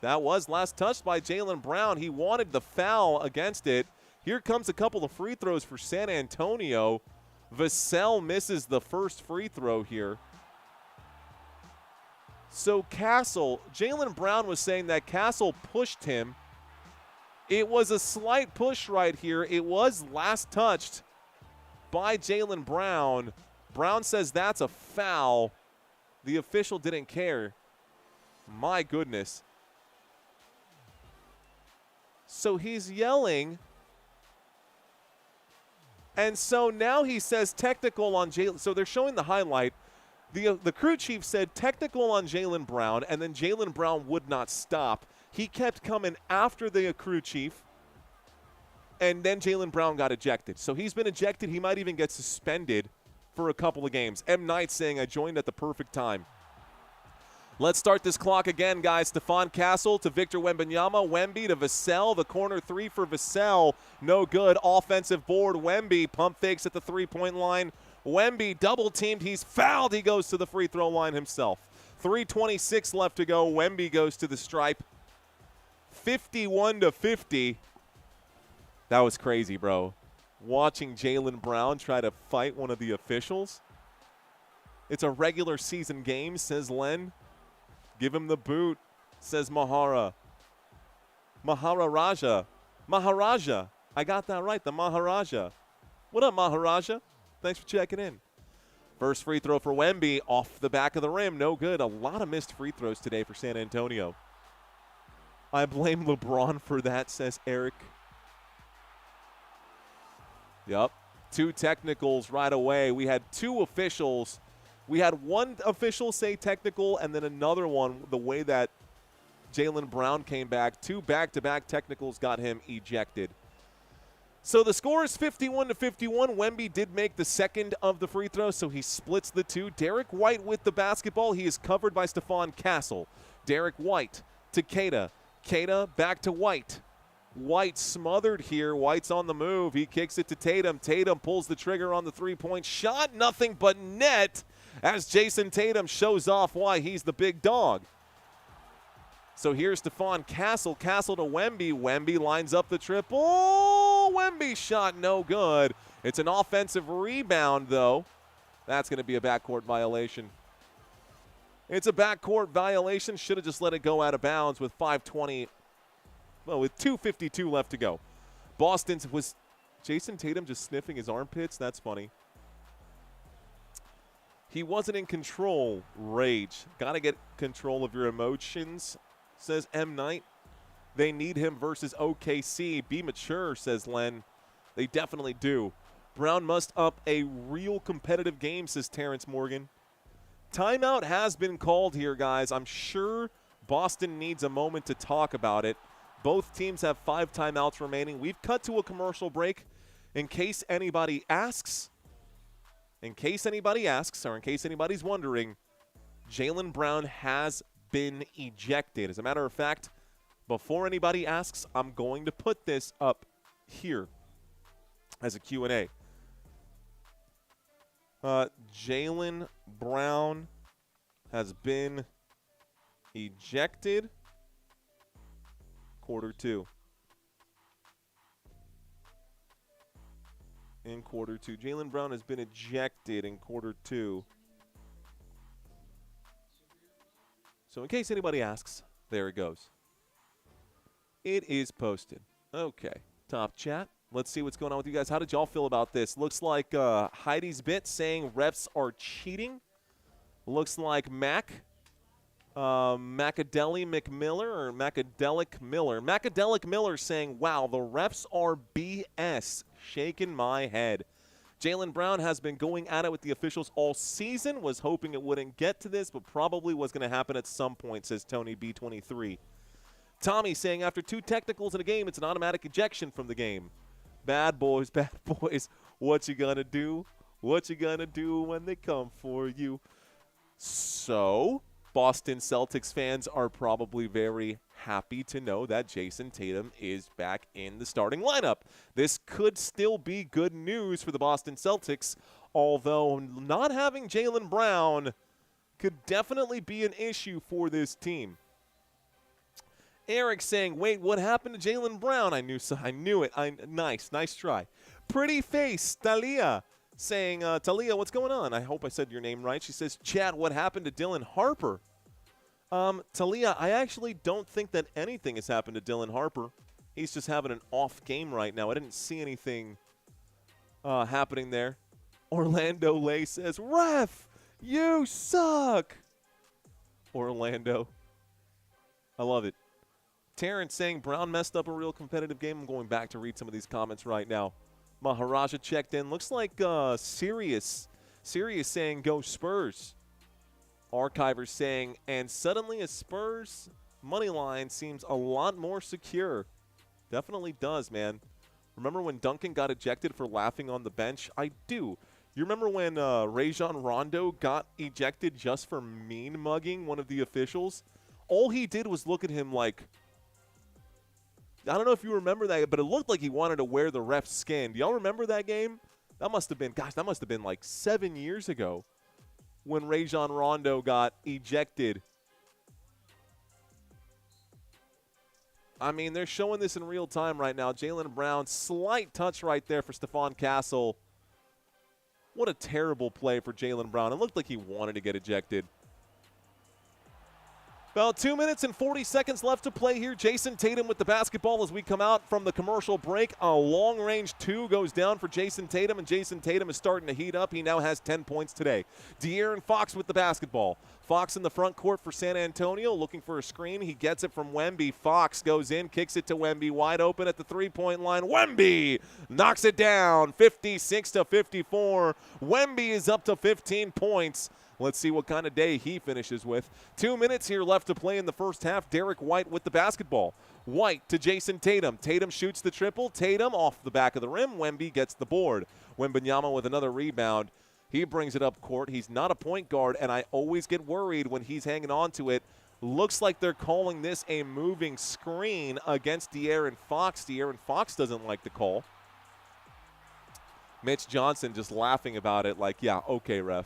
That was last touched by Jaylen Brown. He wanted the foul against it. Here comes a couple of free throws for San Antonio. Vassell misses the first free throw here. So Jaylen Brown was saying that Castle pushed him. It was a slight push right here. It was last touched by Jaylen Brown. Brown says that's a foul. The official didn't care. My goodness. So he's yelling. And so now he says technical on Jaylen. So they're showing the highlight. The crew chief said technical on Jaylen Brown, and then Jaylen Brown would not stop. He kept coming after the crew chief, and then Jaylen Brown got ejected. So he's been ejected. He might even get suspended for a couple of games. M. Knight saying, I joined at the perfect time. Let's start this clock again, guys. Stephon Castle to Victor Wembanyama. Wemby to Vassell. The corner three for Vassell. No good. Offensive board. Wemby pump fakes at the three-point line. Wemby double-teamed. He's fouled. He goes to the free throw line himself. 3:26 left to go. Wemby goes to the stripe. 51-50. That was crazy, bro. Watching Jaylen Brown try to fight one of the officials. It's a regular season game, says Len. Give him the boot, says Maharaja. Maharaja. I got that right, the Maharaja. What up, Maharaja? Thanks for checking in. First free throw for Wemby off the back of the rim. No good. A lot of missed free throws today for San Antonio. I blame LeBron for that, says Eric. Yep. 2 technicals right away. We had 2 officials. We had one official say technical and then another one, the way that Jaylen Brown came back. 2 back-to-back technicals got him ejected. So the score is 51-51. Wemby did make the second of the free throws, so he splits the 2. Derrick White with the basketball. He is covered by Stephon Castle. Derrick White to Keita. Keita back to White. White smothered here. White's on the move. He kicks it to Tatum. Tatum pulls the trigger on the three-point shot. Nothing but net as Jayson Tatum shows off why he's the big dog. So here's Stephon Castle. Castle to Wemby. Wemby lines up the triple. Wemby shot no good. It's an offensive rebound, though. That's going to be a backcourt violation. It's a backcourt violation. Should have just let it go out of bounds with 5:20. Well, with 2:52 left to go. Boston's was Jayson Tatum just sniffing his armpits? That's funny. He wasn't in control. Rage. Got to get control of your emotions, says M. Knight. They need him versus OKC. Be mature, says Len. They definitely do. Brown must up a real competitive game, says Terrence Morgan. Timeout has been called here, guys. I'm sure Boston needs a moment to talk about it. Both teams have 5 timeouts remaining. We've cut to a commercial break. In case anybody asks, or in case anybody's wondering, Jaylen Brown has been ejected. As a matter of fact, before anybody asks, I'm going to put this up here as a Q&A. Jaylen Brown has been ejected. Quarter 2. In quarter 2. Jaylen Brown has been ejected in quarter 2. So in case anybody asks, there it goes. It is posted. Okay. Top chat. Let's see what's going on with you guys. How did y'all feel about this? Looks like Heidi's Bit saying refs are cheating. Looks like Macadelic Miller saying, wow, the refs are BS. Shaking my head. Jaylen Brown has been going at it with the officials all season. Was hoping it wouldn't get to this, but probably was going to happen at some point, says Tony B23. Tommy saying, after 2 technicals in a game, it's an automatic ejection from the game. Bad boys, what you gonna do? What you gonna do when they come for you? So, Boston Celtics fans are probably very happy to know that Jayson Tatum is back in the starting lineup. This could still be good news for the Boston Celtics, although not having Jaylen Brown could definitely be an issue for this team. Eric saying, wait, what happened to Jaylen Brown? I knew it. Nice try. Pretty face, Talia, saying, Talia, what's going on? I hope I said your name right. She says, Chad, what happened to Dylan Harper? Talia, I actually don't think that anything has happened to Dylan Harper. He's just having an off game right now. I didn't see anything happening there. Orlando Lay says, ref, you suck. Orlando. I love it. Terrence saying Brown messed up a real competitive game. I'm going back to read some of these comments right now. Maharaja checked in. Looks like Sirius saying go Spurs. Archiver saying, and suddenly a Spurs money line seems a lot more secure. Definitely does, man. Remember when Duncan got ejected for laughing on the bench? I do. You remember when Rajon Rondo got ejected just for mean mugging one of the officials? All he did was look at him like, I don't know if you remember that, but it looked like he wanted to wear the ref's skin. Do y'all remember that game? That must have been like 7 years ago. when Rajon Rondo got ejected. I mean, they're showing this in real time right now. Jaylen Brown, slight touch right there for Stephon Castle. What a terrible play for Jaylen Brown. It looked like he wanted to get ejected. About 2 minutes and 40 seconds left to play here. Jayson Tatum with the basketball as we come out from the commercial break. A long-range two goes down for Jayson Tatum, and Jayson Tatum is starting to heat up. He now has 10 points today. De'Aaron Fox with the basketball. Fox in the front court for San Antonio, looking for a screen. He gets it from Wemby. Fox goes in, kicks it to Wemby, wide open at the three-point line. Wemby knocks it down, 56-54. Wemby is up to 15 points. Let's see what kind of day he finishes with. 2 minutes here left to play in the first half. Derrick White with the basketball. White to Jayson Tatum. Tatum shoots the triple. Tatum off the back of the rim. Wemby gets the board. Wembanyama with another rebound. He brings it up court. He's not a point guard, and I always get worried when he's hanging on to it. Looks like they're calling this a moving screen against De'Aaron Fox. De'Aaron Fox doesn't like the call. Mitch Johnson just laughing about it like, yeah, okay, ref.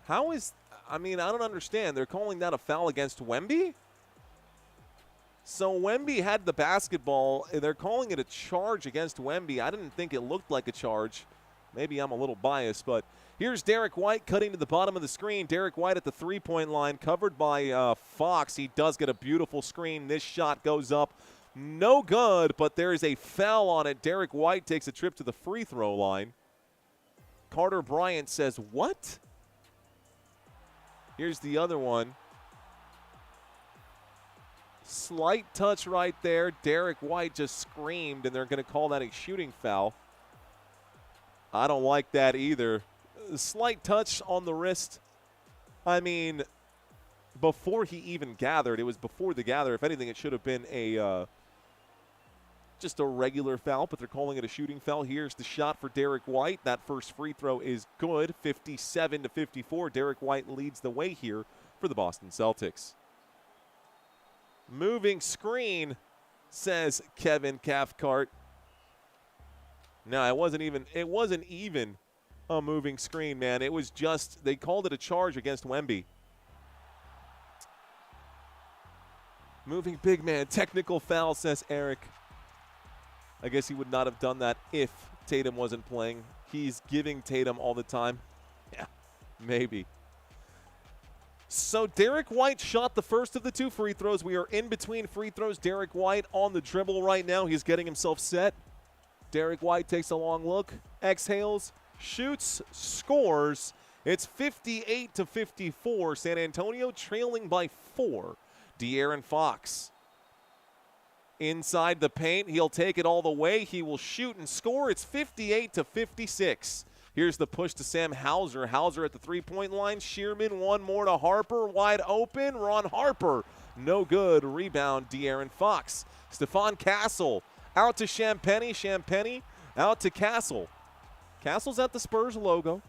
How is, I mean, I don't understand. They're calling that a foul against Wemby? So Wemby had the basketball, and they're calling it a charge against Wemby. I didn't think it looked like a charge. Maybe I'm a little biased, but here's Derrick White cutting to the bottom of the screen. Derrick White at the three-point line, covered by Fox. He does get a beautiful screen. This shot goes up. No good, but there is a foul on it. Derrick White takes a trip to the free throw line. Carter Bryant says, what? Here's the other one. Slight touch right there. Derrick White just screamed, and they're going to call that a shooting foul. I don't like that either. Slight touch on the wrist. I mean, before he even gathered, it was before the gather. If anything, it should have been a just a regular foul, but they're calling it a shooting foul. Here's the shot for Derrick White. That first free throw is good, 57-54. Derrick White leads the way here for the Boston Celtics. Moving screen, says Kevin Cathcart. No, it wasn't even a moving screen, man. It was just, they called it a charge against Wemby. Moving big man, technical foul, says Eric. I guess he would not have done that if Tatum wasn't playing. He's giving Tatum all the time. Yeah, maybe. So Derrick White shot the first of the two free throws. We are in between free throws. Derrick White on the dribble right now. He's getting himself set. Derrick White takes a long look, exhales, shoots, scores. It's 58-54. San Antonio trailing by 4. De'Aaron Fox inside the paint. He'll take it all the way. He will shoot and score. It's 58-56. Here's the push to Sam Hauser. Hauser at the three-point line. Shearman, one more to Harper. Wide open. Ron Harper. No good. Rebound, De'Aaron Fox. Stephon Castle out to Champagnie. Champagnie out to Castle. Castle's at the Spurs logo.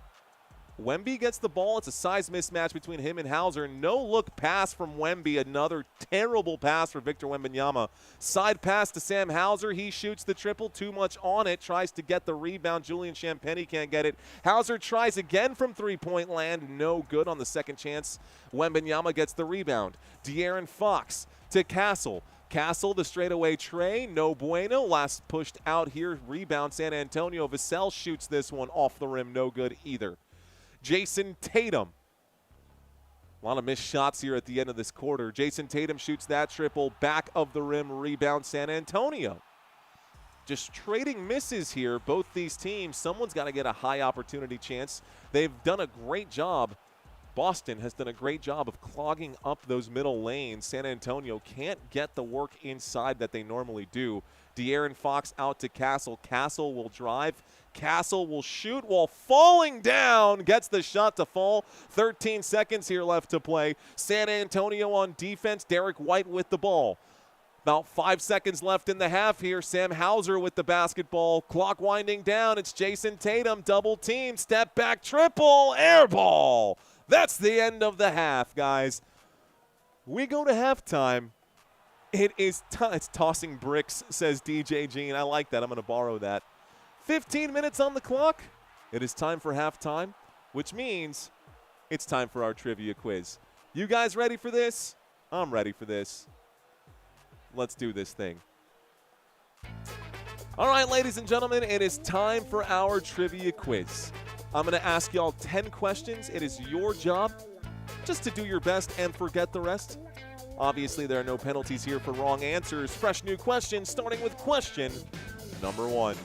Wemby gets the ball. It's a size mismatch between him and Hauser. No look pass from Wemby. Another terrible pass for Victor Wembanyama. Side pass to Sam Hauser. He shoots the triple. Too much on it. Tries to get the rebound. Julian Champagnie can't get it. Hauser tries again from three-point land. No good on the second chance. Wembanyama gets the rebound. De'Aaron Fox to Castle. Castle, the straightaway tray. No bueno. Last pushed out here. Rebound San Antonio. Vassell shoots this one off the rim. No good either. Jayson Tatum. A lot of missed shots here at the end of this quarter. Jayson Tatum shoots that triple. Back of the rim. Rebound San Antonio. Just trading misses here. Both these teams, someone's got to get a high opportunity chance. They've done a great job. Boston has done a great job of clogging up those middle lanes. San Antonio can't get the work inside that they normally do. De'Aaron Fox out to Castle. Castle will drive. Castle will shoot while falling down. Gets the shot to fall. 13 seconds here left to play. San Antonio on defense. Derrick White with the ball. About 5 seconds left in the half here. Sam Hauser with the basketball. Clock winding down. It's Jayson Tatum. Double team. Step back triple. Air ball. That's the end of the half, guys. We go to halftime. It's tossing bricks, says DJ Gene. I like that. I'm going to borrow that. 15 minutes on the clock. It is time for halftime, which means it's time for our trivia quiz. You guys ready for this? I'm ready for this. Let's do this thing. All right, ladies and gentlemen, it is time for our trivia quiz. I'm going to ask y'all 10 questions. It is your job just to do your best and forget the rest. Obviously, there are no penalties here for wrong answers. Fresh new questions, starting with question number 1.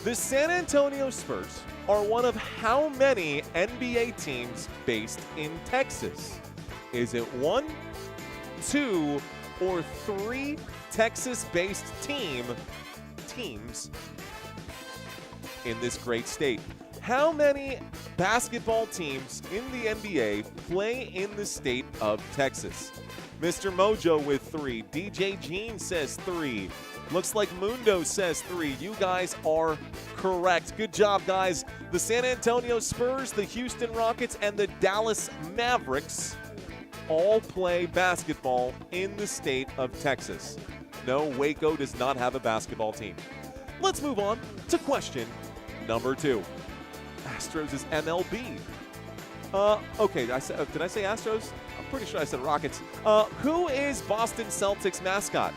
The San Antonio Spurs are one of how many NBA teams based in Texas? Is it 1, 2, or 3 Texas-based teams in this great state? How many basketball teams in the NBA play in the state of Texas? Mr. Mojo with 3. DJ Jean says 3. Looks like Mundo says 3. You guys are correct. Good job, guys. The San Antonio Spurs, the Houston Rockets, and the Dallas Mavericks all play basketball in the state of Texas. No, Waco does not have a basketball team. Let's move on to question number 2. Astros is MLB. Okay, did I say Astros? I'm pretty sure I said Rockets. Who is Boston Celtics mascot?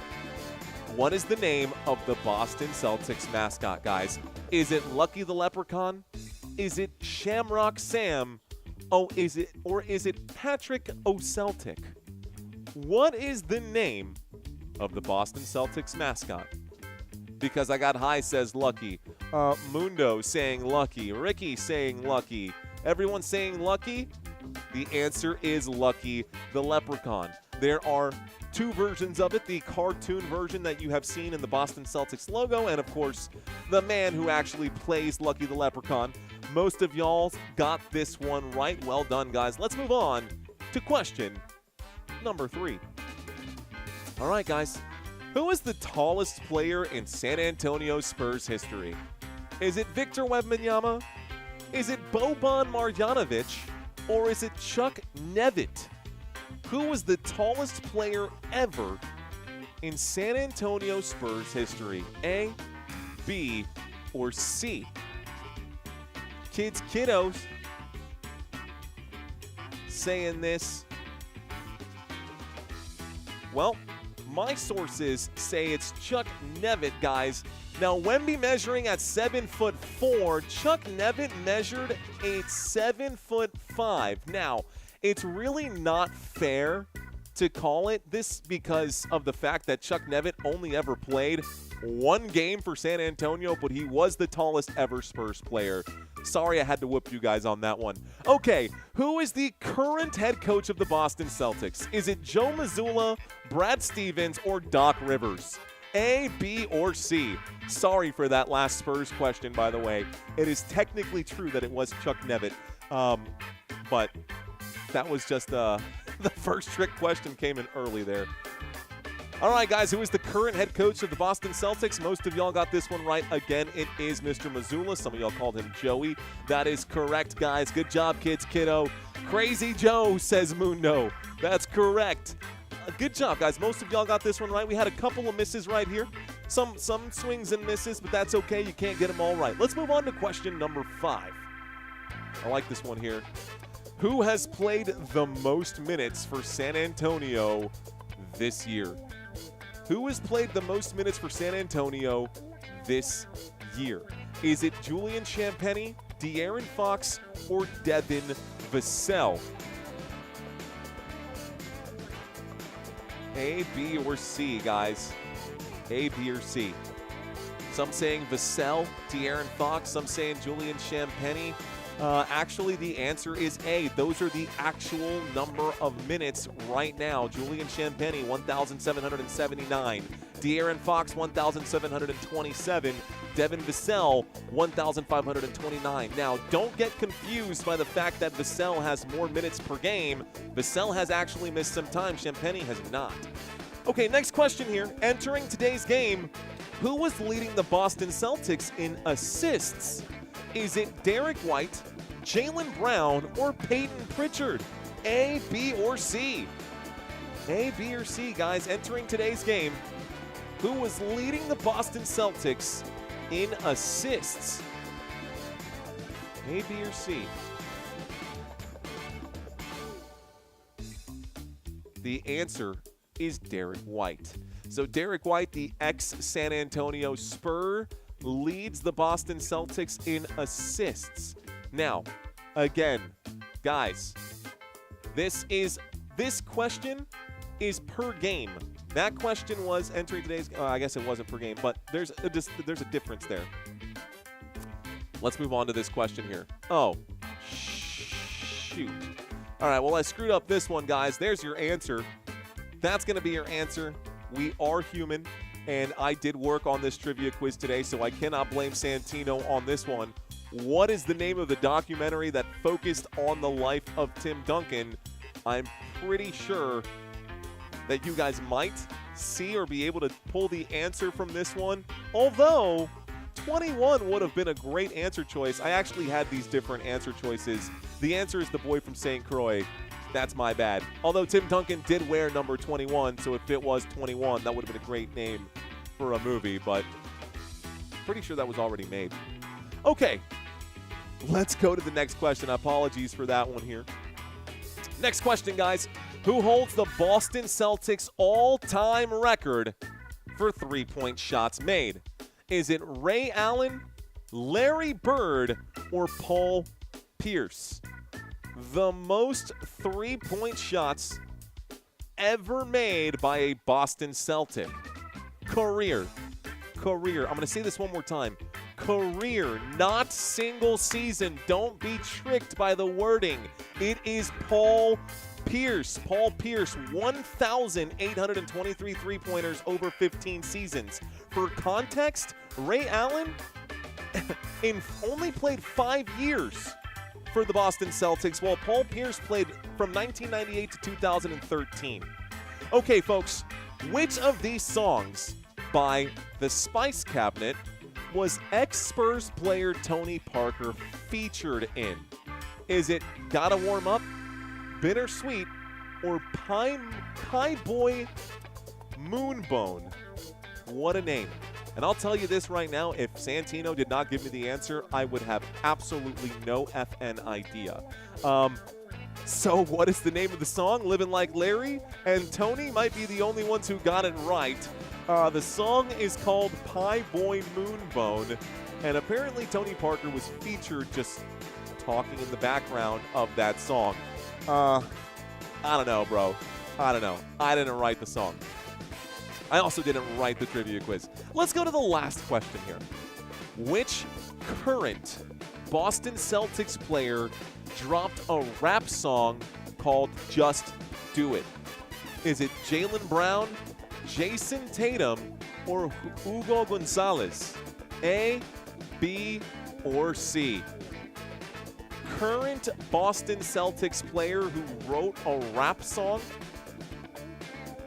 What is the name of the Boston Celtics mascot, guys? Is it Lucky the Leprechaun? Is it Shamrock Sam? Or is it Patrick O'Celtic? What is the name of the Boston Celtics mascot? Because I got high says Lucky. Mundo saying Lucky. Ricky saying Lucky. Everyone saying Lucky? The answer is Lucky the Leprechaun. There are 2 versions of it, the cartoon version that you have seen in the Boston Celtics logo, and of course, the man who actually plays Lucky the Leprechaun. Most of y'all got this one right. Well done, guys. Let's move on to question number 3. All right, guys. Who is the tallest player in San Antonio Spurs history? Is it Victor Wembanyama? Is it Boban Marjanovic? Or is it Chuck Nevitt? Who was the tallest player ever in San Antonio Spurs history? A, B, or C? Kids, kiddos, saying this. Well, my sources say it's Chuck Nevitt, guys. Now, Wemby measuring at 7'4", Chuck Nevitt measured at 7'5". Now, it's really not fair to call it this because of the fact that Chuck Nevitt only ever played 1 game for San Antonio, but he was the tallest ever Spurs player. Sorry, I had to whoop you guys on that one. Okay, who is the current head coach of the Boston Celtics? Is it Joe Mazzulla, Brad Stevens, or Doc Rivers? A, B, or C? Sorry for that last Spurs question, by the way. It is technically true that it was Chuck Nevitt, but that was just the first trick question came in early there. All right, guys, who is the current head coach of the Boston Celtics? Most of y'all got this one right. Again, it is Mr. Mazzulla. Some of y'all called him Joey. That is correct, guys. Good job, kids, kiddo. Crazy Joe, says Mundo. That's correct. Good job, guys. Most of y'all got this one right. We had a couple of misses right here. Some swings and misses, but that's okay. You can't get them all right. Let's move on to question number 5. I like this one here. Who has played the most minutes for San Antonio this year? Who has played the most minutes for San Antonio this year? Is it Julian Champagnie, De'Aaron Fox, or Devin Vassell? A, B, or C, guys? A, B, or C? Some saying Vassell, De'Aaron Fox. Some saying Julian Champagnie. Actually, the answer is A. Those are the actual number of minutes right now. Julian Champagnie, 1,779. De'Aaron Fox, 1,727. Devin Vassell, 1,529. Now, don't get confused by the fact that Vassell has more minutes per game. Vassell has actually missed some time. Champagnie has not. Okay, next question here. Entering today's game, who was leading the Boston Celtics in assists? Is it Derrick White, Jaylen Brown, or Peyton Pritchard? A, B, or C? A, B, or C, guys, entering today's game. Who was leading the Boston Celtics in assists? A, B, or C? The answer is Derrick White. So Derrick White, the ex-San Antonio Spurs, leads the Boston Celtics in assists. Now, again, guys, this question is per game. That question was entering today's. I guess it wasn't per game, but there's a difference there. Let's move on to this question here. Oh, shoot. All right, well, I screwed up this one, guys. There's your answer. That's going to be your answer. We are human, and I did work on this trivia quiz today, so I cannot blame Santino on this one. What is the name of the documentary that focused on the life of Tim Duncan? I'm pretty sure that you guys might see or be able to pull the answer from this one, although 21 would have been a great answer choice. I actually had these different answer choices. The answer is the boy from St. Croix. That's my bad. Although Tim Duncan did wear number 21, so if it was 21, that would have been a great name for a movie, but pretty sure that was already made. Okay, let's go to the next question. Apologies for that one here. Next question, guys. Who holds the Boston Celtics all-time record for three-point shots made? Is it Ray Allen, Larry Bird, or Paul Pierce? The most three-point shots ever made by a Boston Celtic. Career. I'm going to say this one more time. Career, not single season. Don't be tricked by the wording. It is Paul Pierce. Paul Pierce, 1,823 three-pointers over 15 seasons. For context, Ray Allen only played 5 years for the Boston Celtics, while Paul Pierce played from 1998 to 2013. Okay, folks, which of these songs by the Spice Cabinet was ex-Spurs player Tony Parker featured in? Is it Gotta Warm Up, Bittersweet, or Pie Boy Moonbone? What a name. And I'll tell you this right now, if Santino did not give me the answer, I would have absolutely no FN idea. So what is the name of the song? Living Like Larry? And Tony might be the only ones who got it right. The song is called Pie Boy Moonbone, and apparently Tony Parker was featured just talking in the background of that song. I don't know, bro. I don't know. I didn't write the song. I also didn't write the trivia quiz. Let's go to the last question here. Which current Boston Celtics player dropped a rap song called Just Do It? Is it Jaylen Brown, Jayson Tatum, or Hugo Gonzalez? A, B, or C? Current Boston Celtics player who wrote a rap song?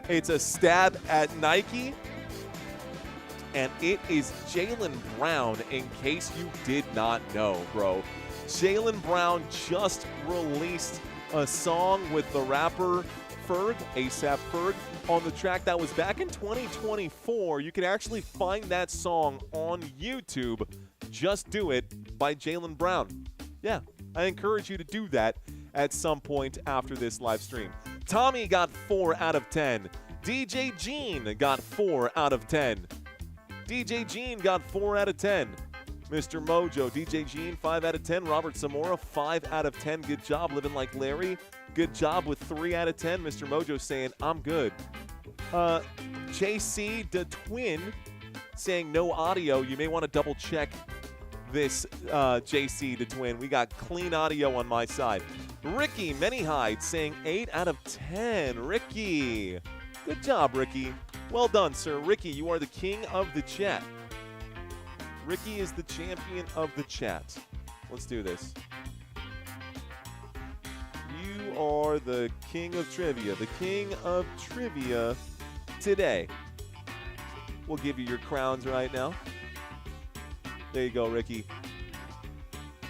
It's a stab at Nike, and it is Jaylen Brown, in case you did not know, bro. Jaylen Brown just released a song with the rapper Ferg, ASAP Ferg, on the track that was back in 2024. You can actually find that song on YouTube, Just Do It, by Jaylen Brown. Yeah, I encourage you to do that at some point after this live stream. Tommy got 4 out of 10. DJ Gene got 4 out of 10. DJ Gene got 4 out of 10. Mr. Mojo, DJ Gene, 5 out of 10. Robert Zamora, 5 out of 10. Good job, Living Like Larry. Good job with 3 out of 10. Mr. Mojo saying, I'm good. JC the Twin saying no audio. You may want to double check this, JC the Twin. We got clean audio on my side. Ricky Manyhide saying 8 out of 10. Ricky. Good job, Ricky. Well done, sir. Ricky, you are the king of the chat. Ricky is the champion of the chat. Let's do this. You are the king of trivia. The king of trivia today. We'll give you your crowns right now. There you go, Ricky.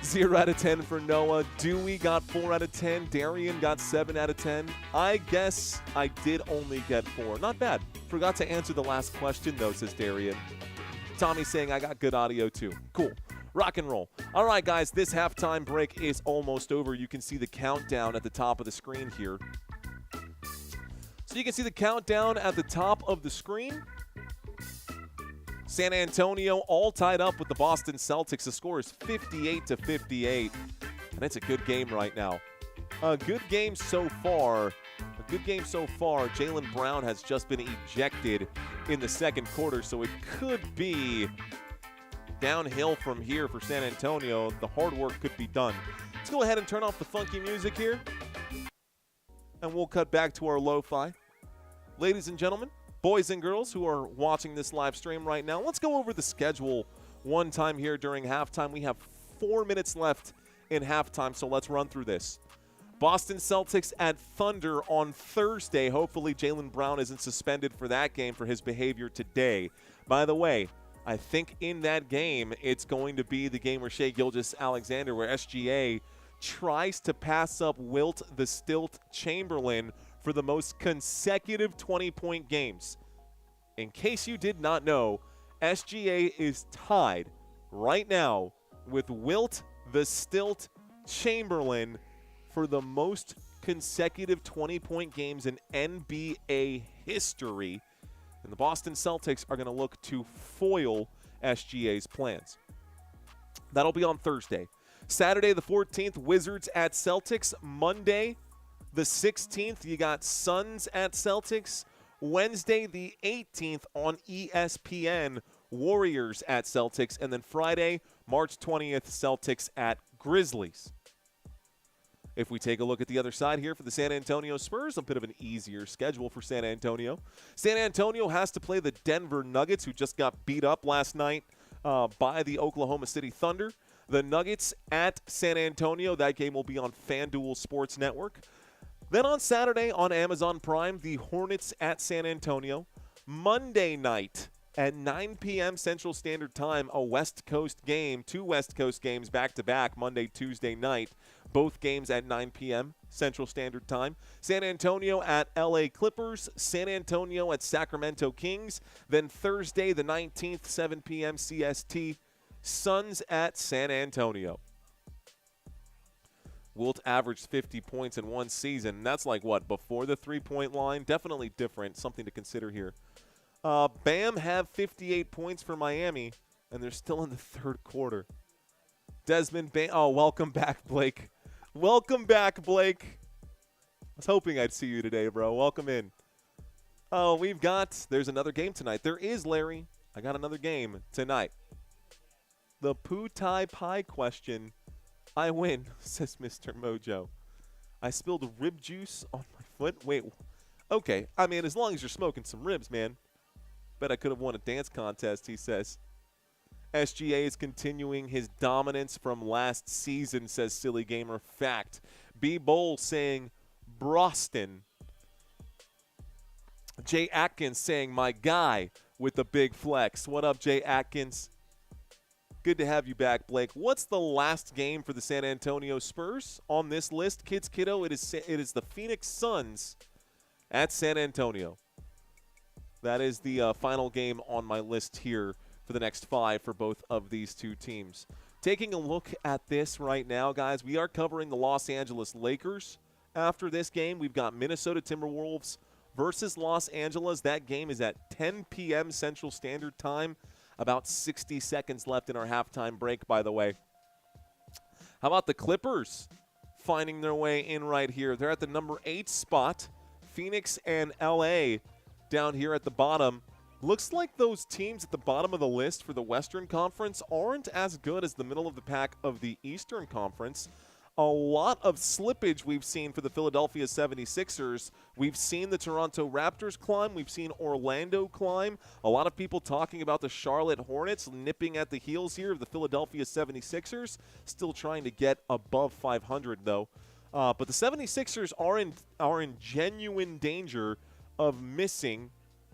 0 out of 10 for Noah. Dewey got 4 out of 10. Darian got 7 out of 10. I guess I did only get 4. Not bad. Forgot to answer the last question, though, says Darian. Tommy's saying I got good audio too. Cool. Rock and roll. All right, guys, this halftime break is almost over. You can see the countdown at the top of the screen here. So you can see the countdown at the top of the screen. San Antonio all tied up with the Boston Celtics. The score is 58-58, and it's a good game right now. A good game so far. Jaylen Brown has just been ejected in the second quarter, so it could be downhill from here for San Antonio. The hard work could be done. Let's go ahead and turn off the funky music here, and we'll cut back to our lo-fi. Ladies and gentlemen, boys and girls who are watching this live stream right now, let's go over the schedule one time here during halftime. We have 4 minutes left in halftime, so let's run through this. Boston Celtics at Thunder on Thursday. Hopefully Jaylen Brown isn't suspended for that game for his behavior today. By the way, I think in that game it's going to be the game where Shai Gilgeous-Alexander, where SGA tries to pass up Wilt the Stilt Chamberlain for the most consecutive 20-point games. In case you did not know, SGA is tied right now with Wilt the Stilt Chamberlain for the most consecutive 20-point games in NBA history. And the Boston Celtics are going to look to foil SGA's plans. That'll be on Thursday. Saturday the 14th, Wizards at Celtics. Monday the 16th, you got Suns at Celtics. Wednesday the 18th on ESPN, Warriors at Celtics. And then Friday, March 20th, Celtics at Grizzlies. If we take a look at the other side here for the San Antonio Spurs, a bit of an easier schedule for San Antonio. San Antonio has to play the Denver Nuggets, who just got beat up last night by the Oklahoma City Thunder. The Nuggets at San Antonio, that game will be on FanDuel Sports Network. Then on Saturday on Amazon Prime, the Hornets at San Antonio. Monday night at 9 p.m. Central Standard Time, a West Coast game, 2 West Coast games back-to-back, Monday, Tuesday night. Both games at 9 p.m. Central Standard Time. San Antonio at L.A. Clippers. San Antonio at Sacramento Kings. Then Thursday the 19th, 7 p.m. CST. Suns at San Antonio. Wilt averaged 50 points in one season. That's like what, before the three-point line? Definitely different. Something to consider here. Bam have 58 points for Miami, and they're still in the third quarter. Desmond Bam. Oh, welcome back, Blake. Welcome back, Blake. I was hoping I'd see you today, bro. Welcome in. Oh, there's another game tonight. There is, Larry. I got another game tonight. The Poo Tai Pie question. I win, says Mr. Mojo. I spilled rib juice on my foot. Wait. Okay. I mean, as long as you're smoking some ribs, man. Bet I could have won a dance contest, he says. SGA is continuing his dominance from last season, says Silly Gamer. Fact. B. Bowl saying Boston. Jay Atkins saying my guy with the big flex. What up, Jay Atkins? Good to have you back, Blake. What's the last game for the San Antonio Spurs on this list? Kids Kiddo, it is the Phoenix Suns at San Antonio. That is the final game on my list here for the next 5 for both of these two teams. Taking a look at this right now, guys, we are covering the Los Angeles Lakers. After this game, we've got Minnesota Timberwolves versus Los Angeles. That game is at 10 p.m. Central Standard Time. About 60 seconds left in our halftime break, by the way. How about the Clippers finding their way in right here? They're at the number 8 spot. Phoenix and L.A. down here at the bottom. Looks like those teams at the bottom of the list for the Western Conference aren't as good as the middle of the pack of the Eastern Conference. A lot of slippage we've seen for the Philadelphia 76ers. We've seen the Toronto Raptors climb. We've seen Orlando climb. A lot of people talking about the Charlotte Hornets nipping at the heels here of the Philadelphia 76ers. Still trying to get above 500, though. But the 76ers are in genuine danger of missing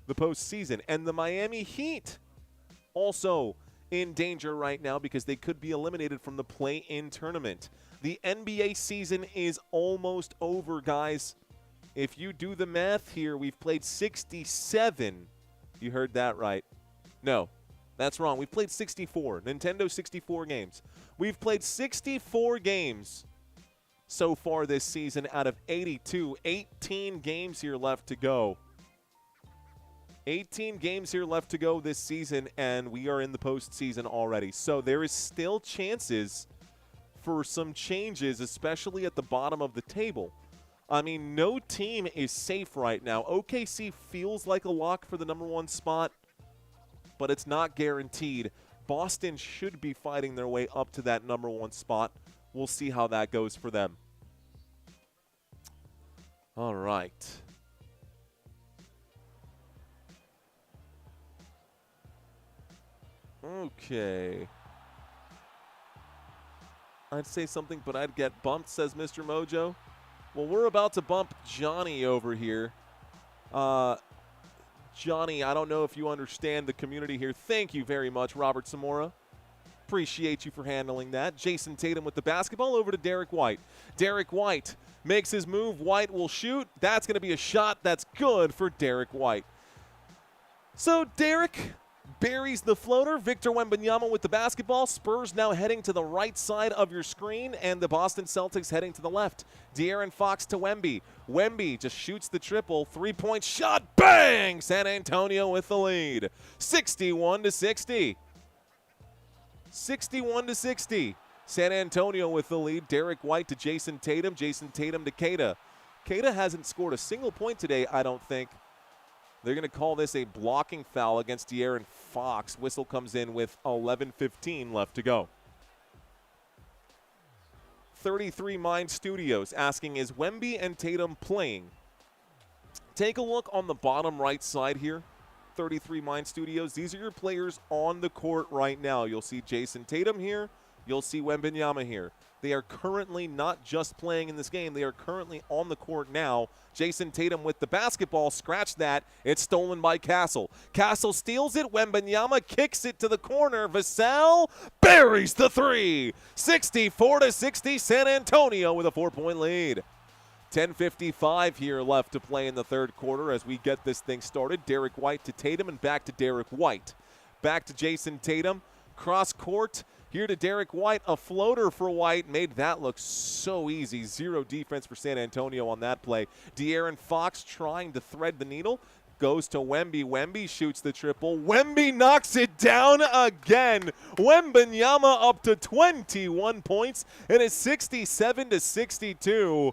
the postseason. And the Miami Heat also in danger right now because they could be eliminated from the play-in tournament. The NBA season is almost over, guys. If you do the math here, we've played 67. You heard that right. No, That's wrong. We've played 64. Nintendo 64 games. We've played 64 games so far this season out of 82. 18 games here left to go. 18 games here left to go this season, and we are in the postseason already. So there is still chances for some changes, especially at the bottom of the table. I mean, no team is safe right now. OKC feels like a lock for the #1 spot, but it's not guaranteed. Boston should be fighting their way up to that #1 spot. We'll see how that goes for them. All right. Okay. I'd say something, but I'd get bumped, says Mr. Mojo. Well, we're about to bump Johnny over here. Johnny, I don't know if you understand the community here. Thank you very much, Robert Zamora. Appreciate you for handling that. Jayson Tatum with the basketball over to Derrick White. Derrick White makes his move. White will shoot. That's going to be a shot that's good for Derrick White. So Derrick buries the floater. Victor Wembanyama with the basketball. Spurs now heading to the right side of your screen, and the Boston Celtics heading to the left. De'Aaron Fox to Wemby. Wemby just shoots the triple. Three-point shot. Bang! San Antonio with the lead. 61-60. 61-60. San Antonio with the lead. Derrick White to Jayson Tatum. Jayson Tatum to Keita. Keita hasn't scored a single point today, I don't think. They're going to call this a blocking foul against De'Aaron Fox. Whistle comes in with 11:15 left to go. 33 Mind Studios asking, is Wemby and Tatum playing? Take a look on the bottom right side here. 33 Mind Studios. These are your players on the court right now. You'll see Jayson Tatum here. You'll see Wembanyama here. They are currently not just playing in this game. They are currently on the court now. Jayson Tatum with the basketball. Scratch that. It's stolen by Castle. Castle steals it. Wembanyama kicks it to the corner. Vassell buries the three. 64-60. San Antonio with a 4-point lead. 10:55 here left to play in the third quarter as we get this thing started. Derrick White to Tatum and back to Derrick White. Back to Jayson Tatum. Cross court. Here to Derrick White, a floater for White, made that look so easy. Zero defense for San Antonio on that play. De'Aaron Fox trying to thread the needle, goes to Wemby. Wemby shoots the triple. Wemby knocks it down again. Wembanyama up to 21 points, and it's 67-62.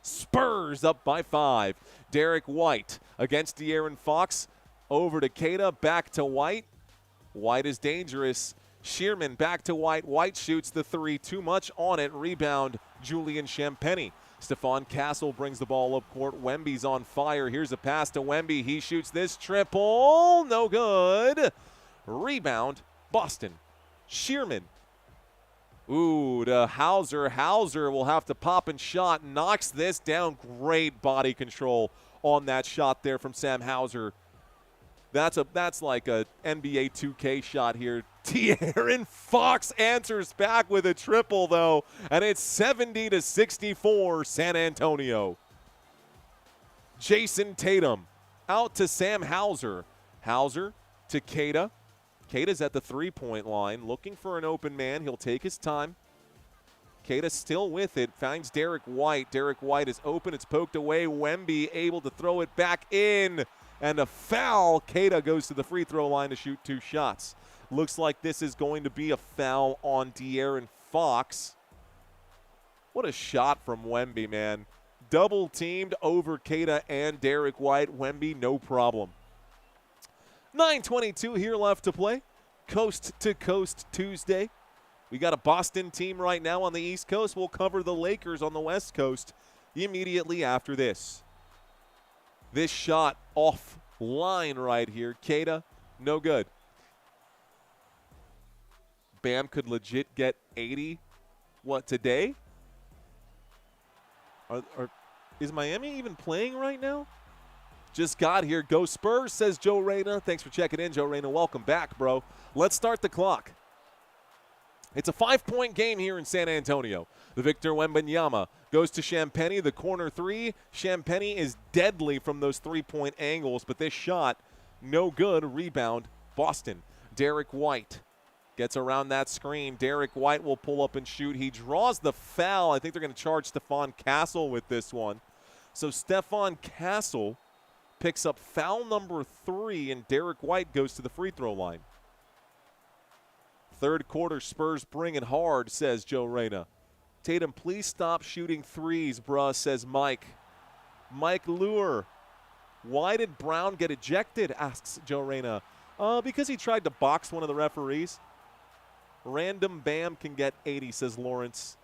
Spurs up by 5. Derrick White against De'Aaron Fox. Over to Keita, back to White. White is dangerous. Shearman back to White. White shoots the three. Too much on it. Rebound, Julian Champagnie. Stephon Castle brings the ball up court. Wemby's on fire. Here's a pass to Wemby. He shoots this triple. No good. Rebound, Boston. Shearman. Ooh, to Hauser. Hauser will have to pop and shot. Knocks this down. Great body control on that shot there from Sam Hauser. That's like a NBA 2K shot here. De'Aaron Fox answers back with a triple, though, and it's 70-64 San Antonio. Jayson Tatum out to Sam Hauser. Hauser to Keita. Keita's at the three-point line, looking for an open man. He'll take his time. Keita still with it, finds Derrick White. Derrick White is open. It's poked away. Wemby able to throw it back in. And a foul. Keita goes to the free throw line to shoot 2 shots. Looks like this is going to be a foul on De'Aaron Fox. What a shot from Wemby, man. Double teamed over Keita and Derrick White. Wemby, no problem. 9:22 here left to play. Coast to Coast Tuesday. We got a Boston team right now on the East Coast. We'll cover the Lakers on the West Coast immediately after this. This shot off line right here. Keita, no good. Bam could legit get 80. What, today? Is Miami even playing right now? Just got here. Go Spurs, says Joe Reyna. Thanks for checking in, Joe Reyna. Welcome back, bro. Let's start the clock. It's a 5-point game here in San Antonio. The Victor Wembanyama goes to Champagnie, the corner three. Champagnie is deadly from those three-point angles, but this shot, no good. Rebound, Boston. Derrick White gets around that screen. Derrick White will pull up and shoot. He draws the foul. I think they're going to charge Stephon Castle with this one. So Stephon Castle picks up foul number 3, and Derrick White goes to the free throw line. Third quarter, Spurs bring it hard, says Joe Reyna. Tatum, please stop shooting threes, bruh, says Mike. Mike Lure. Why did Brown get ejected, asks Joe Reyna. Because he tried to box one of the referees. Random Bam can get 80, says Lawrence.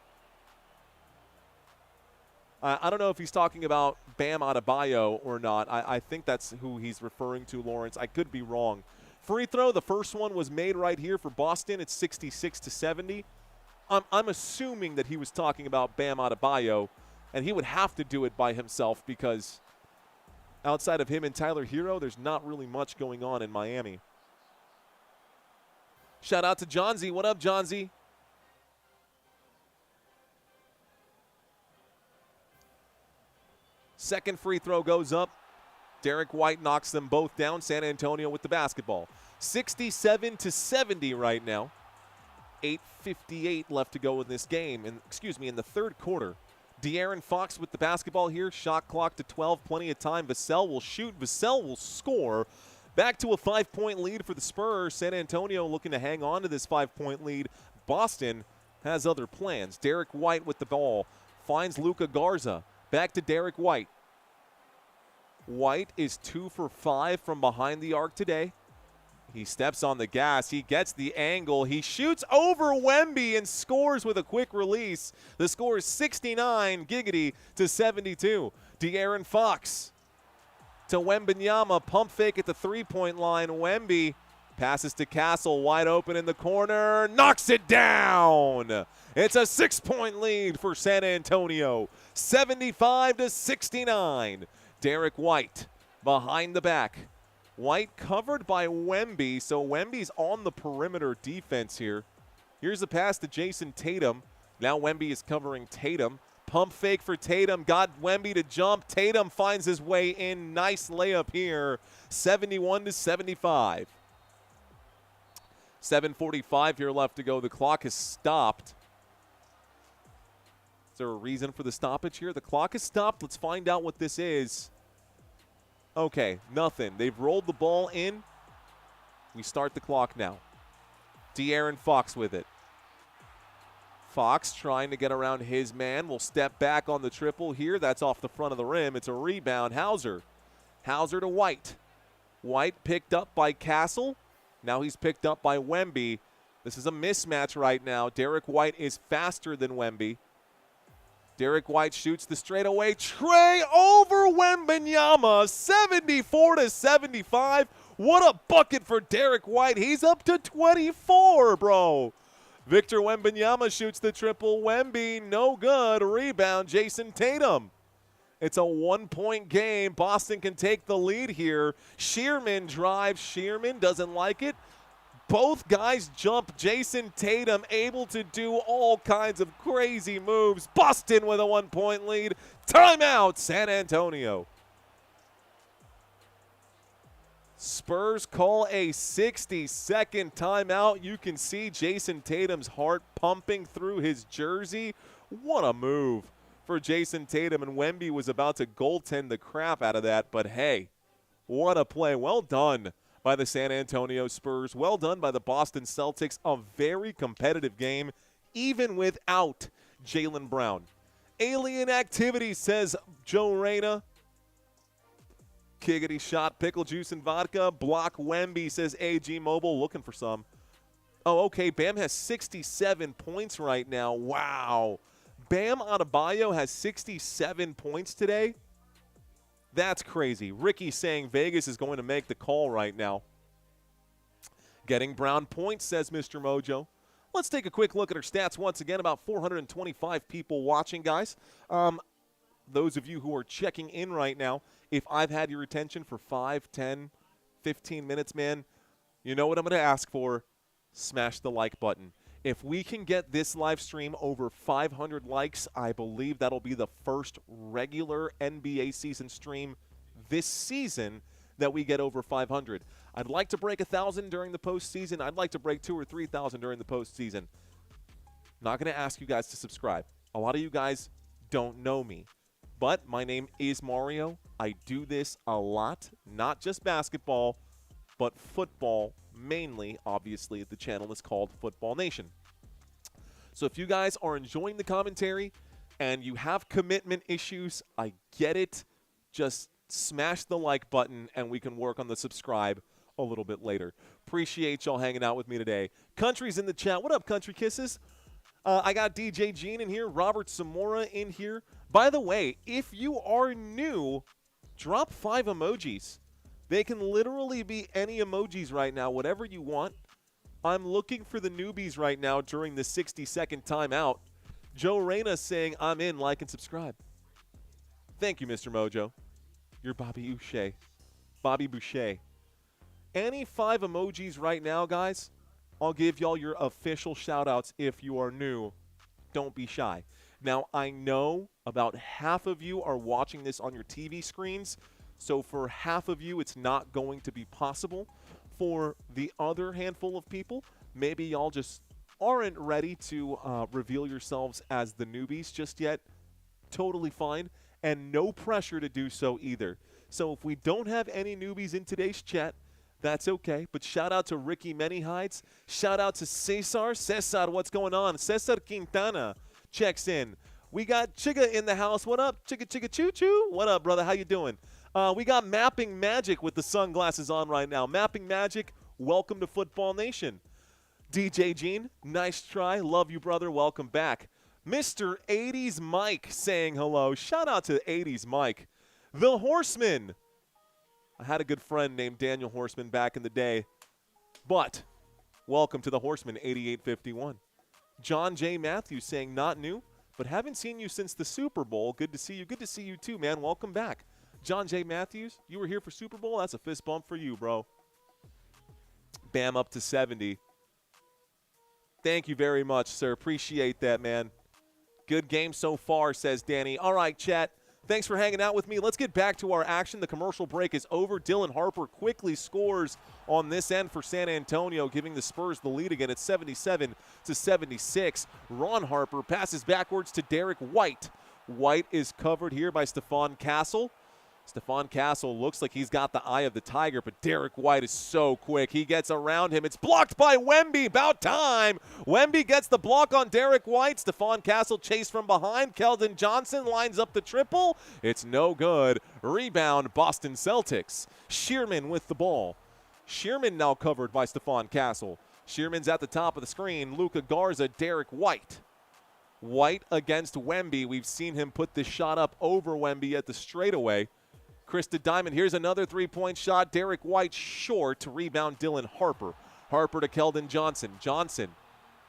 I don't know if he's talking about Bam Adebayo or not. I think that's who he's referring to, Lawrence. I could be wrong. Free throw, the first one was made right here for Boston. It's 66-70. I'm assuming that he was talking about Bam Adebayo, and he would have to do it by himself because outside of him and Tyler Hero, there's not really much going on in Miami. Shout out to Johnsy. What up, Johnsy? Second free throw goes up. Derrick White knocks them both down. San Antonio with the basketball. 67-70 right now. 8:58 left to go in this game. And in the third quarter. De'Aaron Fox with the basketball here. Shot clock to 12. Plenty of time. Vassell will shoot. Vassell will score. Back to a 5-point lead for the Spurs. San Antonio looking to hang on to this 5-point lead. Boston has other plans. Derrick White with the ball. Finds Luka Garza. Back to Derrick White. White is 2 for 5 from behind the arc today. He steps on the gas. He gets the angle. He shoots over Wemby and scores with a quick release. The score is 69-72. De'Aaron Fox to Wembanyama. Pump fake at the three-point line. Wemby passes to Castle. Wide open in the corner. Knocks it down. It's a 6-point lead for San Antonio. 75-69. Derrick White behind the back. White covered by Wemby, so Wemby's on the perimeter defense here. Here's a pass to Jayson Tatum. Now Wemby is covering Tatum. Pump fake for Tatum. Got Wemby to jump. Tatum finds his way in. Nice layup here. 71-75. 7:45 here left to go. The clock has stopped. Is there a reason for the stoppage here? The clock has stopped. Let's find out what this is. Okay, nothing. They've rolled the ball in. We start the clock now. De'Aaron Fox with it. Fox trying to get around his man. Will step back on the triple here. That's off the front of the rim. It's a rebound. Hauser. Hauser to White. White picked up by Castle. Now he's picked up by Wemby. This is a mismatch right now. Derrick White is faster than Wemby. Derrick White shoots the straightaway. Trey over Wembanyama. 74-75. What a bucket for Derrick White. He's up to 24, bro. Victor Wembanyama shoots the triple. Wemby, no good. Rebound, Jayson Tatum. It's a 1-point game. Boston can take the lead here. Shearman drives. Shearman doesn't like it. Both guys jump. Jayson Tatum able to do all kinds of crazy moves. Boston with a 1-point lead. Timeout, San Antonio. Spurs call a 60-second timeout. You can see Jayson Tatum's heart pumping through his jersey. What a move for Jayson Tatum. And Wemby was about to goaltend the crap out of that. But hey, what a play. Well done by the San Antonio Spurs. Well done by the Boston Celtics. A very competitive game, even without Jaylen Brown. Alien activity, says Joe Reyna. Kiggity shot, pickle juice and vodka. Block Wemby, says AG Mobile. Looking for some. Oh, okay. Bam has 67 points right now. Wow. Bam Adebayo has 67 points today. That's crazy. Ricky saying Vegas is going to make the call right now. Getting Brown points, says Mr. Mojo. Let's take a quick look at our stats once again. About 425 people watching, guys. Those of you who are checking in right now, if I've had your attention for 5, 10, 15 minutes, man, you know what I'm going to ask for? Smash the like button. If we can get this live stream over 500 likes, I believe that'll be the first regular NBA season stream this season that we get over 500. I'd like to break 1,000 during the postseason. I'd like to break 2,000 or 3,000 during the postseason. Not going to ask you guys to subscribe. A lot of you guys don't know me, but my name is Mario. I do this a lot, not just basketball, but football mainly. Obviously, the channel is called Football Nation. So if you guys are enjoying the commentary and you have commitment issues, I get it. Just smash the like button and we can work on the subscribe a little bit later. Appreciate y'all hanging out with me today. Country's in the chat. What up, Country Kisses? I got DJ Gene in here, Robert Zamora in here. By the way, if you are new, drop 5 emojis. They can literally be any emojis right now, whatever you want. I'm looking for the newbies right now during the 60-second timeout. Joe Reyna saying, I'm in, like and subscribe. Thank you, Mr. Mojo. You're Bobby Boucher. Bobby Boucher. Any 5 emojis right now, guys, I'll give y'all your official shout-outs if you are new. Don't be shy. Now, I know about half of you are watching this on your TV screens, so for half of you, it's not going to be possible. For the other handful of people, maybe y'all just aren't ready to reveal yourselves as the newbies just yet. Totally fine, and no pressure to do so either. So if we don't have any newbies in today's chat, that's okay. But shout out to Ricky Manyhides. Shout out to Cesar. Cesar, what's going on? Cesar Quintana checks in. We got Chiga in the house. What up, Chiga Chiga Choo Choo? What up, brother? How you doing? We got Mapping Magic with the sunglasses on right now. Mapping Magic, welcome to Football Nation. DJ Gene, nice try. Love you, brother. Welcome back. Mr. 80s Mike saying hello. Shout out to 80s Mike. The Horseman. I had a good friend named Daniel Horseman back in the day. But welcome to the Horseman 8851. John J. Matthews saying not new, but haven't seen you since the Super Bowl. Good to see you. Good to see you too, man. Welcome back. John J. Matthews, you were here for Super Bowl? That's a fist bump for you, bro. Bam up to 70. Thank you very much, sir. Appreciate that, man. Good game so far, says Danny. All right, chat. Thanks for hanging out with me. Let's get back to our action. The commercial break is over. Dylan Harper quickly scores on this end for San Antonio, giving the Spurs the lead again at 77-76. Ron Harper passes backwards to Derrick White. White is covered here by Stephon Castle. Stephon Castle looks like he's got the eye of the tiger, but Derrick White is so quick. He gets around him. It's blocked by Wemby. About time. Wemby gets the block on Derrick White. Stephon Castle chased from behind. Keldon Johnson lines up the triple. It's no good. Rebound, Boston Celtics. Shearman with the ball. Shearman now covered by Stephon Castle. Shearman's at the top of the screen. Luka Garza, Derrick White. White against Wemby. We've seen him put this shot up over Wemby at the straightaway. Krista Diamond, here's another three-point shot. Derrick White short to rebound Dylan Harper. Harper to Keldon Johnson. Johnson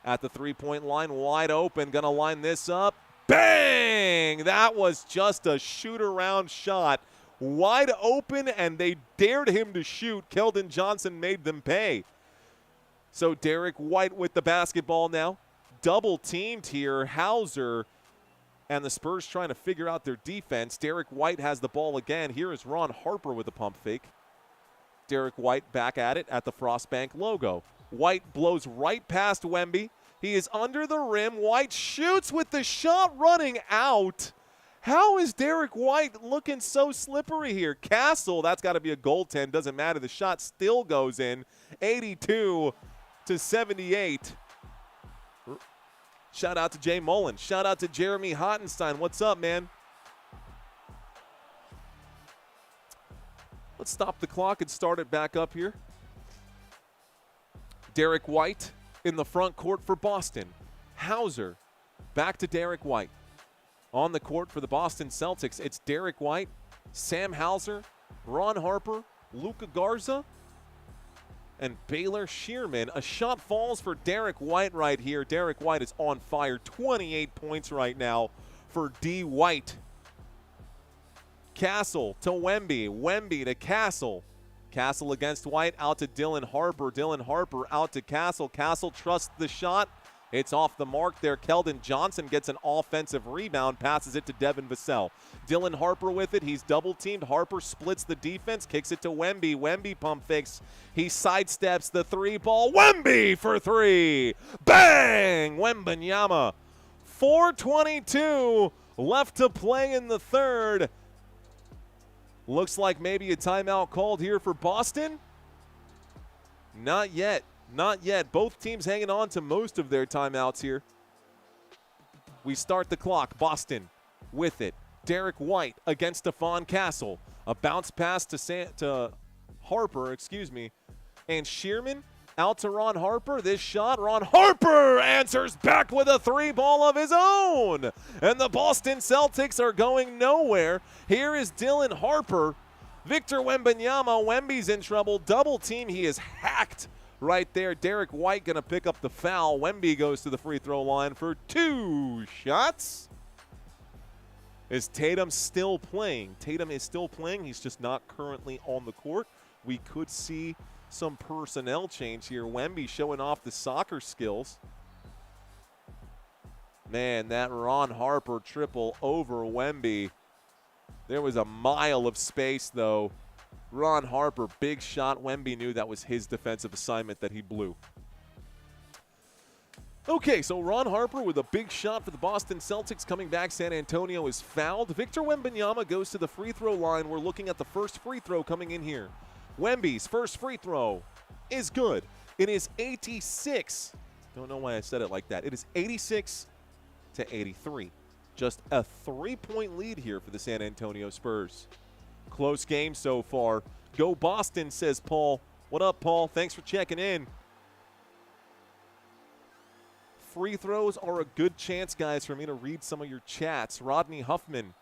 at the three-point line, wide open, gonna line this up. Bang! That was just a shoot-around shot. Wide open, and they dared him to shoot. Keldon Johnson made them pay. So Derrick White with the basketball now. Double teamed here. Hauser and the Spurs trying to figure out their defense. Derrick White has the ball again. Here is Ron Harper with a pump fake. Derrick White back at it at the Frostbank logo. White blows right past Wemby. He is under the rim. White shoots with the shot running out. How is Derrick White looking so slippery here? Castle, that's got to be a goaltend. Doesn't matter. The shot still goes in. 82-78. Shout out to Jay Mullen. Shout out to Jeremy Hottenstein. What's up, man? Let's stop the clock and start it back up here. Derrick White in the front court for Boston. Hauser back to Derrick White. On the court for the Boston Celtics, it's Derrick White, Sam Hauser, Ron Harper, Luka Garza, and Baylor Shearman. A shot falls for Derrick White right here. Derrick White is on fire. 28 points right now for D. White. Castle to Wemby. Wemby to Castle. Castle against White. Out to Dylan Harper. Dylan Harper out to Castle. Castle trusts the shot. It's off the mark there. Keldon Johnson gets an offensive rebound, passes it to Devin Vassell. Dylan Harper with it. He's double-teamed. Harper splits the defense, kicks it to Wemby. Wemby pump fakes. He sidesteps the three ball. Wemby for three. Bang! Wembanyama. 4:22 left to play in the third. Looks like maybe a timeout called here for Boston. Not yet. Not yet. Both teams hanging on to most of their timeouts here. We start the clock. Boston with it. Derrick White against Stephon Castle. A bounce pass to Harper, and Shearman out to Ron Harper. This shot, Ron Harper answers back with a three ball of his own. And the Boston Celtics are going nowhere. Here is Dylan Harper. Victor Wembanyama. Wemby's in trouble. Double team. He is hacked right there. Derrick White going to pick up the foul. Wemby goes to the free throw line for 2 shots. Is Tatum still playing? Tatum is still playing. He's just not currently on the court. We could see some personnel change here. Wemby showing off the soccer skills. Man, that Ron Harper triple over Wemby. There was a mile of space, though. Ron Harper, big shot. Wemby knew that was his defensive assignment that he blew. Okay, so Ron Harper with a big shot for the Boston Celtics coming back. San Antonio is fouled. Victor Wembanyama goes to the free throw line. We're looking at the first free throw coming in here. Wemby's first free throw is good. It is 86. Don't know why I said it like that. It is 86 to 83. Just a 3-point lead here for the San Antonio Spurs. Close game so far. Go Boston, says Paul. What up, Paul? Thanks for checking in. Free throws are a good chance, guys, for me to read some of your chats. Rodney Huffman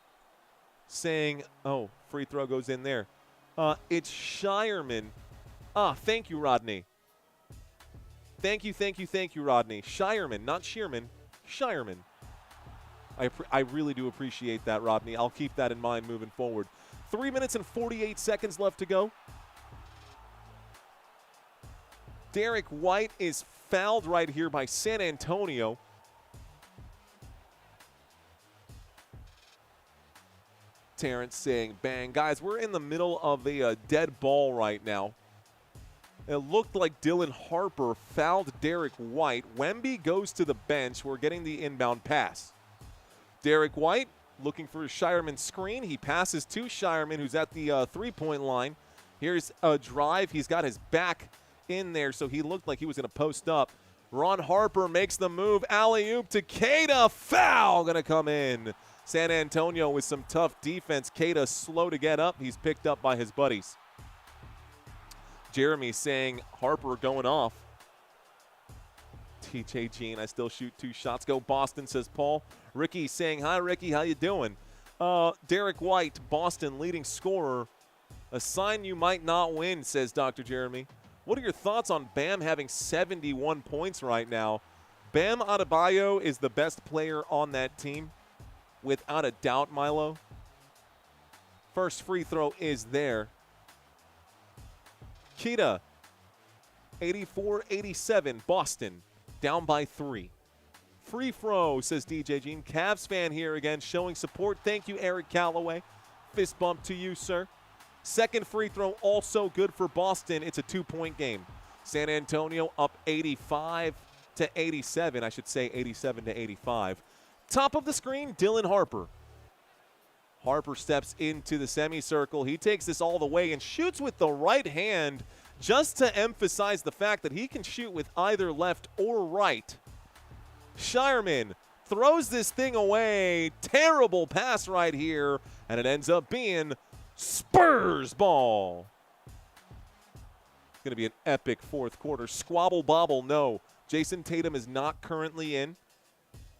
saying, oh, free throw goes in there. It's Shireman. Thank you, Rodney. Thank you, Rodney. Shireman, not Shearman. Shireman. I really do appreciate that, Rodney. I'll keep that in mind moving forward. 3 minutes and 48 seconds left to go. Derrick White is fouled right here by San Antonio. Terrence saying, bang. Guys, we're in the middle of a dead ball right now. It looked like Dylan Harper fouled Derrick White. Wemby goes to the bench. We're getting the inbound pass. Derrick White looking for a Shireman screen. He passes to Shireman, who's at the three-point line. Here's a drive. He's got his back in there, so he looked like he was going to post up. Ron Harper makes the move. Alley-oop to Keita. Foul going to come in. San Antonio with some tough defense. Keita slow to get up. He's picked up by his buddies. Jeremy saying Harper going off. TJ Jean, I still shoot 2 shots. Go Boston, says Paul. Ricky saying, hi, Ricky. How you doing? Derrick White, Boston leading scorer. A sign you might not win, says Dr. Jeremy. What are your thoughts on Bam having 71 points right now? Bam Adebayo is the best player on that team, without a doubt, Milo. First free throw is there. Keita, 84-87, Boston, down by 3. Free throw, says DJ Jean. Cavs fan here again, showing support. Thank you, Eric Calloway. Fist bump to you, sir. Second free throw also good for Boston. It's a 2-point game. San Antonio up 85-87. I should say 87-85. Top of the screen, Dylan Harper. Harper steps into the semicircle. He takes this all the way and shoots with the right hand, just to emphasize the fact that he can shoot with either left or right. Shireman throws this thing away. Terrible pass right here, and it ends up being Spurs ball. It's going to be an epic fourth quarter. Squabble bobble, no. Jayson Tatum is not currently in,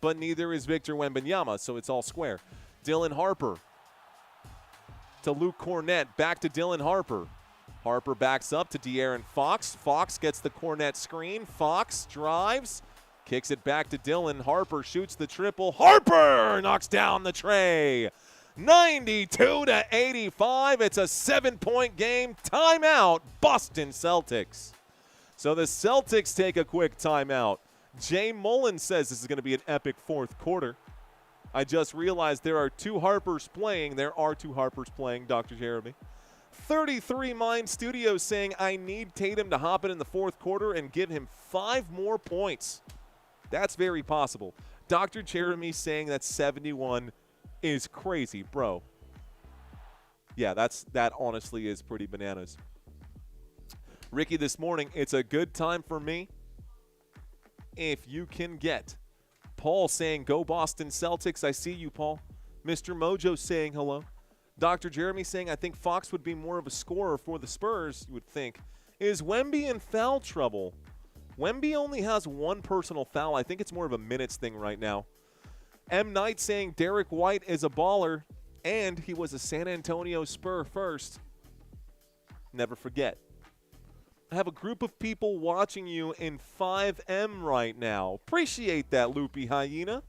but neither is Victor Wembanyama, so it's all square. Dylan Harper to Luke Cornett, back to Dylan Harper. Harper backs up to De'Aaron Fox. Fox gets the Cornett screen. Fox drives, kicks it back to Dylan. Harper shoots the triple. Harper knocks down the tray. 92-85. It's a 7-point game. Timeout, Boston Celtics. So the Celtics take a quick timeout. Jay Mullen says this is going to be an epic fourth quarter. I just realized there are two Harpers playing. There are two Harpers playing, Dr. Jeremy. 33 Mind Studios saying, I need Tatum to hop in the fourth quarter and give him 5 more points. That's very possible. Dr. Jeremy saying that 71 is crazy, bro. Yeah, that honestly is pretty bananas. Ricky this morning, it's a good time for me if you can get. Paul saying, go Boston Celtics. I see you, Paul. Mr. Mojo saying hello. Dr. Jeremy saying, I think Fox would be more of a scorer for the Spurs, you would think. Is Wemby in foul trouble? Wemby only has 1 personal foul. I think it's more of a minutes thing right now. M. Knight saying, Derrick White is a baller, and he was a San Antonio Spur first. Never forget. I have a group of people watching you in 5M right now. Appreciate that, Loopy Hyena.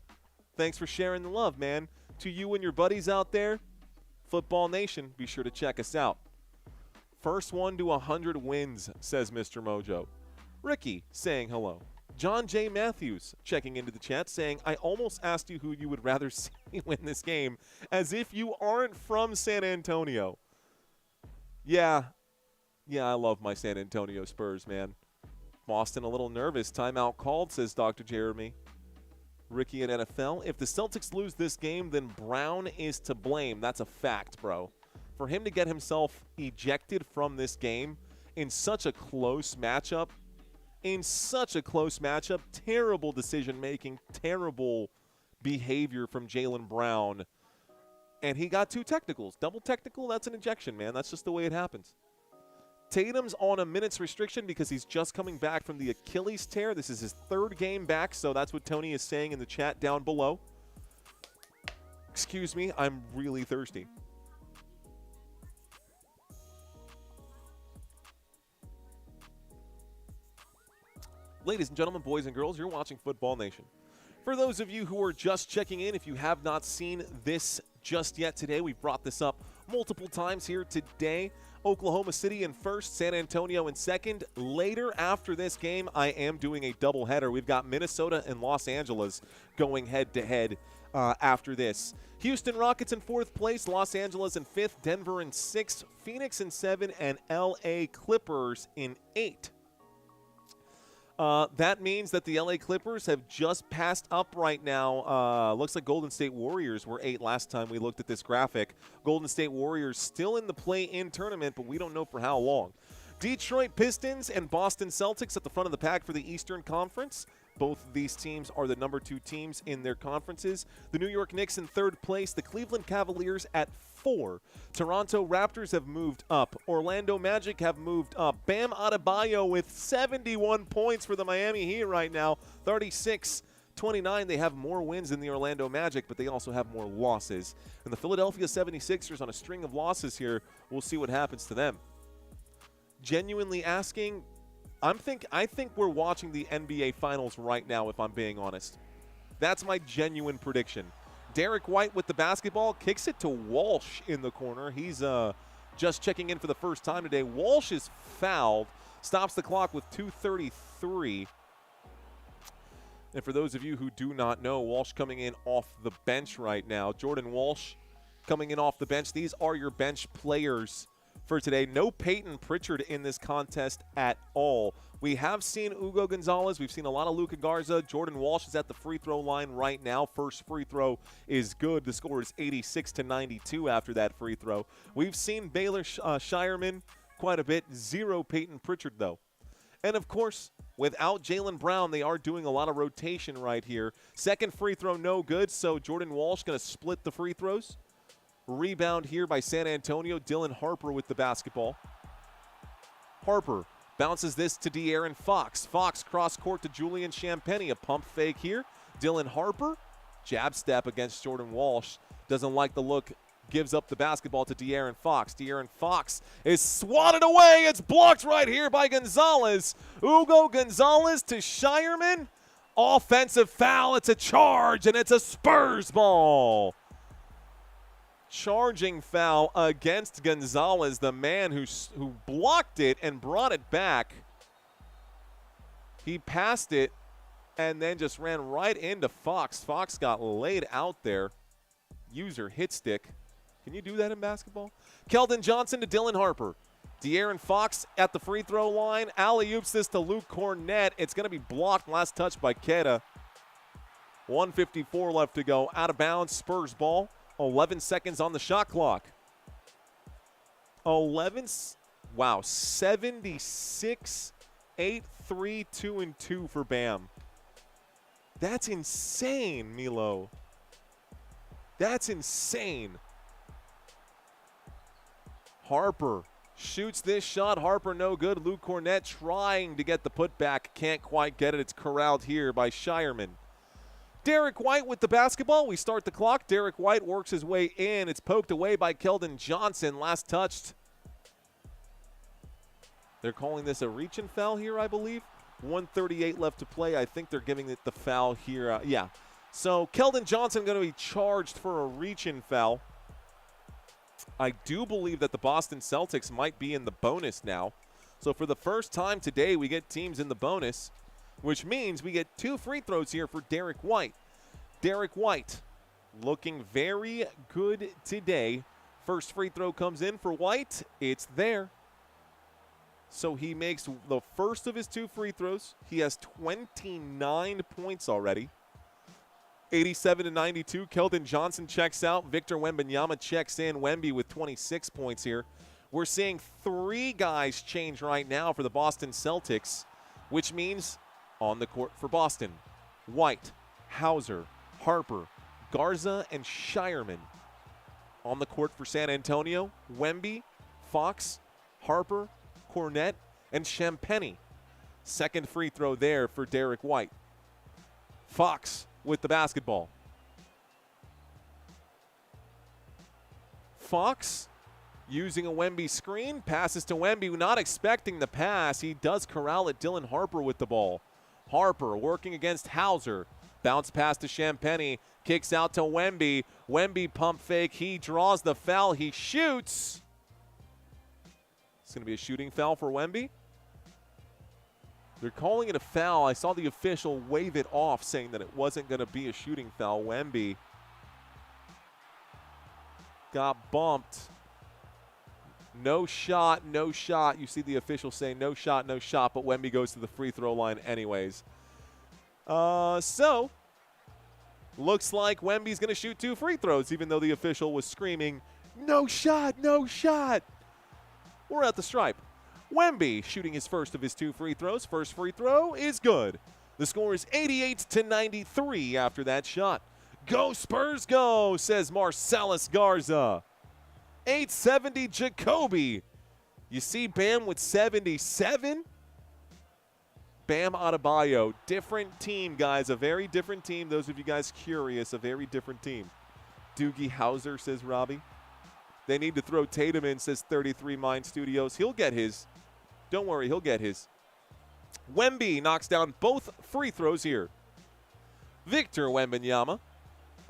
Thanks for sharing the love, man. To you and your buddies out there, Football Nation, be sure to check us out. First one to 100 wins, says Mr. Mojo. Ricky saying hello. John J. Matthews checking into the chat saying, I almost asked you who you would rather see win this game, as if you aren't from San Antonio. Yeah, I love my San Antonio Spurs, man. Boston a little nervous. Timeout called, says Dr. Jeremy. Ricky at NFL. If the Celtics lose this game, then Brown is to blame. That's a fact, bro. For him to get himself ejected from this game in such a close matchup, terrible decision-making, terrible behavior from Jaylen Brown. And he got 2 technicals. Double technical, that's an ejection, man. That's just the way it happens. Tatum's on a minutes restriction because he's just coming back from the Achilles tear. This is his 3rd game back, so that's what Tony is saying in the chat down below. Excuse me, I'm really thirsty. Ladies and gentlemen, boys and girls, you're watching Football Nation. For those of you who are just checking in, if you have not seen this just yet today, we've brought this up multiple times here today. Oklahoma City in first, San Antonio in second. Later after this game, I am doing a doubleheader. We've got Minnesota and Los Angeles going head-to-head after this. Houston Rockets in 4th place, Los Angeles in 5th, Denver in 6th, Phoenix in 7th, and LA Clippers in 8th. That means that the LA Clippers have just passed up right now. Looks like Golden State Warriors were 8 last time we looked at this graphic. Golden State Warriors still in the play-in tournament, but we don't know for how long. Detroit Pistons and Boston Celtics at the front of the pack for the Eastern Conference. Both of these teams are the number 2 teams in their conferences. The New York Knicks in 3rd place. The Cleveland Cavaliers at 4. Toronto Raptors have moved up. Orlando Magic have moved up. Bam Adebayo with 71 points for the Miami Heat right now. 36-29. They have more wins than the Orlando Magic, but they also have more losses. And the Philadelphia 76ers on a string of losses here. We'll see what happens to them. Genuinely asking, I think we're watching the NBA Finals right now, if I'm being honest. That's my genuine prediction. Derrick White with the basketball, kicks it to Walsh in the corner. He's just checking in for the first time today. Walsh is fouled, stops the clock with 2:33. And for those of you who do not know, Walsh coming in off the bench right now. Jordan Walsh coming in off the bench. These are your bench players for today. No Peyton Pritchard in this contest at all. We have seen Hugo Gonzalez. We've seen a lot of Luka Garza. Jordan Walsh is at the free throw line right now. First free throw is good. The score is 86-92 after that free throw. We've seen Baylor Shireman quite a bit. 0 Peyton Pritchard, though. And, of course, without Jaylen Brown, they are doing a lot of rotation right here. Second free throw, no good, so Jordan Walsh going to split the free throws. Rebound here by San Antonio. Dylan Harper with the basketball. Harper bounces this to De'Aaron Fox. Fox cross court to Julian Champagnie. A pump fake here. Dylan Harper, jab step against Jordan Walsh. Doesn't like the look. Gives up the basketball to De'Aaron Fox. De'Aaron Fox is swatted away. It's blocked right here by Gonzalez. Hugo Gonzalez to Shireman. Offensive foul. It's a charge, and it's a Spurs ball. Charging foul against Gonzalez, the man who blocked it and brought it back. He passed it and then just ran right into Fox. Fox got laid out there. User hit stick. Can you do that in basketball? Keldon Johnson to Dylan Harper. De'Aaron Fox at the free throw line. Alley-oops this to Luke Cornett. It's going to be blocked. Last touch by Queta. 1:54 left to go. Out of bounds. Spurs ball. 11 seconds on the shot clock. 76, 8, 3, 2, and 2 for Bam. That's insane, Milo. That's insane. Harper shoots this shot. Harper no good. Luke Cornett trying to get the putback. Can't quite get it. It's corralled here by Shireman. Derrick White with the basketball. We start the clock. Derrick White works his way in. It's poked away by Keldon Johnson. Last touched. They're calling this a reach and foul here, I believe. 1:38 left to play. I think they're giving it the foul here. Yeah. So Keldon Johnson going to be charged for a reach and foul. I do believe that the Boston Celtics might be in the bonus now. So for the first time today, we get teams in the bonus, which means we get 2 free throws here for Derrick White. Derrick White looking very good today. First free throw comes in for White. It's there. So he makes the first of his 2 free throws. He has 29 points already. 87-92. Keldon Johnson checks out. Victor Wembanyama checks in. Wemby with 26 points here. We're seeing 3 guys change right now for the Boston Celtics, which means on the court for Boston, White, Hauser, Harper, Garza, and Shireman. On the court for San Antonio, Wemby, Fox, Harper, Cornett, and Champagnie. Second free throw there for Derrick White. Fox with the basketball. Fox using a Wemby screen, passes to Wemby, not expecting the pass. He does corral it. Dylan Harper with the ball. Harper working against Hauser. Bounce pass to Champagnie, kicks out to Wemby. Wemby pump fake, he draws the foul, he shoots. It's going to be a shooting foul for Wemby. They're calling it a foul. I saw the official wave it off, saying that it wasn't going to be a shooting foul. Wemby got bumped. No shot, no shot. You see the official saying no shot, but Wemby goes to the free throw line anyways. So, looks like Wemby's going to shoot 2 free throws, even though the official was screaming, no shot, no shot. We're at the stripe. Wemby shooting his first of his 2 free throws. First free throw is good. The score is 88-93 after that shot. Go Spurs go, says Marcellus Garza. 870 Jacoby. You see Bam with 77? Bam Adebayo. Different team, guys. A very different team. Those of you guys curious, a very different team. Doogie Howser, says Robbie. They need to throw Tatum in, says 33 Mind Studios. He'll get his. Don't worry, he'll get his. Wemby knocks down both free throws here. Victor Wembanyama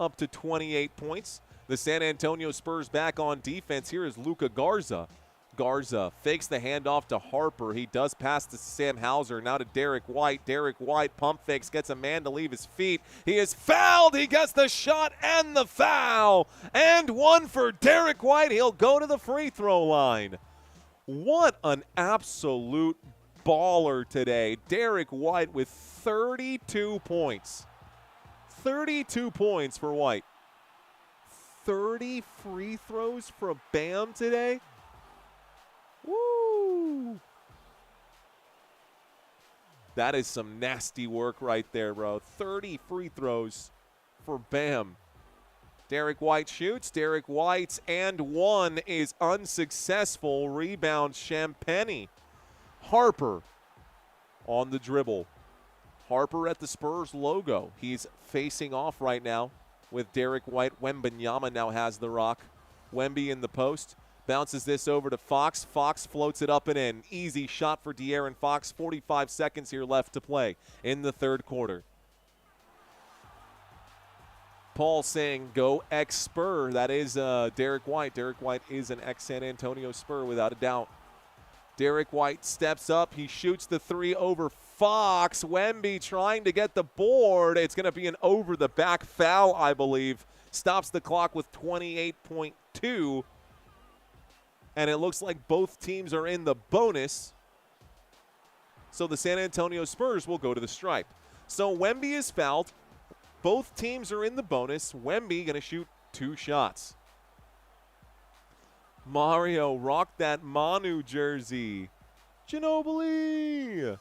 up to 28 points. The San Antonio Spurs back on defense. Here is Luka Garza. Garza fakes the handoff to Harper. He does pass to Sam Hauser. Now to Derrick White. Derrick White pump fakes, gets a man to leave his feet. He is fouled. He gets the shot and the foul. And one for Derrick White. He'll go to the free throw line. What an absolute baller today. Derrick White with 32 points. 32 points for White. 30 free throws for Bam today. Woo! That is some nasty work right there, bro. 30 free throws for Bam. Derrick White shoots. Derrick White's and one is unsuccessful. Rebound, Champagnie. Harper on the dribble. Harper at the Spurs logo. He's facing off right now with Derrick White. Wembanyama now has the rock. Wemby in the post. Bounces this over to Fox. Fox floats it up and in. Easy shot for De'Aaron Fox. 45 seconds here left to play in the third quarter. Paul saying go ex-Spur. That is Derrick White. Derrick White is an ex-San Antonio Spur without a doubt. Derrick White steps up. He shoots the 3 over Fox. Wemby trying to get the board. It's going to be an over-the-back foul, I believe. Stops the clock with 28.2. And it looks like both teams are in the bonus. So the San Antonio Spurs will go to the stripe. So Wemby is fouled. Both teams are in the bonus. Wemby going to shoot 2 shots. Mario rocked that Manu jersey. Ginobili.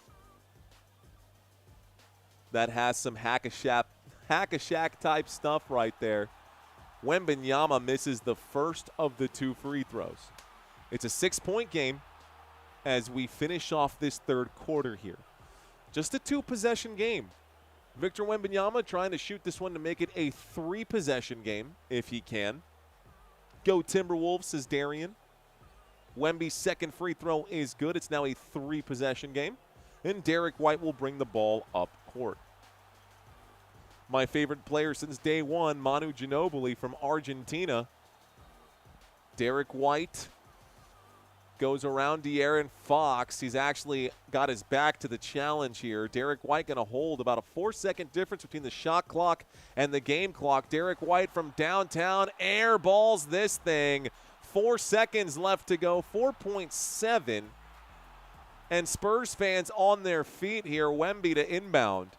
That has some hack-a-shack type stuff right there. Wembanyama misses the first of the 2 free throws. It's a 6-point game as we finish off this third quarter here. Just a 2-possession game. Victor Wembanyama trying to shoot this one to make it a 3-possession game if he can. Go Timberwolves, says Darian. Wemby's second free throw is good. It's now a 3-possession game. And Derrick White will bring the ball up court. My favorite player since day one, Manu Ginobili from Argentina. Derrick White goes around De'Aaron Fox. He's actually got his back to the challenge here. Derrick White going to hold about a 4-second difference between the shot clock and the game clock. Derrick White from downtown airballs this thing. 4 seconds left to go, 4.7. And Spurs fans on their feet here. Wemby to inbound.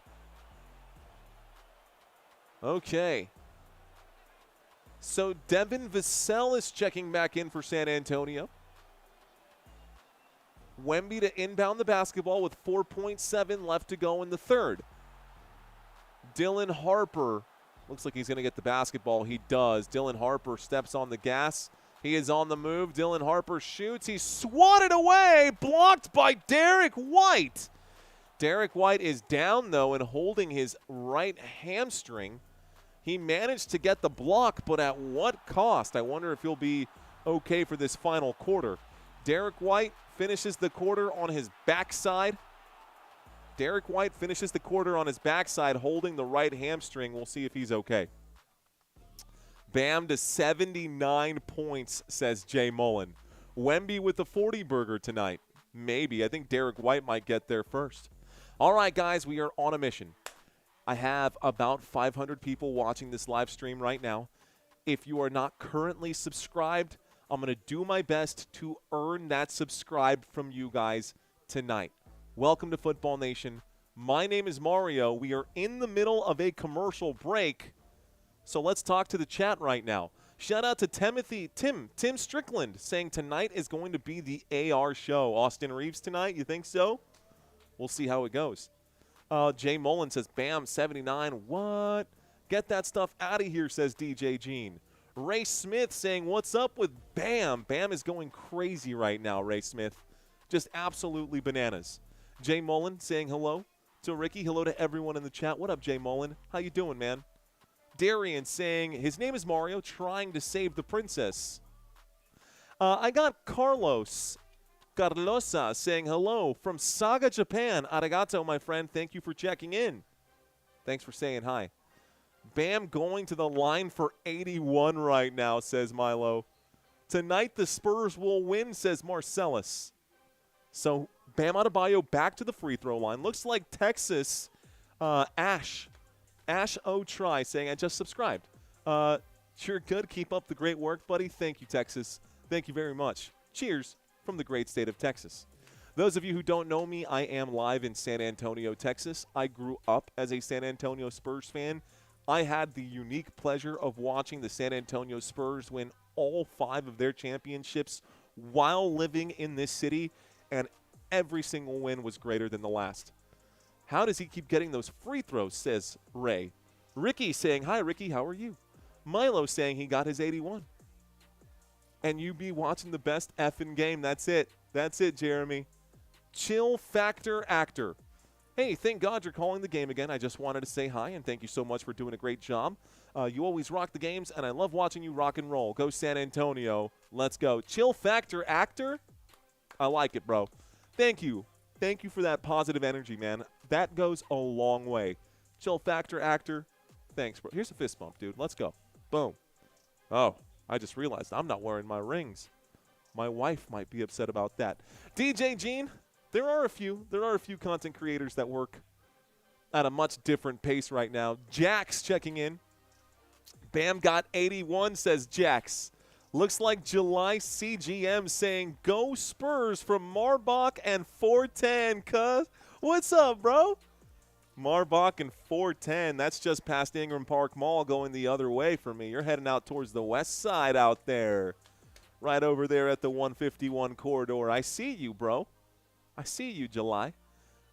Okay. So Devin Vassell is checking back in for San Antonio. Wemby to inbound the basketball with 4.7 left to go in the third. Dylan Harper looks like he's going to get the basketball. He does. Dylan Harper steps on the gas. He is on the move. Dylan Harper shoots. He's swatted away. Blocked by Derrick White. Derrick White is down, though, and holding his right hamstring. He managed to get the block, but at what cost? I wonder if he'll be okay for this final quarter. Derrick White finishes the quarter on his backside. Derrick White finishes the quarter on his backside holding the right hamstring. We'll see if he's okay. Bam to 79 points, says Jay Mullen. Wemby with the 40-burger tonight. Maybe. I think Derrick White might get there first. All right, guys, we are on a mission. I have about 500 people watching this live stream right now. If you are not currently subscribed, I'm going to do my best to earn that subscribe from you guys tonight. Welcome to Football Nation. My name is Mario. We are in the middle of a commercial break, so let's talk to the chat right now. Shout out to Tim Strickland saying tonight is going to be the AR show. Austin Reeves tonight, you think so? We'll see how it goes. Jay Mullen says, Bam, 79. What? Get that stuff out of here, says DJ Gene. Ray Smith saying, what's up with Bam? Bam is going crazy right now, Ray Smith. Just absolutely bananas. Jay Mullen saying hello to Ricky. Hello to everyone in the chat. What up, Jay Mullen? How you doing, man? Darian saying, his name is Mario, trying to save the princess. I got Carlosa saying hello from Saga, Japan. Arigato, my friend. Thank you for checking in. Thanks for saying hi. Bam going to the line for 81 right now, says Milo. Tonight the Spurs will win, says Marcellus. So Bam Adebayo back to the free throw line. Looks like Texas, Ash O'Try saying, I just subscribed. You're good. Keep up the great work, buddy. Thank you, Texas. Thank you very much. Cheers from the great state of Texas. Those of you who don't know me, I am live in San Antonio, Texas. I grew up as a San Antonio Spurs fan. I had the unique pleasure of watching the San Antonio Spurs win all 5 of their championships while living in this city, and every single win was greater than the last. How does he keep getting those free throws, says Ray. Ricky saying, hi, Ricky, how are you? Milo saying he got his 81. And you be watching the best effing game. That's it. That's it, Jeremy. Chill Factor Actor. Hey, thank God you're calling the game again. I just wanted to say hi, and thank you so much for doing a great job. You always rock the games, and I love watching you rock and roll. Go San Antonio. Let's go. Chill Factor Actor? I like it, bro. Thank you. Thank you for that positive energy, man. That goes a long way. Chill Factor Actor. Thanks, bro. Here's a fist bump, dude. Let's go. Boom. Oh, I just realized I'm not wearing my rings. My wife might be upset about that. DJ Gene, There are a few content creators that work at a much different pace right now. Jax checking in. Bam got 81, says Jax. Looks like July CGM saying, go Spurs from Marbach and 410, cuz. What's up, bro? Marbach and 410. That's just past Ingram Park Mall going the other way for me. You're heading out towards the west side out there. Right over there at the 151 corridor. I see you, bro. I see you, July.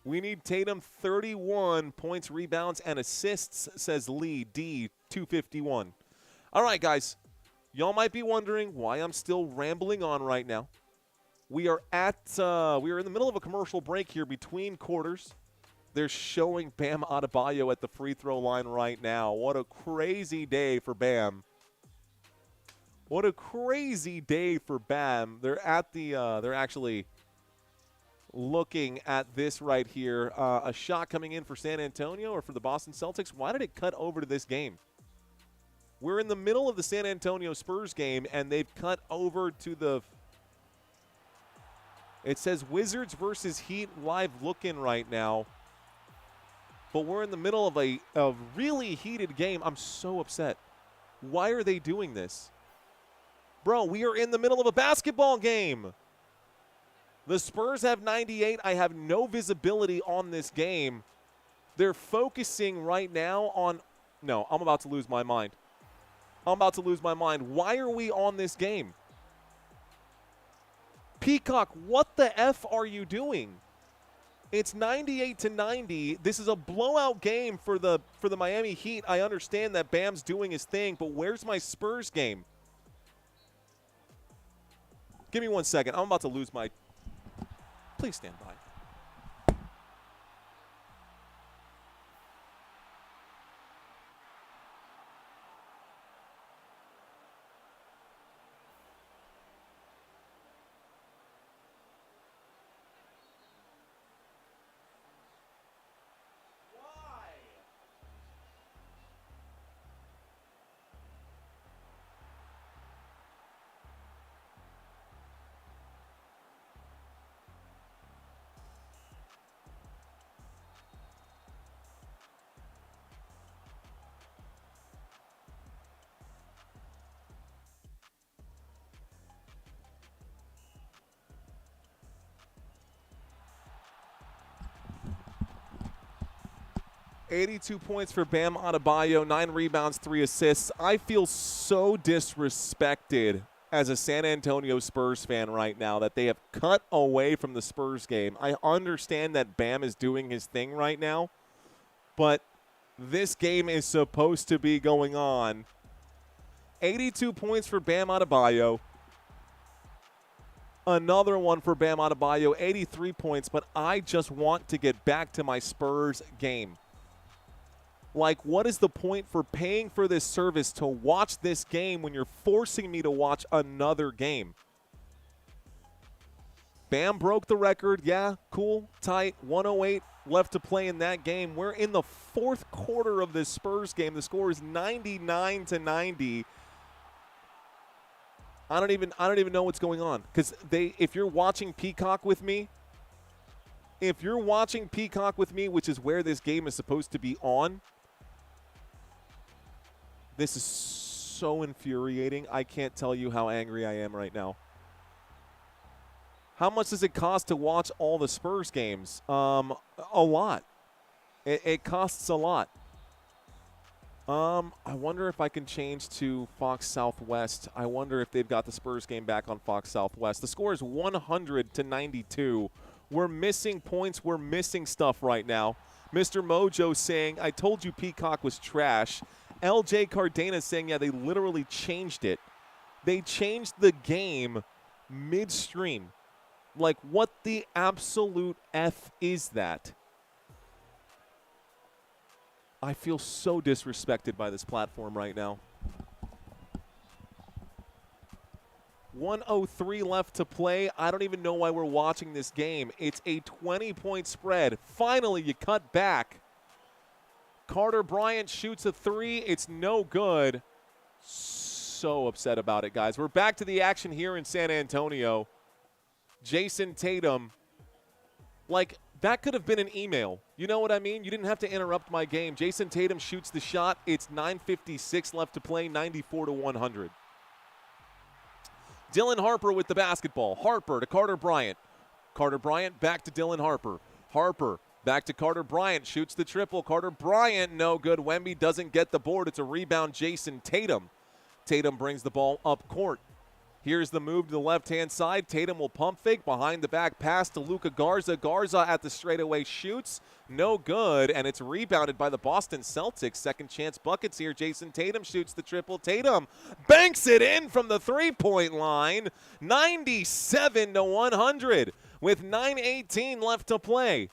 We need Tatum 31 points, rebounds, and assists, says Lee D 251. All right, guys. Y'all might be wondering why I'm still rambling on right now. We are in the middle of a commercial break here between quarters. They're showing Bam Adebayo at the free throw line right now. What a crazy day for Bam. What a crazy day for Bam. They're actually looking at this right here. A shot coming in for San Antonio or for the Boston Celtics. Why did it cut over to this game? We're in the middle of the San Antonio Spurs game, and they've cut over to the – it says Wizards versus Heat live look-in right now. But we're in the middle of a really heated game. I'm so upset. Why are they doing this? Bro, we are in the middle of a basketball game. The Spurs have 98. I have no visibility on this game. They're focusing right now on – no, I'm about to lose my mind. I'm about to lose my mind. Why are we on this game? Peacock, what the F are you doing? It's 98-90. This is a blowout game for the Miami Heat. I understand that Bam's doing his thing, but where's my Spurs game? Give me 1 second. I'm about to lose my – please stand by. Why? 82 points for Bam Adebayo, 9 rebounds, 3 assists. I feel so disrespected as a San Antonio Spurs fan right now that they have cut away from the Spurs game. I understand that Bam is doing his thing right now, but this game is supposed to be going on. 82 points for Bam Adebayo. Another one for Bam Adebayo, 83 points, but I just want to get back to my Spurs game. Like, what is the point for paying for this service to watch this game when you're forcing me to watch another game? Bam broke the record. Yeah, cool, tight, 108 left to play in that game. We're in the fourth quarter of this Spurs game. The score is 99-90. I don't even know what's going on, because if you're watching Peacock with me, which is where this game is supposed to be on, this is so infuriating. I can't tell you how angry I am right now. How much does it cost to watch all the Spurs games? A lot. It costs a lot. I wonder if I can change to Fox Southwest. I wonder if they've got the Spurs game back on Fox Southwest. The score is 100-92. We're missing points. We're missing stuff right now. Mr. Mojo saying, I told you Peacock was trash. LJ Cardenas saying, yeah, they literally changed it. They changed the game midstream. Like, what the absolute F is that? I feel so disrespected by this platform right now. 1:03 left to play. I don't even know why we're watching this game. It's a 20-point spread. Finally, you cut back. Carter Bryant shoots a 3. It's no good. So upset about it, guys. We're back to the action here in San Antonio. Jayson Tatum Like, that could have been an email. You know what I mean? You didn't have to interrupt my game. Jayson Tatum shoots the shot. It's 9:56 left to play, 94-100. Dylan Harper with the basketball. Harper to Carter Bryant. Carter Bryant back to Dylan Harper. Harper back to Carter Bryant. Shoots the triple. Carter Bryant, no good. Wemby doesn't get the board. It's a rebound, Jayson Tatum. Tatum brings the ball up court. Here's the move to the left-hand side. Tatum will pump fake. Behind the back pass to Luka Garza. Garza at the straightaway shoots. No good, and it's rebounded by the Boston Celtics. Second chance buckets here. Jayson Tatum shoots the triple. Tatum banks it in from the three-point line. 97-100 with 9:18 left to play.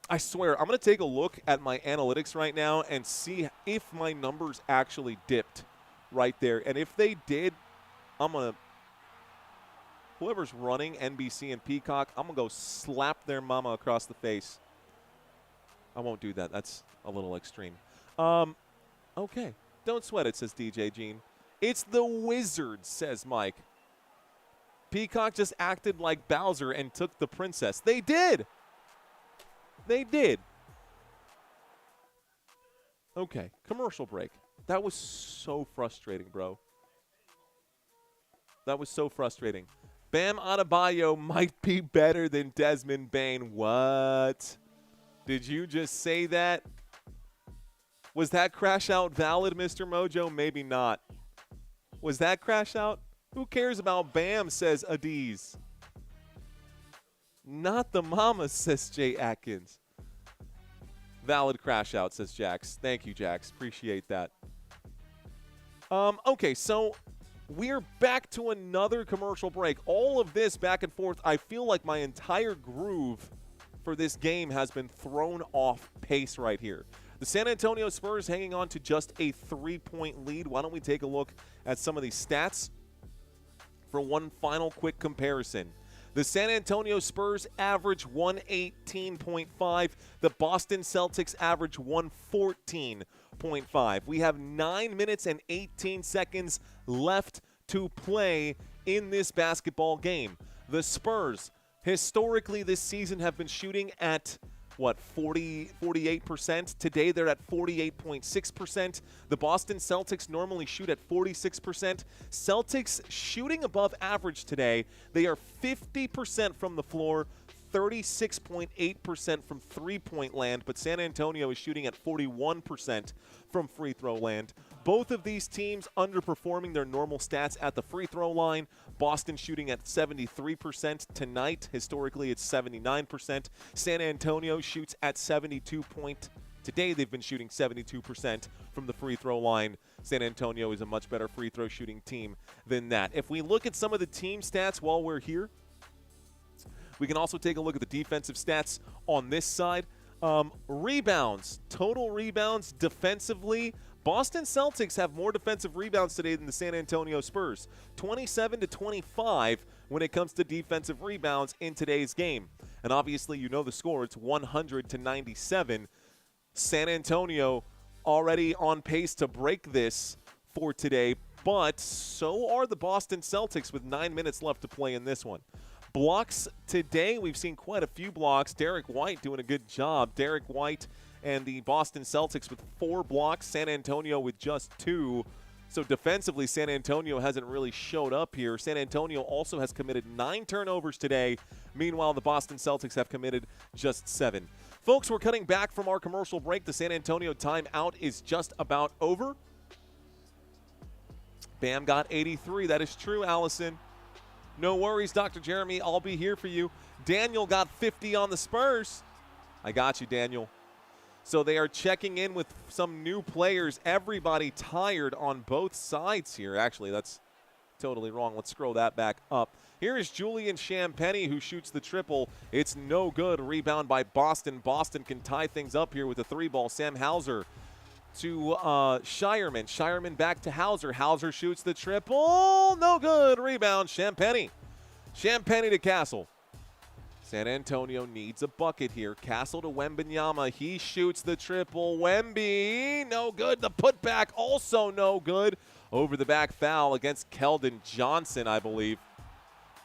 I swear, I'm going to take a look at my analytics right now and see if my numbers actually dipped right there. And if they did, whoever's running NBC and Peacock, I'm going to go slap their mama across the face. I won't do that. That's a little extreme. Okay. Don't sweat it, says DJ Gene. It's the Wizards, says Mike. Peacock just acted like Bowser and took the princess. They did. They did. Okay. Commercial break. That was so frustrating, bro. That was so frustrating. Bam Adebayo might be better than Desmond Bane. What? Did you just say that? Was that crash out valid, Mr. Mojo? Maybe not. Was that crash out? Who cares about Bam, says Adiz. Not the mama, says Jay Atkins. Valid crash out, says Jax. Thank you, Jax. Appreciate that. Okay, so we're back to another commercial break. All of this back and forth, I feel like my entire groove for this game has been thrown off pace right here. The San Antonio Spurs hanging on to just a 3-point lead. Why don't we take a look at some of these stats for one final quick comparison. The San Antonio Spurs average 118.5. The Boston Celtics average 114.5. We have 9 minutes and 18 seconds left to play in this basketball game. The Spurs, historically this season, have been shooting at, 48%. Today they're at 48.6%. The Boston Celtics normally shoot at 46%. Celtics shooting above average today. They are 50% from the floor, 36.8% from three-point land, but San Antonio is shooting at 41% from free throw land. Both of these teams underperforming their normal stats at the free throw line. Boston shooting at 73% tonight. Historically, it's 79%. San Antonio shoots at 72. Today, they've been shooting 72% from the free throw line. San Antonio is a much better free throw shooting team than that. If we look at some of the team stats while we're here, we can also take a look at the defensive stats on this side. Rebounds, total rebounds defensively. Boston Celtics have more defensive rebounds today than the San Antonio Spurs. 27-25 when it comes to defensive rebounds in today's game. And obviously, you know the score. It's 100-97. San Antonio already on pace to break this for today, but so are the Boston Celtics with 9 minutes left to play in this one. Blocks today, we've seen quite a few blocks. Derrick White doing a good job. Derrick White and the Boston Celtics with 4 blocks. San Antonio with just 2. So defensively, San Antonio hasn't really showed up here. San Antonio also has committed 9 turnovers today. Meanwhile, the Boston Celtics have committed just 7. Folks, we're cutting back from our commercial break. The San Antonio timeout is just about over. Bam got 83. That is true, Allison. No worries, Dr. Jeremy. I'll be here for you. Daniel got 50 on the Spurs. I got you, Daniel. So they are checking in with some new players. Everybody tired on both sides here. Actually, that's totally wrong. Let's scroll that back up. Here is Julian Champagnie who shoots the triple. It's no good. Rebound by Boston. Boston can tie things up here with a 3-ball. Sam Hauser to Shireman. Shireman back to Hauser. Hauser shoots the triple. No good. Rebound, Champagnie. Champagnie to Castle. San Antonio needs a bucket here. Castle to Wembanyama. He shoots the triple. Wemby, no good. The putback also no good. Over the back foul against Keldon Johnson, I believe.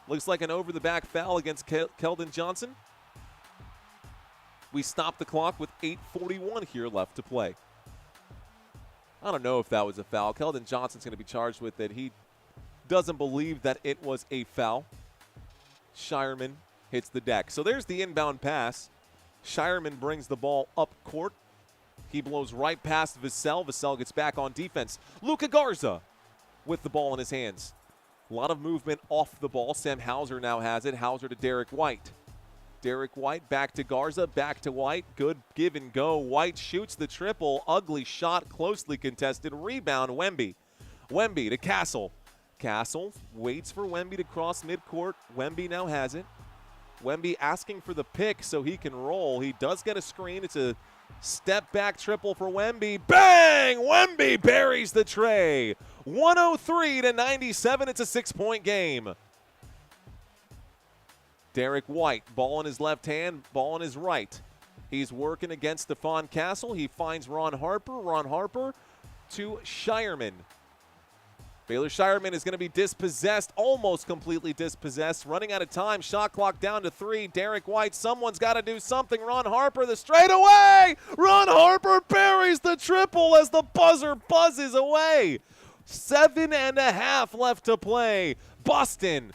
Looks like an over the back foul against Keldon Johnson. We stop the clock with 8:41 here left to play. I don't know if that was a foul. Keldon Johnson's going to be charged with it. He doesn't believe that it was a foul. Shireman hits the deck. So there's the inbound pass. Shireman brings the ball up court. He blows right past Vassell. Vassell gets back on defense. Luka Garza with the ball in his hands. A lot of movement off the ball. Sam Hauser now has it. Hauser to Derrick White. Derrick White back to Garza, back to White. Good give and go. White shoots the triple. Ugly shot, closely contested. Rebound, Wemby. Wemby to Castle. Castle waits for Wemby to cross midcourt. Wemby now has it. Wemby asking for the pick so he can roll. He does get a screen. It's a step back triple for Wemby. Bang! Wemby buries the tray. 103-97. It's a 6-point game. Derrick White, ball in his left hand, ball in his right. He's working against Stephon Castle. He finds Ron Harper. Ron Harper to Shireman. Baylor Shireman is going to be dispossessed, almost completely dispossessed. Running out of time. Shot clock down to 3. Derrick White, someone's got to do something. Ron Harper, the straightaway. Ron Harper buries the triple as the buzzer buzzes away. 7.5 left to play. Boston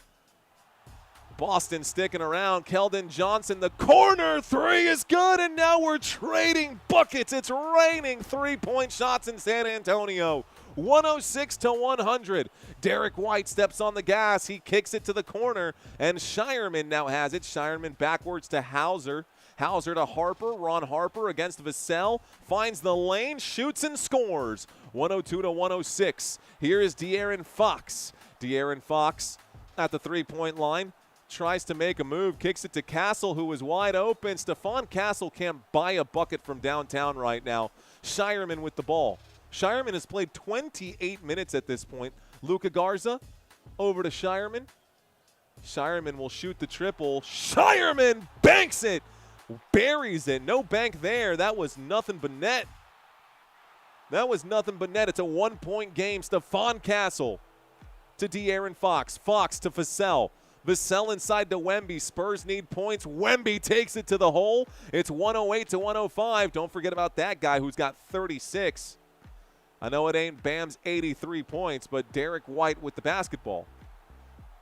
sticking around. Keldon Johnson, the corner three is good, and now we're trading buckets. It's raining three-point shots in San Antonio. 106-100. Derrick White steps on the gas. He kicks it to the corner, and Shireman now has it. Shireman backwards to Hauser. Hauser to Harper. Ron Harper against Vassell. Finds the lane, shoots and scores. 102-106. Here is De'Aaron Fox. De'Aaron Fox at the three-point line. Tries to make a move, kicks it to Castle, who is wide open. Stephon Castle can't buy a bucket from downtown right now. Shireman with the ball. Shireman has played 28 minutes at this point. Luka Garza over to Shireman. Shireman will shoot the triple. Shireman banks it. Buries it. No bank there. That was nothing but net. That was nothing but net. It's a one-point game. Stephon Castle to De'Aaron Fox. Fox to Vassell. Vassell inside to Wemby. Spurs need points. Wemby takes it to the hole. It's 108-105. Don't forget about that guy who's got 36. I know it ain't Bam's 83 points, but Derrick White with the basketball.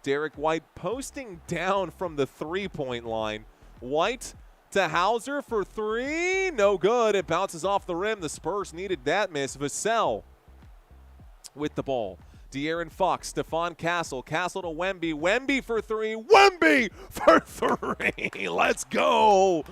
Derrick White posting down from the three-point line. White to Hauser for three. No good. It bounces off the rim. The Spurs needed that miss. Vassell with the ball. De'Aaron Fox, Stephon Castle. Castle to Wemby. Wemby for three. Wemby for three. Let's go.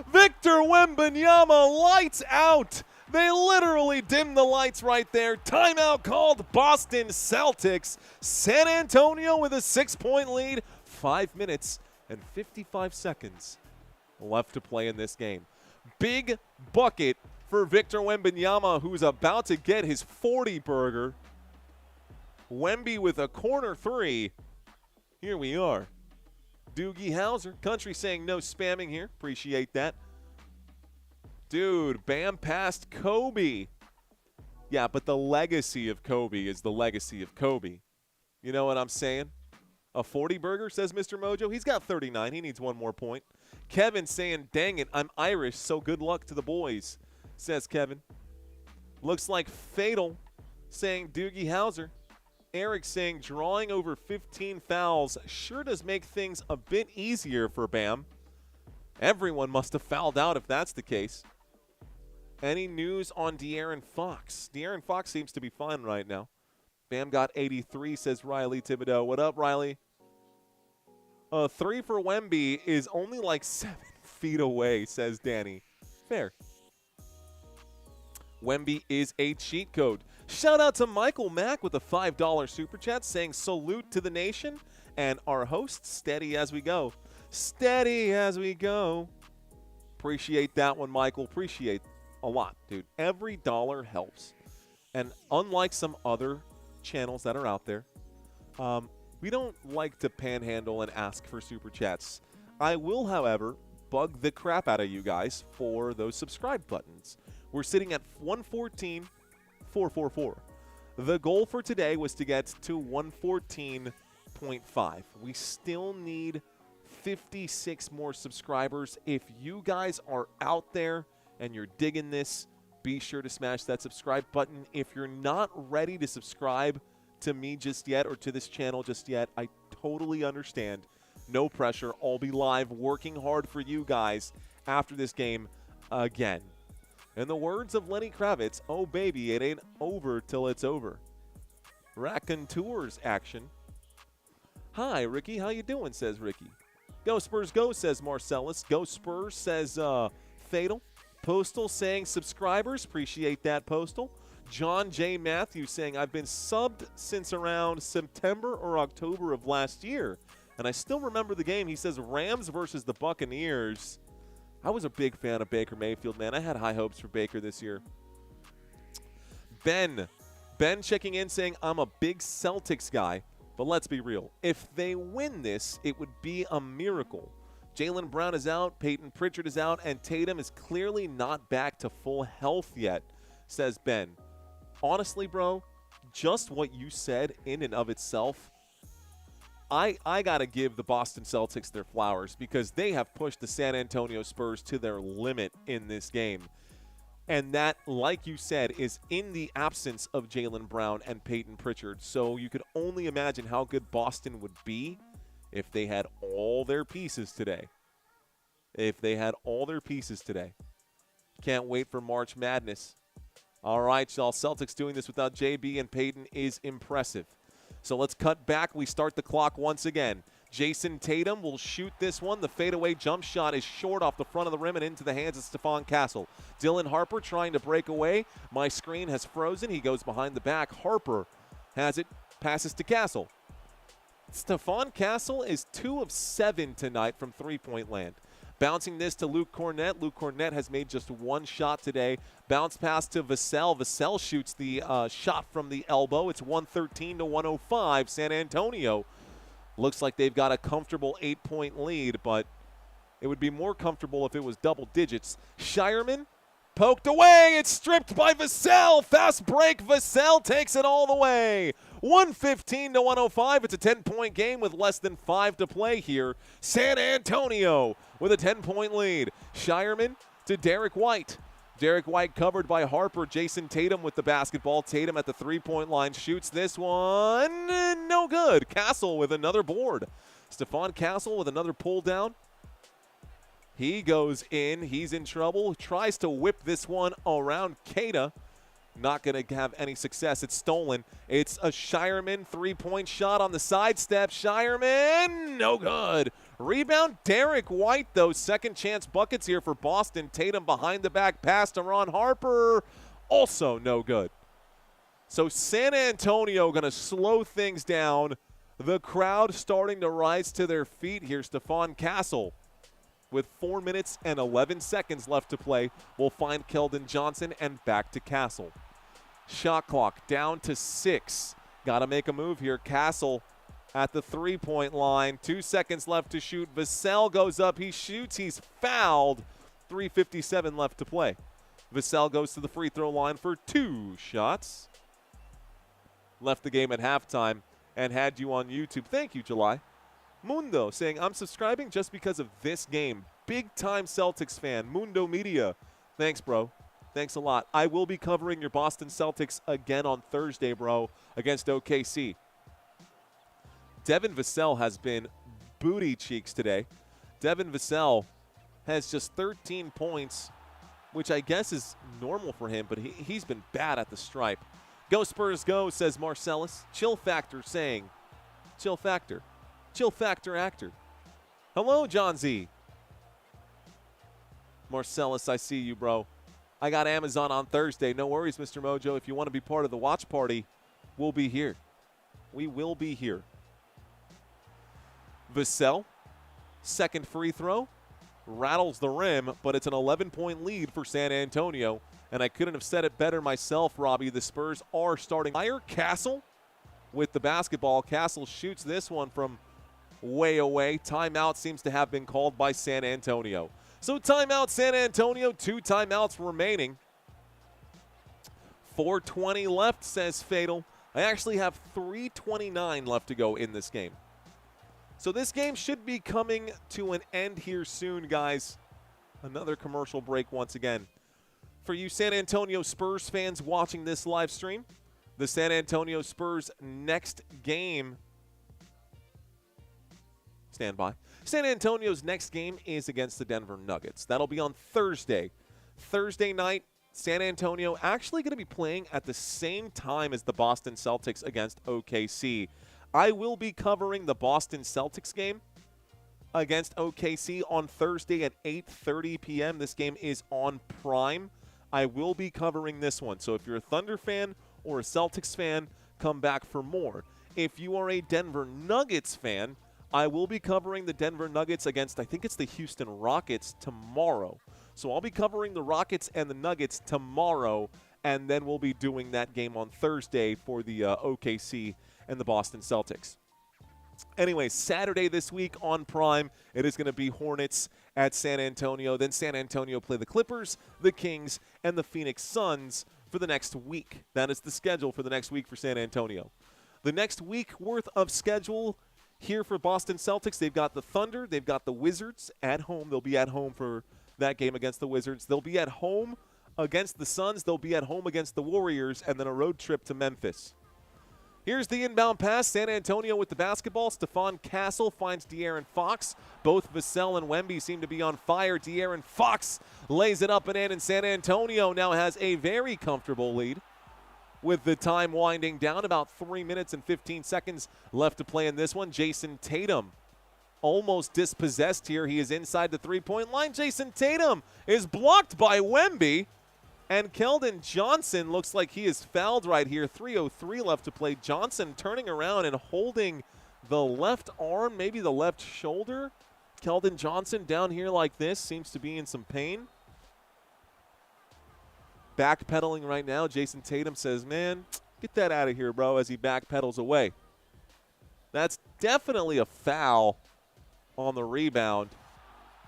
Victor Wembanyama, lights out. They literally dimmed the lights right there. Timeout called. Boston Celtics. San Antonio with a 6-point lead. 5 minutes and 55 seconds left to play in this game. Big bucket for Victor Wembanyama, who's about to get his 40-burger. Wemby with a corner three. Here we are. Doogie Howser. Country saying no spamming here. Appreciate that. Dude, Bam passed Kobe. Yeah, but the legacy of Kobe is the legacy of Kobe. You know what I'm saying? A 40-burger, says Mr. Mojo. He's got 39. He needs one more point. Kevin saying, dang it, I'm Irish, so good luck to the boys, says Kevin. Looks like Fatal saying Doogie Howser. Eric saying drawing over 15 fouls sure does make things a bit easier for Bam. Everyone must have fouled out if that's the case. Any news on De'Aaron Fox? De'Aaron Fox seems to be fine right now. Bam got 83, says Riley Thibodeau. What up, Riley? A three for Wemby is only like 7 feet away, says Danny. Fair. Wemby is a cheat code. Shout out to Michael Mack with a $5 super chat saying salute to the nation and our host, steady as we go. Steady as we go. Appreciate that one, Michael. Appreciate a lot, dude. Every dollar helps. And unlike some other channels that are out there, we don't like to panhandle and ask for super chats. I will, however, bug the crap out of you guys for those subscribe buttons. We're sitting at 114,444. The goal for today was to get to 114.5. We still need 56 more subscribers. If you guys are out there and you're digging this, be sure to smash that subscribe button. If you're not ready to subscribe to me just yet or to this channel just yet, I totally understand. No pressure. I'll be live working hard for you guys after this game again. In the words of Lenny Kravitz, oh baby, it ain't over till it's over. Raconteurs action. Hi, Ricky. How you doing, says Ricky. Go Spurs go, says Marcellus. Go Spurs, says Fatal. Postal saying subscribers. Appreciate that, Postal. John J. Matthews saying, I've been subbed since around September or October of last year, and I still remember the game. He says Rams versus the Buccaneers. I was a big fan of Baker Mayfield, man. I had high hopes for Baker this year. Ben checking in saying, I'm a big Celtics guy, but let's be real. If they win this, it would be a miracle. Jaylen Brown is out, Peyton Pritchard is out, and Tatum is clearly not back to full health yet, says Ben. Honestly, bro, just what you said in and of itself, I got to give the Boston Celtics their flowers because they have pushed the San Antonio Spurs to their limit in this game. And that, like you said, is in the absence of Jaylen Brown and Peyton Pritchard. So you could only imagine how good Boston would be if they had all their pieces today. Can't wait for March Madness. All right, y'all. Celtics doing this without JB and Peyton is impressive. So let's cut back. We start the clock once again. Jayson Tatum will shoot this one. The fadeaway jump shot is short off the front of the rim and into the hands of Stephon Castle. Dylan Harper trying to break away. My screen has frozen. He goes behind the back. Harper has it, passes to Castle. Stephon Castle is 2 of 7 tonight from three-point land. Bouncing this to Luke Cornett. Luke Cornett has made just one shot today. Bounce pass to Vassell. Vassell shoots the shot from the elbow. It's 113 to 105. San Antonio looks like they've got a comfortable 8-point lead, but it would be more comfortable if it was double digits. Shireman poked away. It's stripped by Vassell. Fast break. Vassell takes it all the way. 115 to 105. It's a 10-point game with less than 5 to play here. San Antonio with a 10-point lead. Shireman to Derrick White. Derrick White covered by Harper. Jayson Tatum with the basketball. Tatum at the three-point line shoots this one. No good. Castle with another board. Stephon Castle with another pull down. He goes in. He's in trouble. Tries to whip this one around Keita. Not going to have any success. It's stolen. It's a Shireman three-point shot on the sidestep. Shireman, no good. Rebound, Derrick White, though. Second chance buckets here for Boston. Tatum behind the back pass to Ron Harper. Also no good. So San Antonio going to slow things down. The crowd starting to rise to their feet here. Stephon Castle with 4 minutes and 11 seconds left to play will find Keldon Johnson and back to Castle. Shot clock down to 6. Got to make a move here. Castle at the three-point line. 2 seconds left to shoot. Vassell goes up. He shoots. He's fouled. 3:57 left to play. Vassell goes to the free throw line for 2 shots. Left the game at halftime and had you on YouTube. Thank you, July. Mundo saying, I'm subscribing just because of this game. Big-time Celtics fan. Mundo Media. Thanks, bro. Thanks a lot. I will be covering your Boston Celtics again on Thursday, bro, against OKC. Devin Vassell has been booty cheeks today. Devin Vassell has just 13 points, which I guess is normal for him, but he's been bad at the stripe. Go Spurs go, says Marcellus. Chill Factor saying, chill Factor. Chill Factor actor. Hello, John Z. Marcellus, I see you, bro. I got Amazon on Thursday. No worries, Mr. Mojo. If you want to be part of the watch party, we'll be here. We will be here. Vassell, second free throw, rattles the rim, but it's an 11-point lead for San Antonio. And I couldn't have said it better myself, Robbie. The Spurs are starting. Castle with the basketball. Castle shoots this one from way away. Timeout seems to have been called by San Antonio. So timeout San Antonio, 2 timeouts remaining. 4:20 left, says Fatal. I actually have 3:29 left to go in this game. So this game should be coming to an end here soon, guys. Another commercial break once again. For you San Antonio Spurs fans watching this live stream, the San Antonio Spurs next game, stand by. San Antonio's next game is against the Denver Nuggets. That'll be on Thursday. Thursday night, San Antonio actually going to be playing at the same time as the Boston Celtics against OKC. I will be covering the Boston Celtics game against OKC on Thursday at 8:30 p.m. This game is on Prime. I will be covering this one. So if you're a Thunder fan or a Celtics fan, come back for more. If you are a Denver Nuggets fan, I will be covering the Denver Nuggets against, I think it's the Houston Rockets tomorrow. So I'll be covering the Rockets and the Nuggets tomorrow, and then we'll be doing that game on Thursday for the OKC and the Boston Celtics. Anyway, Saturday this week on Prime, it is going to be Hornets at San Antonio. Then San Antonio play the Clippers, the Kings, and the Phoenix Suns for the next week. That is the schedule for the next week for San Antonio. The next week worth of schedule here for Boston Celtics, they've got the Thunder, they've got the Wizards at home. They'll be at home for that game against the Wizards. They'll be at home against the Suns. They'll be at home against the Warriors, and then a road trip to Memphis. Here's the inbound pass. San Antonio with the basketball. Stephon Castle finds De'Aaron Fox. Both Vassell and Wemby seem to be on fire. De'Aaron Fox lays it up and in, and San Antonio now has a very comfortable lead with the time winding down. About 3 minutes and 15 seconds left to play in this one. Jayson Tatum almost dispossessed here. He is inside the three-point line. Jayson Tatum is blocked by Wemby. And Keldon Johnson looks like he is fouled right here. 3:03 left to play. Johnson turning around and holding the left arm, maybe the left shoulder. Keldon Johnson down here like this, seems to be in some pain. Backpedaling right now. Jayson Tatum says, man, get that out of here, bro, as he backpedals away. That's definitely a foul on the rebound.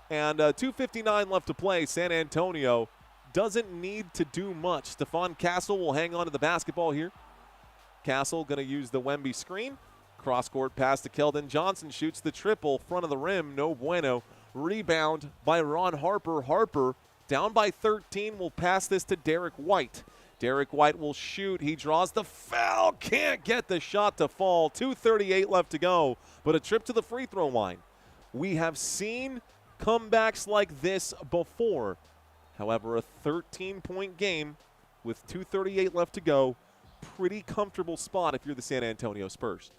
And 2:59 left to play. San Antonio doesn't need to do much. Stephon Castle will hang on to the basketball here. Castle going to use the Wemby screen. Cross-court pass to Keldon Johnson. Shoots the triple. Front of the rim. No bueno. Rebound by Ron Harper. Harper down by 13. Will pass this to Derrick White. Derrick White will shoot. He draws the foul. Can't get the shot to fall. 2:38 left to go. But a trip to the free throw line. We have seen comebacks like this before. However, a 13-point game with 2:38 left to go. Pretty comfortable spot if you're the San Antonio Spurs.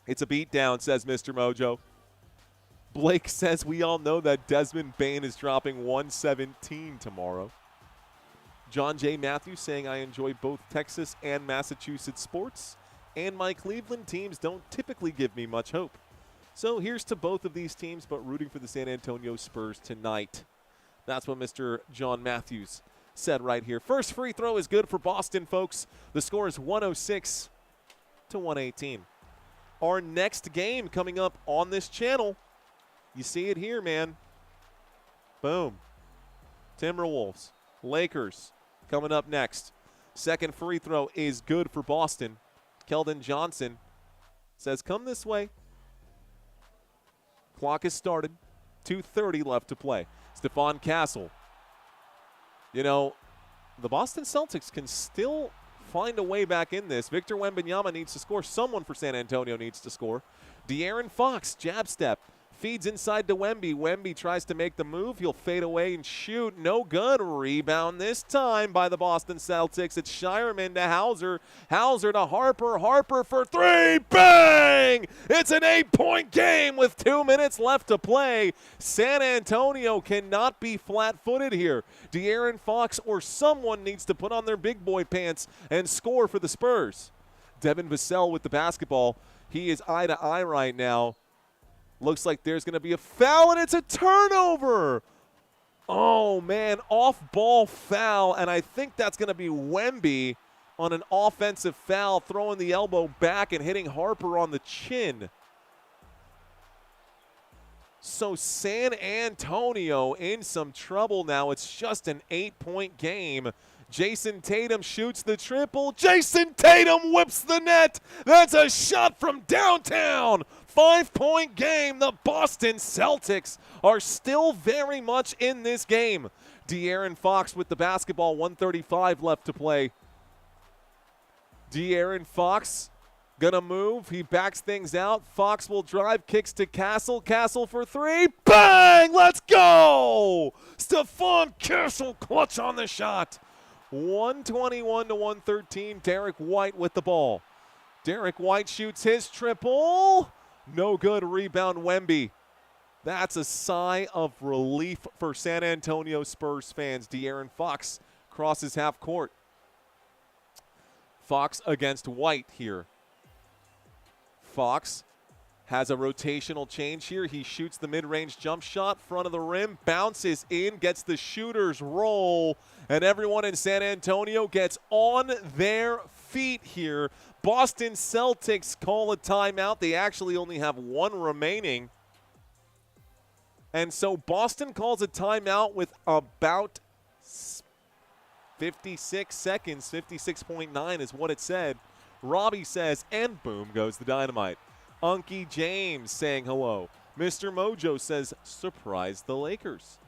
It's a beatdown, says Mr. Mojo. Blake says we all know that Desmond Bane is dropping 117 tomorrow. John J. Matthews saying I enjoy both Texas and Massachusetts sports, and my Cleveland teams don't typically give me much hope. So here's to both of these teams, but rooting for the San Antonio Spurs tonight. That's what Mr. John Matthews said right here. First free throw is good for Boston, folks. The score is 106-118. Our next game coming up on this channel. You see it here, man. Boom. Timberwolves, Lakers coming up next. Second free throw is good for Boston. Keldon Johnson says, come this way. Clock is started. 2:30 left to play. Stephon Castle. You know, the Boston Celtics can still find a way back in this. Victor Wembanyama needs to score. Someone for San Antonio needs to score. De'Aaron Fox, jab step. Feeds inside to Wemby. Wemby tries to make the move. He'll fade away and shoot. No good. Rebound this time by the Boston Celtics. It's Shireman to Hauser. Hauser to Harper. Harper for three. Bang! It's an 8-point game with 2 minutes left to play. San Antonio cannot be flat-footed here. De'Aaron Fox or someone needs to put on their big boy pants and score for the Spurs. Devin Vassell with the basketball. He is eye to eye right now. Looks like there's going to be a foul, and it's a turnover. Oh, man, off-ball foul, and I think that's going to be Wemby on an offensive foul, throwing the elbow back and hitting Harper on the chin. So San Antonio in some trouble now. It's just an 8-point game. Jayson Tatum shoots the triple. Jayson Tatum whips the net. That's a shot from downtown. 5-point game. The Boston Celtics are still very much in this game. De'Aaron Fox with the basketball, 1:35 left to play. De'Aaron Fox gonna move. He backs things out. Fox will drive, kicks to Castle. Castle for three. Bang! Let's go! Stephon Castle clutch on the shot. 121 to 113. Derrick White with the ball. Derrick White shoots his triple. No good. Rebound Wemby. That's a sigh of relief for San Antonio Spurs fans. De'Aaron Fox crosses half court. Fox against White here. Fox has a rotational change here. He shoots the mid-range jump shot, front of the rim, bounces in, gets the shooter's roll, and everyone in San Antonio gets on their feet here. Boston Celtics call a timeout. They actually only have one remaining. And so Boston calls a timeout with about 56 seconds. 56.9 is what it said. Robbie says, and boom goes the dynamite. Unky James saying hello. Mr. Mojo says, surprise the Lakers.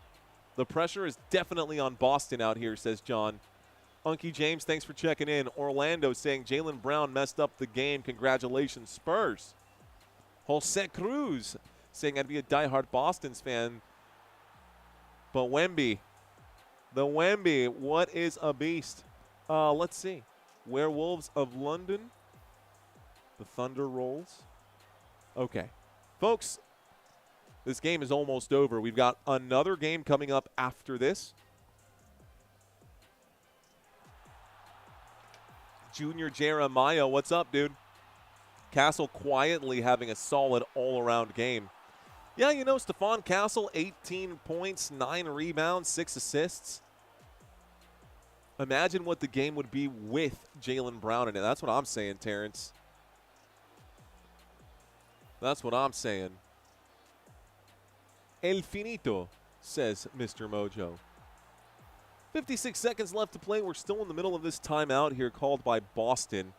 The pressure is definitely on Boston out here, says John. Unky James, thanks for checking in. Orlando saying Jaylen Brown messed up the game. Congratulations, Spurs. Jose Cruz saying I'd be a diehard Boston's fan. But Wemby, the Wemby, what is a beast? Let's see. Werewolves of London. The Thunder rolls. Okay. Folks, this game is almost over. We've got another game coming up after this. Junior Jeremiah, what's up, dude? Castle quietly having a solid all-around game. Yeah, you know, Stephon Castle, 18 points, 9 rebounds, 6 assists. Imagine what the game would be with Jaylen Brown in it. That's what I'm saying, Terrence. That's what I'm saying. El finito, says Mr. Mojo. 56 seconds left to play. We're still in the middle of this timeout here called by Boston.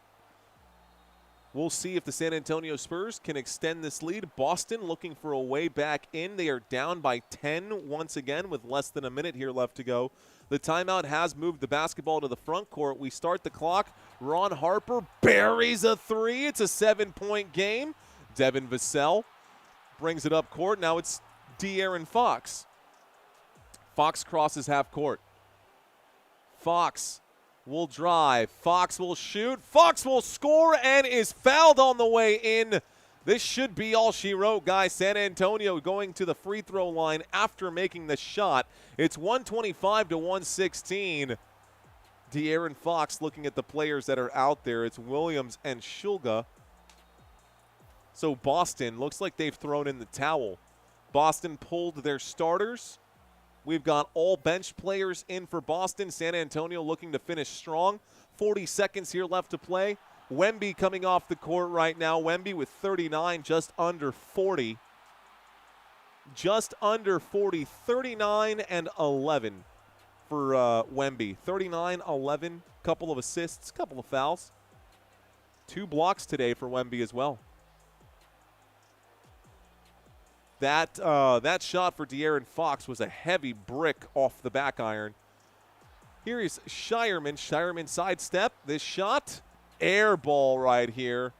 We'll see if the San Antonio Spurs can extend this lead. Boston looking for a way back in. They are down by 10 once again with less than a minute here left to go. The timeout has moved the basketball to the front court. We start the clock. Ron Harper buries a three. It's a 7-point game. Devin Vassell brings it up court. Now it's De'Aaron Fox. Fox crosses half court. Fox will drive. Fox will shoot. Fox will score and is fouled on the way in. This should be all she wrote, guys. San Antonio going to the free throw line after making the shot. It's 125 to 116. De'Aaron Fox looking at the players that are out there. It's Williams and Shulga. So Boston looks like they've thrown in the towel. Boston pulled their starters. We've got all bench players in for Boston. San Antonio looking to finish strong. 40 seconds here left to play. Wemby coming off the court right now. Wemby with 39, just under 40. Just under 40, 39 and 11 for Wemby. 39, 11, couple of assists, couple of fouls. 2 blocks today for Wemby as well. That shot for De'Aaron Fox was a heavy brick off the back iron. Here is Shireman. Shireman sidestep. This shot, air ball right here.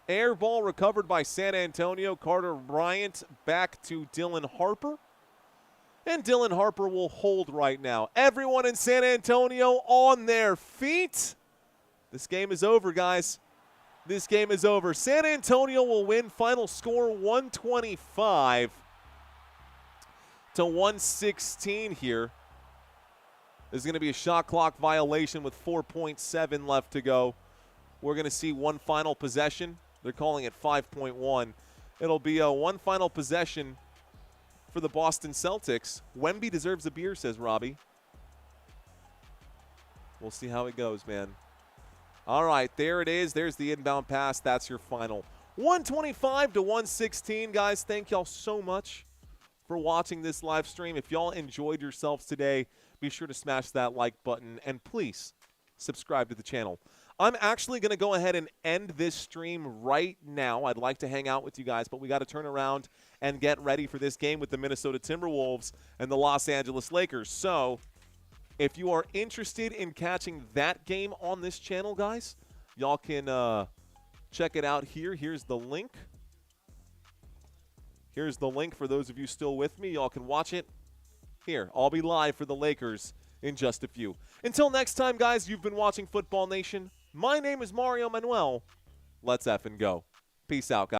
Air ball recovered by San Antonio. Carter Bryant back to Dylan Harper. And Dylan Harper will hold right now. Everyone in San Antonio on their feet. This game is over, guys. This game is over. San Antonio will win. Final score 125 to 116 here. There's going to be a shot clock violation with 4.7 left to go. We're going to see one final possession. They're calling it 5.1. It'll be a one final possession for the Boston Celtics. Wemby deserves a beer, says Robbie. We'll see how it goes, man. All right, there it is. There's the inbound pass. That's your final. 125 to 116, guys. Thank y'all so much for watching this live stream. If y'all enjoyed yourselves today, be sure to smash that like button, and please subscribe to the channel. I'm actually going to go ahead and end this stream right now. I'd like to hang out with you guys, but we got to turn around and get ready for this game with the Minnesota Timberwolves and the Los Angeles Lakers. So if you are interested in catching that game on this channel, guys, y'all can check it out here. Here's the link. Here's the link for those of you still with me. Y'all can watch it here. I'll be live for the Lakers in just a few. Until next time, guys, you've been watching Football Nation. My name is Mario Manuel. Let's effing go. Peace out, guys.